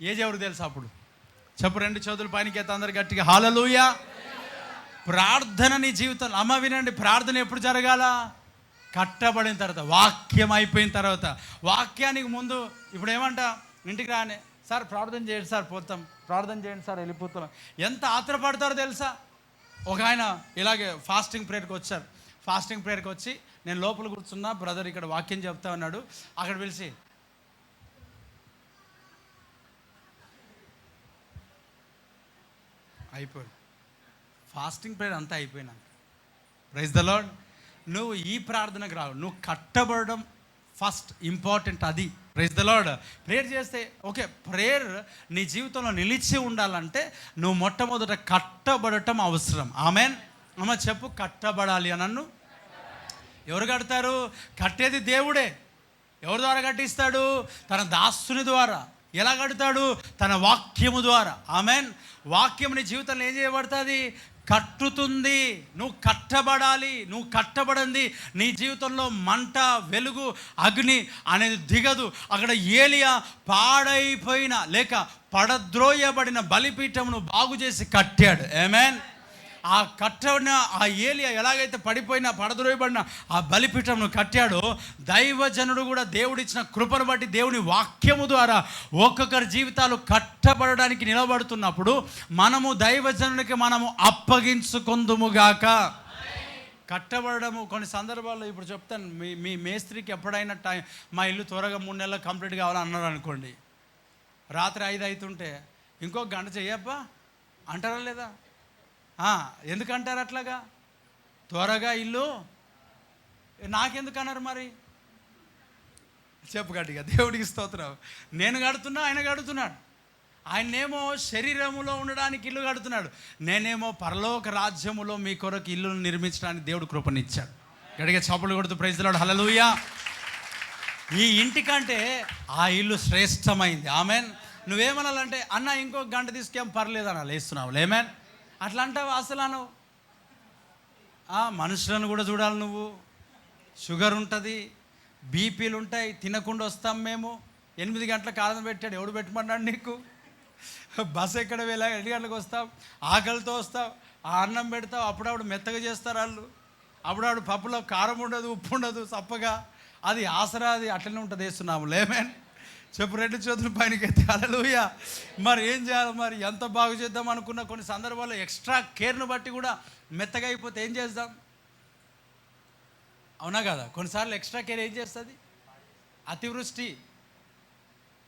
ఏజ్ ఎవరు తెలుసు అప్పుడు? చెప్పు. 2 చేతులు పైనకి ఎత్త అందరు గట్టిగా హల్లెలూయా. ప్రార్థన నీ జీవితంలో. అమ్మ వినండి, ప్రార్థన ఎప్పుడు జరగాల? కట్టబడిన తర్వాత, వాక్యం అయిపోయిన తర్వాత. వాక్యానికి ముందు ఇప్పుడు ఏమంట, ఇంటికి రానే సార్ ప్రార్థన చేయండి సార్ పోతాం, ప్రార్థన చేయండి సార్ వెళ్ళిపోతున్నాం. ఎంత ఆత్రపడతారో తెలుసా? ఒక ఆయన ఇలాగే ఫాస్టింగ్ ప్రేయర్కి వచ్చారు. ఫాస్టింగ్ ప్రేయర్కి వచ్చి నేను లోపల కూర్చున్నా, బ్రదర్ ఇక్కడ వాక్యం చెప్తా ఉన్నాడు. అక్కడ పిలిచి అయిపోయాడు. ఫాస్టింగ్ ప్రేయర్ అంతా అయిపోయినాక ప్రైజ్ ద లార్డ్. నువ్వు ఈ ప్రార్థనకు రావు, నువ్వు కట్టబడడం ఫస్ట్ ఇంపార్టెంట్. అది ప్రైజ్ ద లార్డ్. ప్రేయర్ చేస్తే ఓకే, ప్రేయర్ నీ జీవితంలో నిలిచి ఉండాలంటే నువ్వు మొట్టమొదట కట్టబడటం అవసరం. ఆమెన్. అమ్మ చెప్పు, కట్టబడాలి అని. నన్ను ఎవరు కడతారు? కట్టేది దేవుడే. ఎవరి ద్వారా కట్టిస్తాడు? తన దాసుని ద్వారా. ఎలా కడతాడు? తన వాక్యము ద్వారా. ఆమెన్. వాక్యం నీ జీవితంలో ఏం చేయబడుతుంది? కట్టుతుంది. నువ్వు కట్టబడాలి. నువ్వు కట్టబడింది నీ జీవితంలో మంట, వెలుగు, అగ్ని అనేది దిగదు. అక్కడ ఏలియా పాడైపోయిన లేక పడద్రోయబడిన బలిపీఠమును బాగు చేసి కట్టాడు. ఆమేన్. ఆ కట్టబడిన ఆ ఏలియా ఎలాగైతే పడిపోయిన పడద్రోయబడిన ఆ బలిపీఠమును కట్టాడో, దైవజనుడు కూడా దేవుడిచ్చిన కృపను బట్టి దేవుని వాక్యము ద్వారా ఒక్కొక్కరి జీవితాలు కట్టబడడానికి నిలబడుతున్నప్పుడు మనము దైవజనుడికి మనము అప్పగించుకొందుముగాక. కట్టబడము కొన్ని సందర్భాల్లో ఇప్పుడు చెప్తాను. మీ మేస్త్రికి ఎప్పుడైనా మా ఇల్లు త్వరగా 3 నెలలు కంప్లీట్ కావాలని అన్నారు అనుకోండి, రాత్రి 5 అవుతుంటే ఇంకో గంట చెయ్యప్పా అంటారా లేదా? ఎందుకంటారు అట్లాగా? త్వరగా ఇల్లు నాకెందుకు అన్నారు మరి? చెప్పు గట్టిగా. దేవుడికి స్తోత్రం. నేను కడుతున్నా, ఆయన కడుతున్నాడు. ఆయనేమో శరీరములో ఉండడానికి ఇల్లు కడుతున్నాడు, నేనేమో పరలోక రాజ్యములో మీ కొరకు ఇల్లును నిర్మించడానికి దేవుడు కృపనిచ్చాడు. గట్టిగా చప్పట్లు కొడుతూ ప్రైజ్ ది లార్డ్, హల్లెలూయా. ఈ ఇంటికంటే ఆ ఇల్లు శ్రేష్టమైంది. ఆమెన్. నువ్వేమనాలంటే అన్న ఇంకో గంట తీసుకేం పర్లేదు అన్న లేస్తున్నావు. ఆమెన్. అట్లా అంటావు అసలు నువ్వు. మనుషులను కూడా చూడాలి నువ్వు. షుగర్ ఉంటుంది, బీపీలు ఉంటాయి, తినకుండా వస్తాం మేము. 8 గంటలకు కాలం పెట్టాడు, ఎవడు పెట్టమన్నాడు నీకు? బస్సు ఎక్కడ వేళ 7 గంటలకు వస్తాం, ఆకలితో వస్తావు, ఆ అన్నం పెడతావు, అప్పుడప్పుడు మెత్తగా చేస్తారు వాళ్ళు, అప్పుడప్పుడు పప్పులో కారం ఉండదు, ఉప్పు ఉండదు, చప్పగా. అది ఆసరా, అది అట్లనే ఉంటుంది. వేస్తున్నాము. లేమేన్. చెప్పు 2 చేతులు పైనకైతే, హల్లెలూయా. మరి ఏం చేయాలి? మరి ఎంత బాగు చేద్దాం అనుకున్న కొన్ని సందర్భాల్లో ఎక్స్ట్రా కేర్ను బట్టి కూడా మెత్తగా అయిపోతే ఏం చేద్దాం? అవునా కదా? కొన్నిసార్లు ఎక్స్ట్రా కేర్ ఏం చేస్తుంది? అతివృష్టి,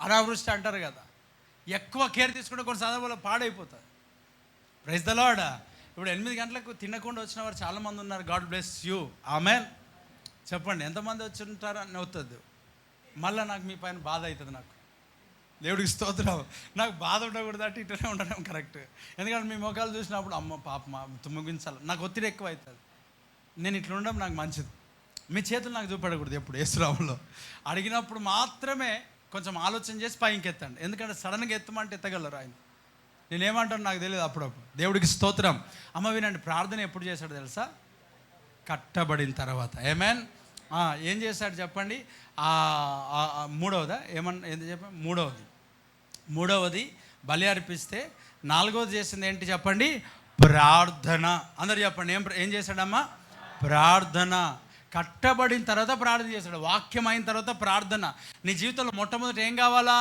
అనావృష్టి అంటారు కదా. ఎక్కువ కేర్ తీసుకుంటే కొన్ని సందర్భాల్లో పాడైపోతుంది. Praise the Lord. ఇప్పుడు 8 గంటలకు తినకుండా వచ్చిన వారు చాలామంది ఉన్నారు. God bless you. ఆమెన్. చెప్పండి ఎంతమంది వచ్చి ఉంటారని అవుతుంది. మళ్ళీ నాకు మీ పైన బాధ అవుతుంది. నాకు దేవుడికి స్తోత్రం. నాకు బాధ ఉండకూడదు అంటే ఇట్లనే ఉండడం కరెక్ట్. ఎందుకంటే మీ ముఖాలు చూసినప్పుడు అమ్మ పాప ముగించాలి, నాకు ఒత్తిడి ఎక్కువ అవుతుంది. నేను ఇట్లా ఉండడం నాకు మంచిది. మీ చేతులు నాకు చూపెట్టకూడదు ఎప్పుడు. యేసునామములో అడిగినప్పుడు మాత్రమే కొంచెం ఆలోచన చేసి పైకి ఎత్తండి. ఎందుకంటే సడన్గా ఎత్తమంటే ఎత్తగలరు ఆయన. నేనేమంటాను నాకు తెలియదు అప్పుడప్పుడు. దేవుడికి స్తోత్రం. అమ్మ వినండి, ప్రార్థన ఎప్పుడు చేశాడు తెలుసా? కట్టబడిన తర్వాత. ఆమేన్. ఏం చేశాడు చెప్పండి? మూడవదా ఏమన్నా చెప్పండి? మూడవది బలి అర్పిస్తే, 4వది చేసింది ఏంటి చెప్పండి? ప్రార్థన. అందరు చెప్పండి. ఏం చేశాడమ్మా? ప్రార్థన. కట్టబడిన తర్వాత ప్రార్థన చేశాడు. వాక్యం అయిన తర్వాత ప్రార్థన. నీ జీవితంలో మొట్టమొదటి ఏం కావాలా?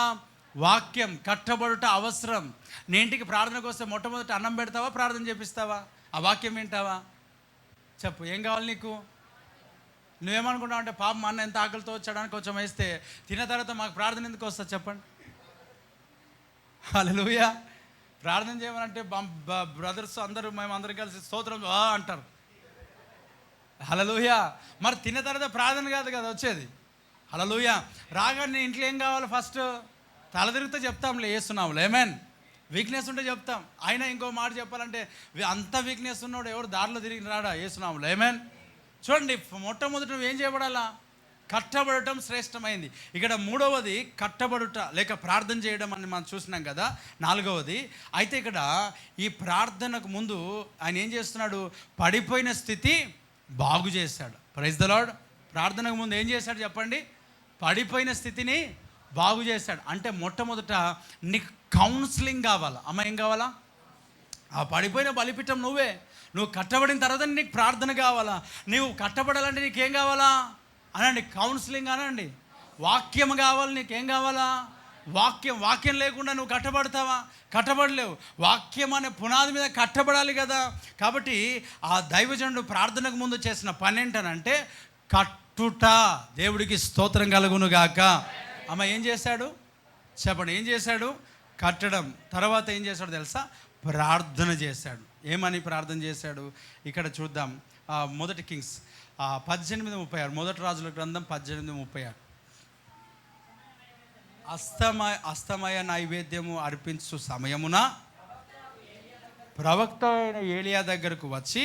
వాక్యం. కట్టబడుట అవసరం. నీ ఇంటికి ప్రార్థనకు వస్తే మొట్టమొదటి అన్నం పెడతావా, ప్రార్థన చేపిస్తావా? ఆ వాక్యం వింటావా? చెప్పు, ఏం కావాలి నీకు? నువ్వేమనుకుంటావు అంటే పాపం అన్న ఎంత ఆకలితో వచ్చాడానికి కొంచెం వేస్తే తిన్న తర్వాత మాకు ప్రార్థన ఎందుకు వస్తుంది చెప్పండి? హల్లెలూయా. ప్రార్థన చేయమనంటే బ్రదర్స్ అందరూ మేమందరం కలిసి స్తోత్రం అంటారు. హల్లెలూయా. మరి తిన్న తర్వాత ప్రార్థన కాదు కదా వచ్చేది. హల్లెలూయా. రాగానే ఇంట్లో ఏం కావాలి? ఫస్ట్ తల తిరిగితే చెప్తాంలే, వేస్తున్నాంలే. ఆమేన్. వీక్నెస్ ఉంటే చెప్తాం. అయినా ఇంకో మాట చెప్పాలంటే అంత వీక్నెస్ ఉన్నాడు ఎవరు దారిలో తిరిగి రాడా? వేస్తున్నాంలే. ఆమేన్. చూడండి, మొట్టమొదటి నువ్వు ఏం చేయబడాలా? కట్టబడటం శ్రేష్టమైంది. ఇక్కడ 3వది కట్టబడుట లేక ప్రార్థన చేయడం అని మనం చూసినాం కదా. 4వది అయితే ఇక్కడ ఈ ప్రార్థనకు ముందు ఆయన ఏం చేస్తున్నాడు? పడిపోయిన స్థితి బాగు చేశాడు. Praise the Lord. ప్రార్థనకు ముందు ఏం చేశాడు చెప్పండి? పడిపోయిన స్థితిని బాగు చేశాడు. అంటే మొట్టమొదట నీకు కౌన్సిలింగ్ కావాలా? అమ్మ ఏం కావాలా? ఆ పడిపోయిన బలిపీఠం నువ్వే. నువ్వు కట్టబడిన తర్వాత నీకు ప్రార్థన కావాలా? నువ్వు కట్టబడాలంటే నీకేం కావాలా అనండి? కౌన్సిలింగ్ అనండి. వాక్యం కావాలి. నీకేం కావాలా? వాక్యం లేకుండా నువ్వు కట్టబడతావా? కట్టబడలేవు. వాక్యం అనే పునాది మీద కట్టబడాలి కదా. కాబట్టి ఆ దైవజనుడు ప్రార్థనకు ముందు చేసిన పని ఏంటనంటే కట్టుట. దేవుడికి స్తోత్రం కలుగును గాక. అమ్మ ఏం చేశాడు చెప్పండి? ఏం చేశాడు? కట్టడం. తర్వాత ఏం చేశాడు తెలుసా? ప్రార్థన చేశాడు. ఏమని ప్రార్థన చేశాడు? ఇక్కడ చూద్దాం. 1 కింగ్స్ 18:36. 1 రాజుల గ్రంథం 18:36. అస్తమయ నైవేద్యము అర్పించు సమయమున ప్రవక్త అయిన ఏలియా దగ్గరకు వచ్చి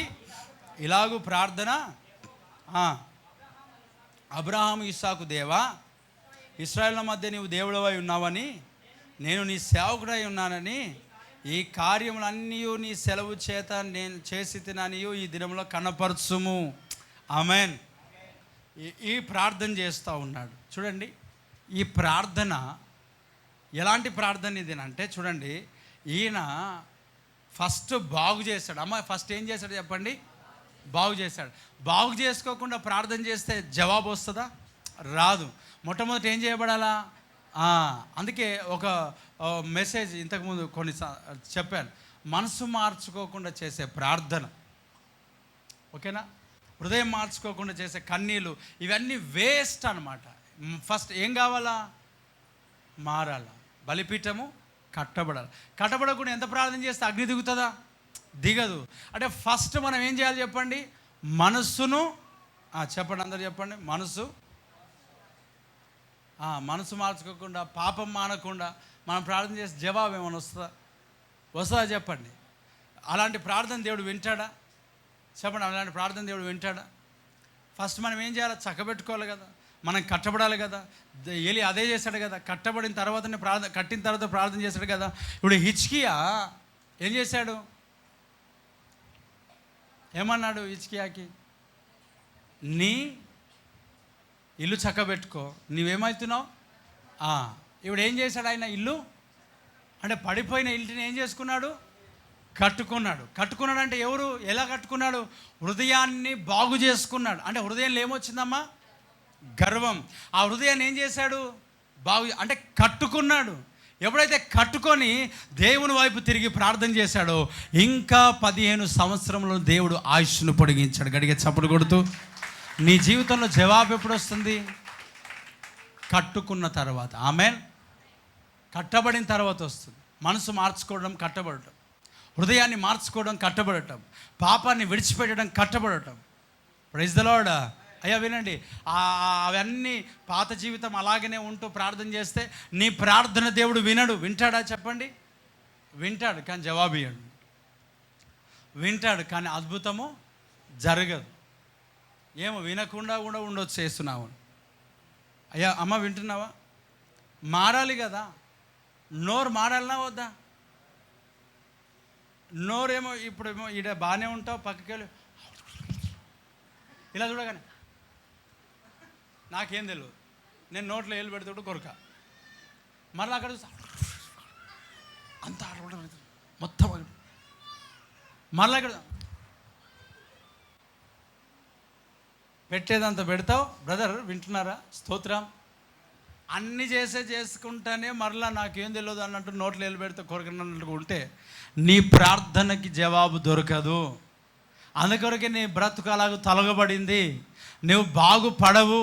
ఇలాగూ ప్రార్థన, అబ్రహాము ఇస్సాకు దేవా, ఇశ్రాయేలుల మధ్య నీవు దేవుడవై ఉన్నావని, నేను నీ సేవకుడై ఉన్నానని ఈ కార్యములన్నీ నీ సెలవు చేత నేను చేసి తిననియు ఈ దినంలో కనపరచుము. ఆమేన్. ఈ ప్రార్థన చేస్తూ ఉన్నాడు. చూడండి, ఈ ప్రార్థన ఎలాంటి ప్రార్థన ఇది అంటే, చూడండి, ఈయన ఫస్ట్ బాగు చేశాడు. అమ్మ ఫస్ట్ ఏం చేశాడు చెప్పండి? బాగు చేశాడు. బాగు చేసుకోకుండా ప్రార్థన చేస్తే జవాబు వస్తుందా? రాదు. మొట్టమొదటి ఏం చేయబడాలా? అందుకే ఒక మెసేజ్ ఇంతకుముందు కొన్ని చెప్పాను, మనసు మార్చుకోకుండా చేసే ప్రార్థన, ఓకేనా? హృదయం మార్చుకోకుండా చేసే కన్నీళ్ళు, ఇవన్నీ వేస్ట్ అన్నమాట. ఫస్ట్ ఏం కావాలా? మారాల. బలిపీఠము కట్టబడాలి. కట్టబడకుండా ఎంత ప్రార్థన చేస్తే అగ్ని దిగుతుందా? దిగదు. అంటే ఫస్ట్ మనం ఏం చేయాలి చెప్పండి? మనస్సును చెప్పండి, అందరు చెప్పండి. మనసు మార్చుకోకుండా, పాపం మానకుండా మనం ప్రార్థన చేస్తే జవాబు ఏమైనా వస్తుందా చెప్పండి? అలాంటి ప్రార్థన దేవుడు వింటాడా? చెప్పండి, అలాంటి ప్రార్థన దేవుడు వింటాడా? ఫస్ట్ మనం ఏం చేయాలి? చక్కబెట్టుకోవాలి కదా, మనం కట్టబడాలి కదా. ఏలి అదే చేశాడు కదా, కట్టిన తర్వాత ప్రార్థన చేశాడు కదా. ఇప్పుడు హిజ్కియా ఏం చేశాడు? ఏమన్నాడు హిజ్కియాకి? నీ ఇల్లు చక్కబెట్టుకో, నీవేమవుతున్నావు? ఇప్పుడు ఏం చేశాడు ఆయన? ఇల్లు అంటే పడిపోయిన ఇంటిని ఏం చేసుకున్నాడు? కట్టుకున్నాడు అంటే ఎవరు? ఎలా కట్టుకున్నాడు? హృదయాన్ని బాగు చేసుకున్నాడు. అంటే హృదయంలో ఏమొచ్చిందమ్మా? గర్వం. ఆ హృదయాన్ని ఏం చేశాడు? అంటే కట్టుకున్నాడు. ఎప్పుడైతే కట్టుకొని దేవుని వైపు తిరిగి ప్రార్థన చేశాడో ఇంకా 15 సంవత్సరంలో దేవుడు ఆయుష్ను పొడిగించాడు. గడిగే చప్పుడు కొడుతూ. నీ జీవితంలో జవాబు ఎప్పుడు వస్తుంది? కట్టుకున్న తర్వాత. ఆమేన్. కట్టబడిన తర్వాత వస్తుంది. మనసు మార్చుకోవడం కట్టబడటం, హృదయాన్ని మార్చుకోవడం కట్టబడటం, పాపాన్ని విడిచిపెట్టడం కట్టబడటం. Praise the lord. అయ్యా వినండి, అవన్నీ పాత జీవితం అలాగనే ఉంటూ ప్రార్థన చేస్తే నీ ప్రార్థన దేవుడు వింటాడా చెప్పండి? వింటాడు, కానీ జవాబు ఇయ్యడు. వింటాడు, కానీ అద్భుతము జరగదు. ఏమో వినకుండా కూడా ఉండొచ్చు చేస్తున్నావు. అయ్యా అమ్మ వింటున్నావా? మారాలి కదా. నోరు మారాలనా వద్దా? నోరేమో ఇప్పుడేమో ఈడ బాగానే ఉంటావు, పక్కకి వెళ్ళి ఇలా చూడగానే నాకేం తెలియదు, నేను నోట్లో ఏళ్ళు పెడుతూ కొరక, మరలా అక్కడ అంత మొత్తం మరలా ఇక్కడ పెట్టేదంతా పెడతావు. బ్రదర్ వింటున్నారా? స్తోత్రం. అన్నీ చేసుకుంటానే మరలా నాకేం తెలియదు అన్నట్టు నోట్లో ఏళ్ళు పెడితే కొరకనట్టు ఉంటే నీ ప్రార్థనకి జవాబు దొరకదు. అందుకొరకే నీ బ్రతుకు అలాగ తొలగబడింది. నువ్వు బాగుపడవు.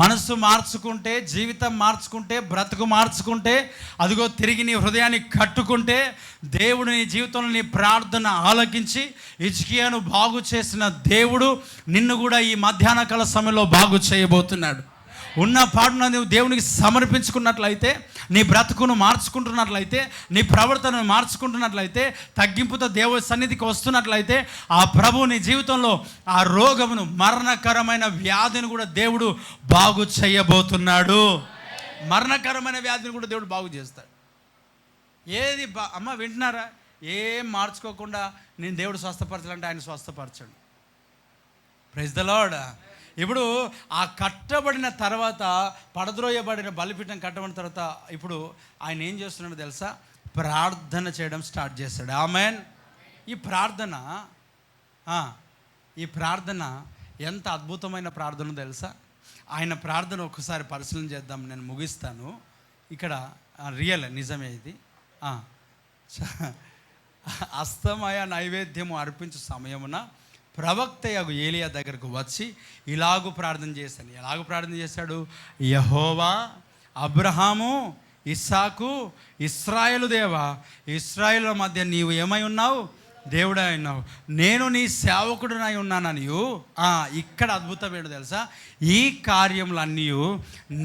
మనసు మార్చుకుంటే, జీవితం మార్చుకుంటే, బ్రతుకు మార్చుకుంటే, అదిగో తిరిగి నీ హృదయాన్ని కట్టుకుంటే దేవుడు నీ జీవితంలో నీ ప్రార్థన ఆలకించి హిజ్కియాను బాగు చేసిన దేవుడు నిన్ను కూడా ఈ మధ్యాహ్న కాల సమయంలో బాగు చేయబోతున్నాడు. ఉన్న పాటున నువ్వు దేవునికి సమర్పించుకున్నట్లయితే, నీ బ్రతుకును మార్చుకుంటున్నట్లయితే, నీ ప్రవర్తనను మార్చుకుంటున్నట్లయితే, తగ్గింపుతో దేవుడి సన్నిధికి వస్తున్నట్లయితే, ఆ ప్రభు నీ జీవితంలో ఆ రోగమును, మరణకరమైన వ్యాధిని కూడా దేవుడు బాగు చేయబోతున్నాడు. మరణకరమైన వ్యాధిని కూడా దేవుడు బాగు చేస్తాడు. ఏది అమ్మ వింటున్నారా? ఏం మార్చుకోకుండా నేను దేవుడు స్వస్థపరచాలంటే ఆయన స్వస్థపరచండి. Praise the Lord. ఇప్పుడు ఆ కట్టబడిన తర్వాత, పడద్రోయబడిన బలిపీఠం కట్టబడిన తర్వాత ఇప్పుడు ఆయన ఏం చేస్తున్నాడో తెలుసా? ప్రార్థన చేయడం స్టార్ట్ చేస్తాడు. ఆమేన్. ఈ ప్రార్థన ఎంత అద్భుతమైన ప్రార్థన తెలుసా? ఆయన ప్రార్థన ఒకసారి పరిశీలన చేద్దాం. నేను ముగిస్తాను. ఇక్కడ రియల్ నిజమే ఇది. అస్తమయ నైవేద్యము అర్పించు సమయమున ప్రవక్త యగు ఏలియా దగ్గరకు వచ్చి ఇలాగూ ప్రార్థన చేశాను. ఎలాగూ ప్రార్థన చేశాడు? యెహోవా, అబ్రహాము, ఇస్సాకు, ఇశ్రాయేలు దేవా, ఇశ్రాయేలు మధ్య నీవు ఏమై ఉన్నావు? దేవుడై ఉన్నావు. నేను నీ సేవకుడినై ఉన్నానని. ఇక్కడ అద్భుతం ఏంటో తెలుసా? ఈ కార్యములన్నీ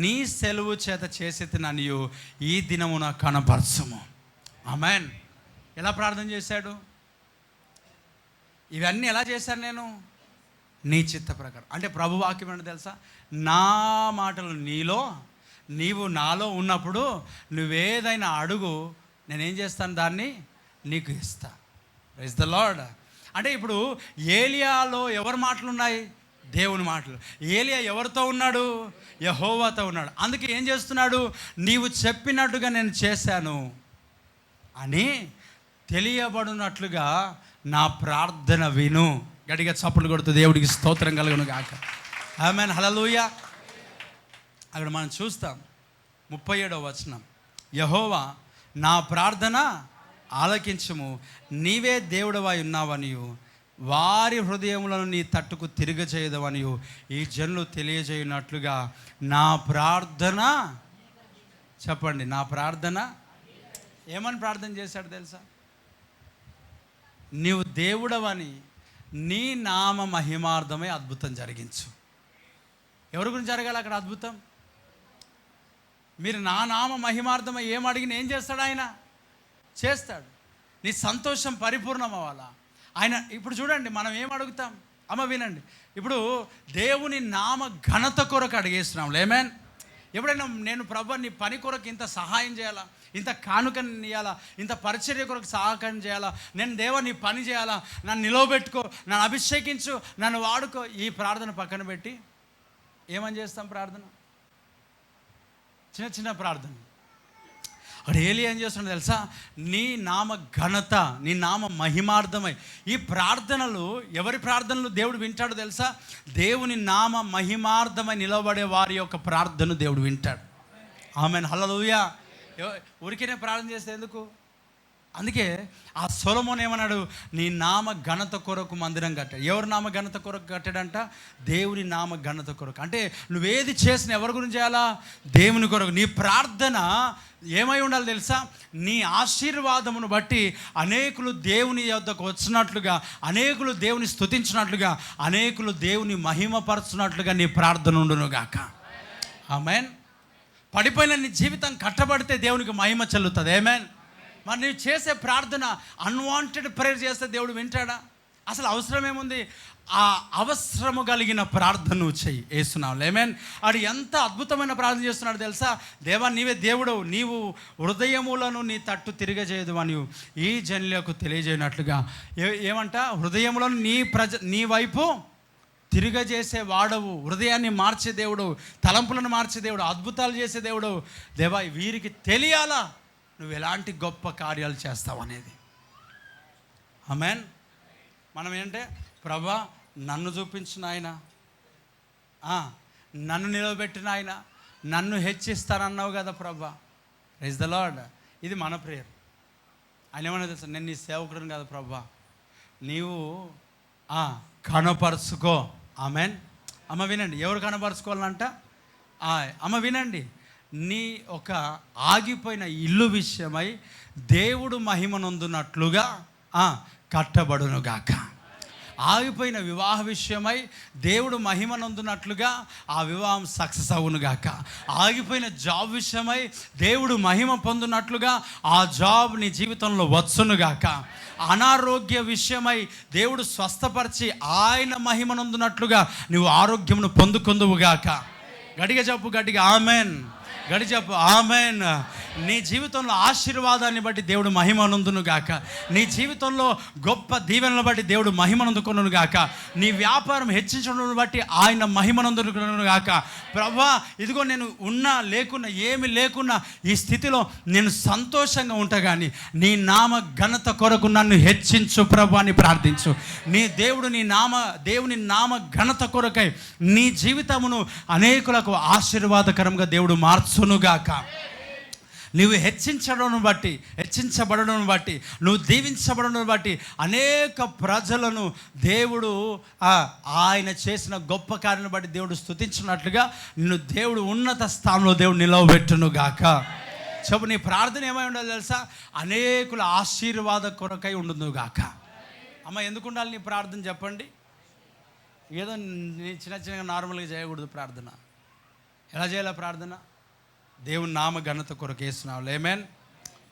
నీ సెలవు చేత చేసేనని ఈ దినమున కనపరచుము. ఆమేన్. ఎలా ప్రార్థన చేశాడు? ఇవన్నీ ఎలా చేశాను నేను? నీ చిత్త ప్రకారం. అంటే ప్రభు వాక్యం ఏంటో తెలుసా? నా మాటలు నీవు నాలో ఉన్నప్పుడు నువ్వేదైనా అడుగు, నేనేం చేస్తాను? దాన్ని నీకు ఇస్తా. Praise the Lord. అంటే ఇప్పుడు ఏలియాలో ఎవరి మాటలు ఉన్నాయి? దేవుని మాటలు. ఏలియా ఎవరితో ఉన్నాడు? యెహోవాతో ఉన్నాడు. అందుకే ఏం చేస్తున్నాడు? నీవు చెప్పినట్టుగా నేను చేశాను అని తెలియబడినట్లుగా నా ప్రార్థన విను. గట్టిగా చప్పట్లు కొడుతూ దేవుడికి స్తోత్రం కలుగును గాక. ఆమేన్, హల్లెలూయా. అక్కడ మనం చూస్తాం 37వ వచనం, యెహోవా నా ప్రార్థన ఆలకించుము, నీవే దేవుడవై ఉన్నావనియు వారి హృదయములను నీ తట్టుకు తిరగచేయదవనియు ఈ జనులు తెలియజేయనట్లుగా నా ప్రార్థన. చెప్పండి, నా ప్రార్థన. ఏమని ప్రార్థన చేశాడు తెలుసా? నీవు దేవుడవని నీ నామ మహిమార్థమై అద్భుతం జరిగించు. ఎవరి గురించి జరగాలి అక్కడ అద్భుతం? మీరు నా నామ మహిమార్థమై ఏం అడిగినా ఏం చేస్తాడు? ఆయన చేస్తాడు. నీ సంతోషం పరిపూర్ణం అవ్వాలా. ఆయన ఇప్పుడు చూడండి, మనం ఏం అడుగుతాం? అమ్మ వినండి, ఇప్పుడు దేవుని నామ ఘనత కొరకు అడిగేస్తున్నాం. ఆమేన్. ఎప్పుడైనా నేను ప్రభు నీ పని కొరకు ఇంత సహాయం చేయాలా, ఇంత కానుకని ఇవ్వాలా, ఇంత పరిచర్య కొరకు సహాయం చేయాలా, నేను దేవా నీ పని చేయాలా, నన్ను నిలవబెట్టుకో, నన్ను అభిషేకించు, నన్ను వాడుకో, ఈ ప్రార్థన పక్కన పెట్టి ఏమని చేస్తాం? ప్రార్థన, చిన్న చిన్న ప్రార్థన. అక్కడ ఏలియా ఏం చేస్తున్నాడు తెలుసా? నీ నామ ఘనత, నీ నామ మహిమార్థమై. ఈ ప్రార్థనలు, ఎవరి ప్రార్థనలు దేవుడు వింటాడు తెలుసా? దేవుని నామ మహిమార్థమై నిలబడే వారి యొక్క ప్రార్థన దేవుడు వింటాడు. ఆమేన్, హల్లెలూయా. ఊరికేనే ప్రార్థన చేస్తే ఎందుకు? అందుకే ఆ సొలొమోను ఏమన్నాడు? నీ నామ ఘనత కొరకు మందిరం కట్టాడు. ఎవరి నామ ఘనత కొరకు కట్టాడంట? దేవుని నామ ఘనత కొరకు. అంటే నువ్వేది చేసినా ఎవరి గురించి చేయాలా? దేవుని కొరకు. నీ ప్రార్థన ఏమై ఉండాలి తెలుసా? నీ ఆశీర్వాదమును బట్టి అనేకులు దేవుని యొద్దకు వచ్చినట్లుగా, అనేకులు దేవుని స్తుతించినట్లుగా, అనేకులు దేవుని మహిమపరచున్నట్లుగా నీ ప్రార్థన ఉండునుగాక. ఆమేన్. పడిపోయిన నీ జీవితం కట్టబడితే దేవునికి మహిమ చెల్లుతుంది. ఆమేన్. మరి నువ్వు చేసే ప్రార్థన అన్వాంటెడ్ ప్రేయర్ చేస్తే దేవుడు వింటాడా? అసలు అవసరం ఏముంది? ఆ అవసరము కలిగిన ప్రార్థన నువ్వు చెయ్యి. వేస్తున్నావు. ఆమేన్. ఆడు ఎంత అద్భుతమైన ప్రార్థన చేస్తున్నాడు తెలుసా? దేవా నీవే దేవుడు, నీవు హృదయములను నీ తట్టు తిరగజేయదు అని ఈ జనులకు తెలియజేయనట్లుగా. ఏమంట? హృదయములను నీ వైపు తిరగజేసే వాడవు, హృదయాన్ని మార్చే దేవుడు, తలంపులను మార్చే దేవుడు, అద్భుతాలు చేసే దేవుడు. దేవా వీరికి తెలియాలా నువ్వు ఎలాంటి గొప్ప కార్యాలు చేస్తావు అనేది. ఆమేన్. మనం ఏంటంటే, ప్రభా నన్ను చూపించిన ఆయన, నన్ను నిలబెట్టిన ఆయన, నన్ను హెచ్చిస్తానన్నావు కదా ప్రభా. Praise the Lord. ఇది మన ప్రేయర్. ఆయన ఏమన్నా తెలుసా? నేను నీ సేవకుడిని కదా ప్రభా, నీవు కనపరుచుకో. ఆమేన్. అమ్మ వినండి, ఎవరు కనపరుచుకోవాలంట? అమ్మ వినండి, నీ ఒక ఆగిపోయిన ఇల్లు విషయమై దేవుడు మహిమనొందునట్లుగా కట్టబడునుగాక. ఆగిపోయిన వివాహ విషయమై దేవుడు మహిమనొందునట్లుగా ఆ వివాహం సక్సెస్ అవునుగాక. ఆగిపోయిన జాబ్ విషయమై దేవుడు మహిమ పొందునట్లుగా ఆ జాబ్ నీ జీవితంలో వచ్చునుగాక. అనారోగ్య విషయమై దేవుడు స్వస్థపరిచి ఆయన మహిమనొందునట్లుగా నువ్వు ఆరోగ్యమును పొందుకుందువుగాక. గట్టిగా చెప్పు, గట్టిగా ఆమెన్. గడి చెప్పు ఆమెన్. నీ జీవితంలో ఆశీర్వాదాన్ని బట్టి దేవుడు మహిమనందును గాక. నీ జీవితంలో గొప్ప దీవెనలను బట్టి దేవుడు మహిమనందుకొనును గాక. నీ వ్యాపారం హెచ్చించడం బట్టి ఆయన మహిమనందుకొనును గాక. ప్రభువా ఇదిగో నేను ఉన్నా లేకున్నా, ఏమి లేకున్నా ఈ స్థితిలో నేను సంతోషంగా ఉంటా, కానీ నీ నామ ఘనత కొరకు నన్ను హెచ్చించు ప్రభు అని ప్రార్థించు. నీ దేవుడు దేవుని నామ ఘనత కొరకై నీ జీవితమును అనేకులకు ఆశీర్వాదకరంగా దేవుడు మార్చునుగాక. నువ్వు హెచ్చించబడడం బట్టి, నువ్వు దీవించబడడం బట్టి అనేక ప్రజలను దేవుడు ఆయన చేసిన గొప్ప కార్యాలను బట్టి దేవుడు స్తుతించినట్లుగా నిన్ను దేవుడు ఉన్నత స్థానంలో దేవుడు నిలవబెట్టునుగాక. చెప్పు, నీ ప్రార్థన ఏమై ఉండాలి తెలుసా? అనేకుల ఆశీర్వాద కొరకై ఉండునుగాక. అమ్మ ఎందుకు ఉండాలి నీ ప్రార్థన చెప్పండి? ఏదో చిన్న చిన్నగా నార్మల్గా చేయకూడదు ప్రార్థన. ఎలా చేయాలి ప్రార్థన? దేవుని నామ ఘనత కొరకు వేస్తున్నావు. ఆమేన్.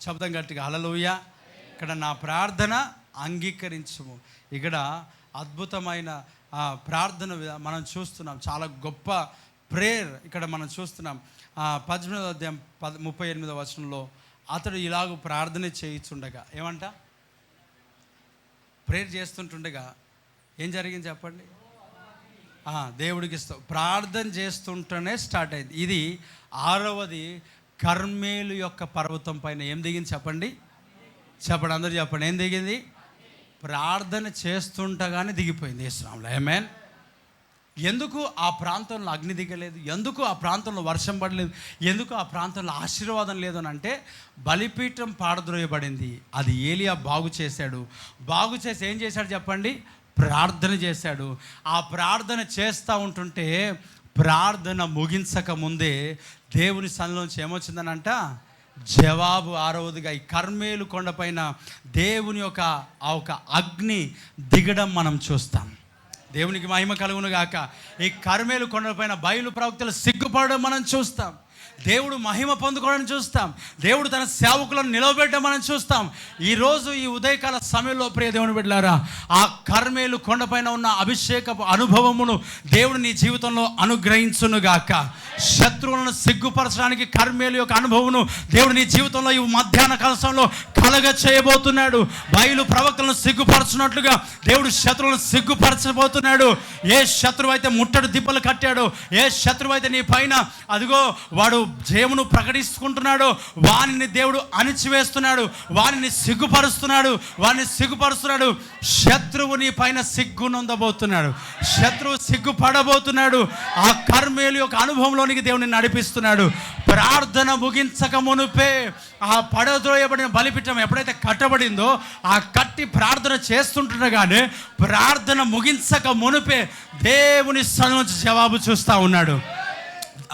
శబ్దం గట్టిగా హల్లెలూయా. ఇక్కడ నా ప్రార్థన అంగీకరించుము. ఇక్కడ అద్భుతమైన ప్రార్థన మనం చూస్తున్నాం. చాలా గొప్ప ప్రేయర్ ఇక్కడ మనం చూస్తున్నాం. 18వ అధ్యాయం 38వ వచనంలో అతడు ఇలాగ ప్రార్థన చేయించుండగా ఏమంట? ప్రేయర్ చేస్తుంటుండగా ఏం జరిగింది చెప్పండి? దేవుడికి ప్రార్థన చేస్తుంటేనే స్టార్ట్ అయింది. ఇది 6వది కర్మేలు యొక్క పర్వతం పైన ఏం దిగింది చెప్పండి? అందరూ చెప్పండి, ఏం దిగింది? ప్రార్థన చేస్తుండగానే దిగిపోయింది యేసునామములో. ఆమేన్. ఎందుకు ఆ ప్రాంతంలో అగ్ని దిగలేదు? ఎందుకు ఆ ప్రాంతంలో వర్షం పడలేదు? ఎందుకు ఆ ప్రాంతంలో ఆశీర్వాదం లేదు అని అంటే, బలిపీఠం పాడద్రోయబడింది. అది ఏలియా బాగు చేశాడు. బాగు చేసి ఏం చేశాడు చెప్పండి? ప్రార్థన చేశాడు. ఆ ప్రార్థన చేస్తూ ఉంటుంటే, ప్రార్థన ముగించక ముందే దేవుని సన్నిధిలోంచి ఏమొచ్చిందనంట? జవాబు. 6వదిగా ఈ కర్మేలు కొండపైన దేవుని యొక్క ఆ ఒక అగ్ని దిగడం మనం చూస్తాం. దేవునికి మహిమ కలుగును గాక. ఈ కర్మేలు కొండపైన బయలు ప్రవక్తలు సిగ్గుపడడం మనం చూస్తాం. దేవుడు మహిమ పొందుకోవడం చూస్తాం. దేవుడు తన సేవకులను నిలవబెట్టడం మనం చూస్తాం. ఈరోజు ఈ ఉదయకాల సమయంలో ప్రియ దేవుని బిడ్డలారా, ఆ కర్మేలు కొండపైన ఉన్న అభిషేకపు అనుభవమును దేవుడు నీ జీవితంలో అనుగ్రహించునుగాక. శత్రువులను సిగ్గుపరచడానికి కర్మేలు యొక్క అనుభవమును దేవుడు నీ జీవితంలో ఈ మధ్యాహ్న కాలంలో కలగ చేయబోతున్నాడు. బయలు ప్రవక్తలను సిగ్గుపరచున్నట్లుగా దేవుడు శత్రువులను సిగ్గుపరచబోతున్నాడు. ఏ శత్రువు అయితే ముట్టడి దిబ్బలు కట్టాడో, ఏ శత్రువు అయితే నీ పైన అదిగో వాడు జయమును ప్రకటిస్తుంటున్నాడు, వానిని దేవుడు అణిచివేస్తున్నాడు, వానిని సిగ్గుపరుస్తున్నాడు. శత్రువు నీ పైన సిగ్గు నొందబోతున్నాడు. శత్రువు సిగ్గుపడబోతున్నాడు. ఆ కర్మేలు యొక్క అనుభవంలోనికి దేవుని నడిపిస్తున్నాడు. ప్రార్థన ముగించక మునుపే ఆ పడద్రోయబడిన బలిపీఠం ఎప్పుడైతే కట్టబడిందో, ఆ కట్టి ప్రార్థన చేస్తుండగానే ప్రార్థన ముగించక మునుపే దేవుని సన్నిధిలోంచి జవాబు చూస్తూ ఉన్నాడు.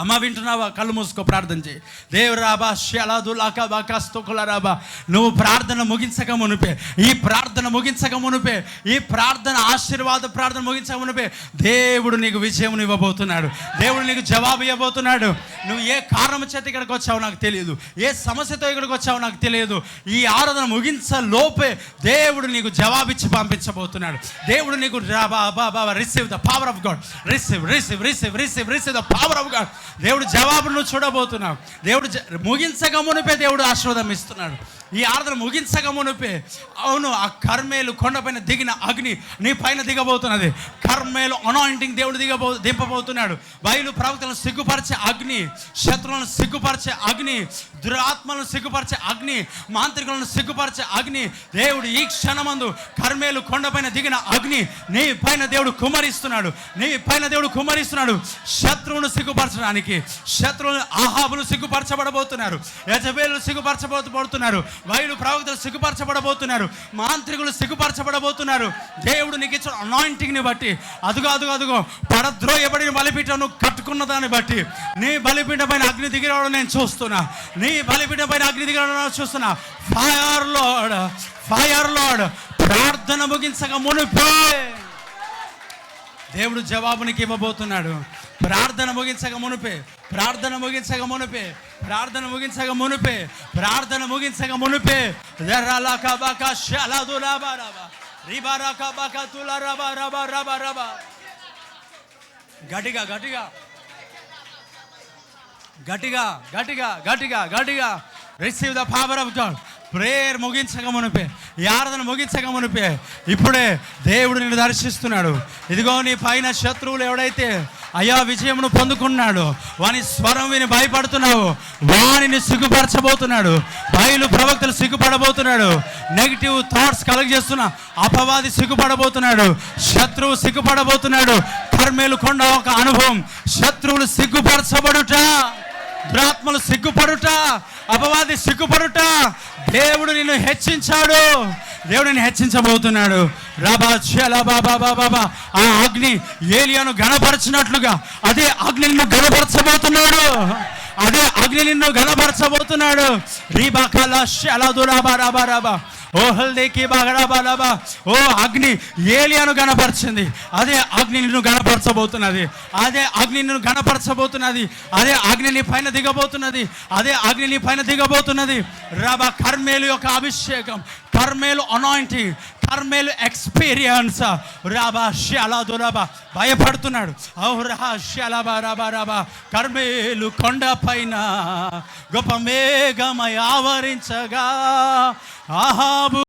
అమ్మ వింటున్నావా? కళ్ళు మూసుకో, ప్రార్థన చేయి. దేవురాబా షలాదులాకా బాకాస్తోకులరాబా, నువ్వు ప్రార్థన ముగించక మునిపే, ఈ ప్రార్థన ముగించక మునిపే, ఈ ప్రార్థన ఆశీర్వాద ప్రార్థన ముగించక మునిపే దేవుడు నీకు విజయం ఇవ్వబోతున్నాడు. దేవుడు నీకు జవాబు ఇవ్వబోతున్నాడు. నువ్వు ఏ కారణం చేత ఇక్కడికి వచ్చావో నాకు తెలియదు, ఏ సమస్యతో ఇక్కడికి వచ్చావో నాకు తెలియదు. ఈ ఆరాధన ముగించలోపే దేవుడు నీకు జవాబిచ్చి పంపించబోతున్నాడు. దేవుడు నీకు receive the power of God, receive the power of God. దేవుడు జవాబును చూడబోతున్నావు. దేవుడు ముగించక మునిపే దేవుడు ఆశీర్వాదం ఇస్తున్నాడు. ఈ ఆరాధన ముగించక మునిపే, అవును, ఆ కర్మేలు కొండపైన దిగిన అగ్ని నీ పైన దిగబోతున్నది. కర్మేలు అనాయింటింగ్ దేవుడు దింపబోతున్నాడు. బయలు ప్రవక్తలను సిగ్గుపరిచే అగ్ని, శత్రువులను సిగ్గుపరిచే అగ్ని, దురాత్మలను సిగ్గుపరిచే అగ్ని, మాంత్రికులను సిగ్గుపరిచే అగ్ని దేవుడు ఈ క్షణమందు కర్మేలు కొండపైన దిగిన అగ్ని నీ పైన దేవుడు కుమ్మరిస్తున్నాడు. శత్రువును సిగ్గుపరచడానికి, శత్రువులు ఆహాబులు సిగ్గుపరచబడబోతున్నారు, యజబేలు సిగ్గుపరచబోతున్నారు, బయలు ప్రవక్తలు సిగ్గుపరచబడబోతున్నారు, మాంత్రికులు సిగ్గుపరచబడబోతున్నారు. దేవుడు నీకు ఇచ్చిన అనాయింటింగ్ని బట్టి, అదుగో పడద్రోయబడిన బలిపీఠం నువ్వు కట్టుకున్న దాన్ని బట్టి నీ బలిపీఠం పైన అగ్ని దిగిరావడం నేను చూస్తున్నా. ఫైర్ లార్డ్ ప్రార్థన ముగించక మునిపే దేవుడు జవాబునికి ఇవ్వబోతున్నాడు. ప్రార్థన ముగించక మునిపే గట్టిగా receive the power of God. Prayer ముగించక మునిపే, ఈ ఆరాధన ముగించక మునిపే ఇప్పుడే దేవుడు నిన్ను దర్శిస్తున్నాడు. ఇదిగో నీ పైన శత్రువులు ఎవడైతే అయ్యా విజయమును పొందుకున్నాడు, వాని స్వరం విని భయపడుతున్నావు, వానిని సిగ్గుపరచబోతున్నాడు. బయలు ప్రవక్తలు సిగ్గుపడబోతున్నాడు. నెగిటివ్ థాట్స్ కలగజేస్తున్న అపవాది సిగ్గుపడబోతున్నాడు. శత్రువు సిగ్గుపడబోతున్నాడు. కర్మేలు కొండ ఒక అనుభవం. శత్రువులు సిగ్గుపరచబడుట, దురాత్మలు సిగ్గుపడుట, అపవాది సిగ్గుపడుట. దేవుడు నిన్ను హెచ్చించాడు. దేవుడు నిన్ను హెచ్చించబోతున్నాడు. ఆ అగ్ని ఏలియాను గణపరచినట్లుగా అదే అగ్ని నిన్ను గణపరచబోతున్నాడు. ఓ అగ్ని ఏలియాను గణపరిచింది, అదే అగ్ని నిన్ను గణపరచబోతున్నది. అదే అగ్ని నీ పైన దిగబోతున్నది. కర్మేలు యొక్క అభిషేకం, కర్మేలు అనాయింటింగ్, కర్మేలు ఎక్స్పీరియన్స్. భయపడుతున్నాడు. కర్మేలు కొండ పైన గొప్ప మేఘమై ఆవరించగా ఆహాబు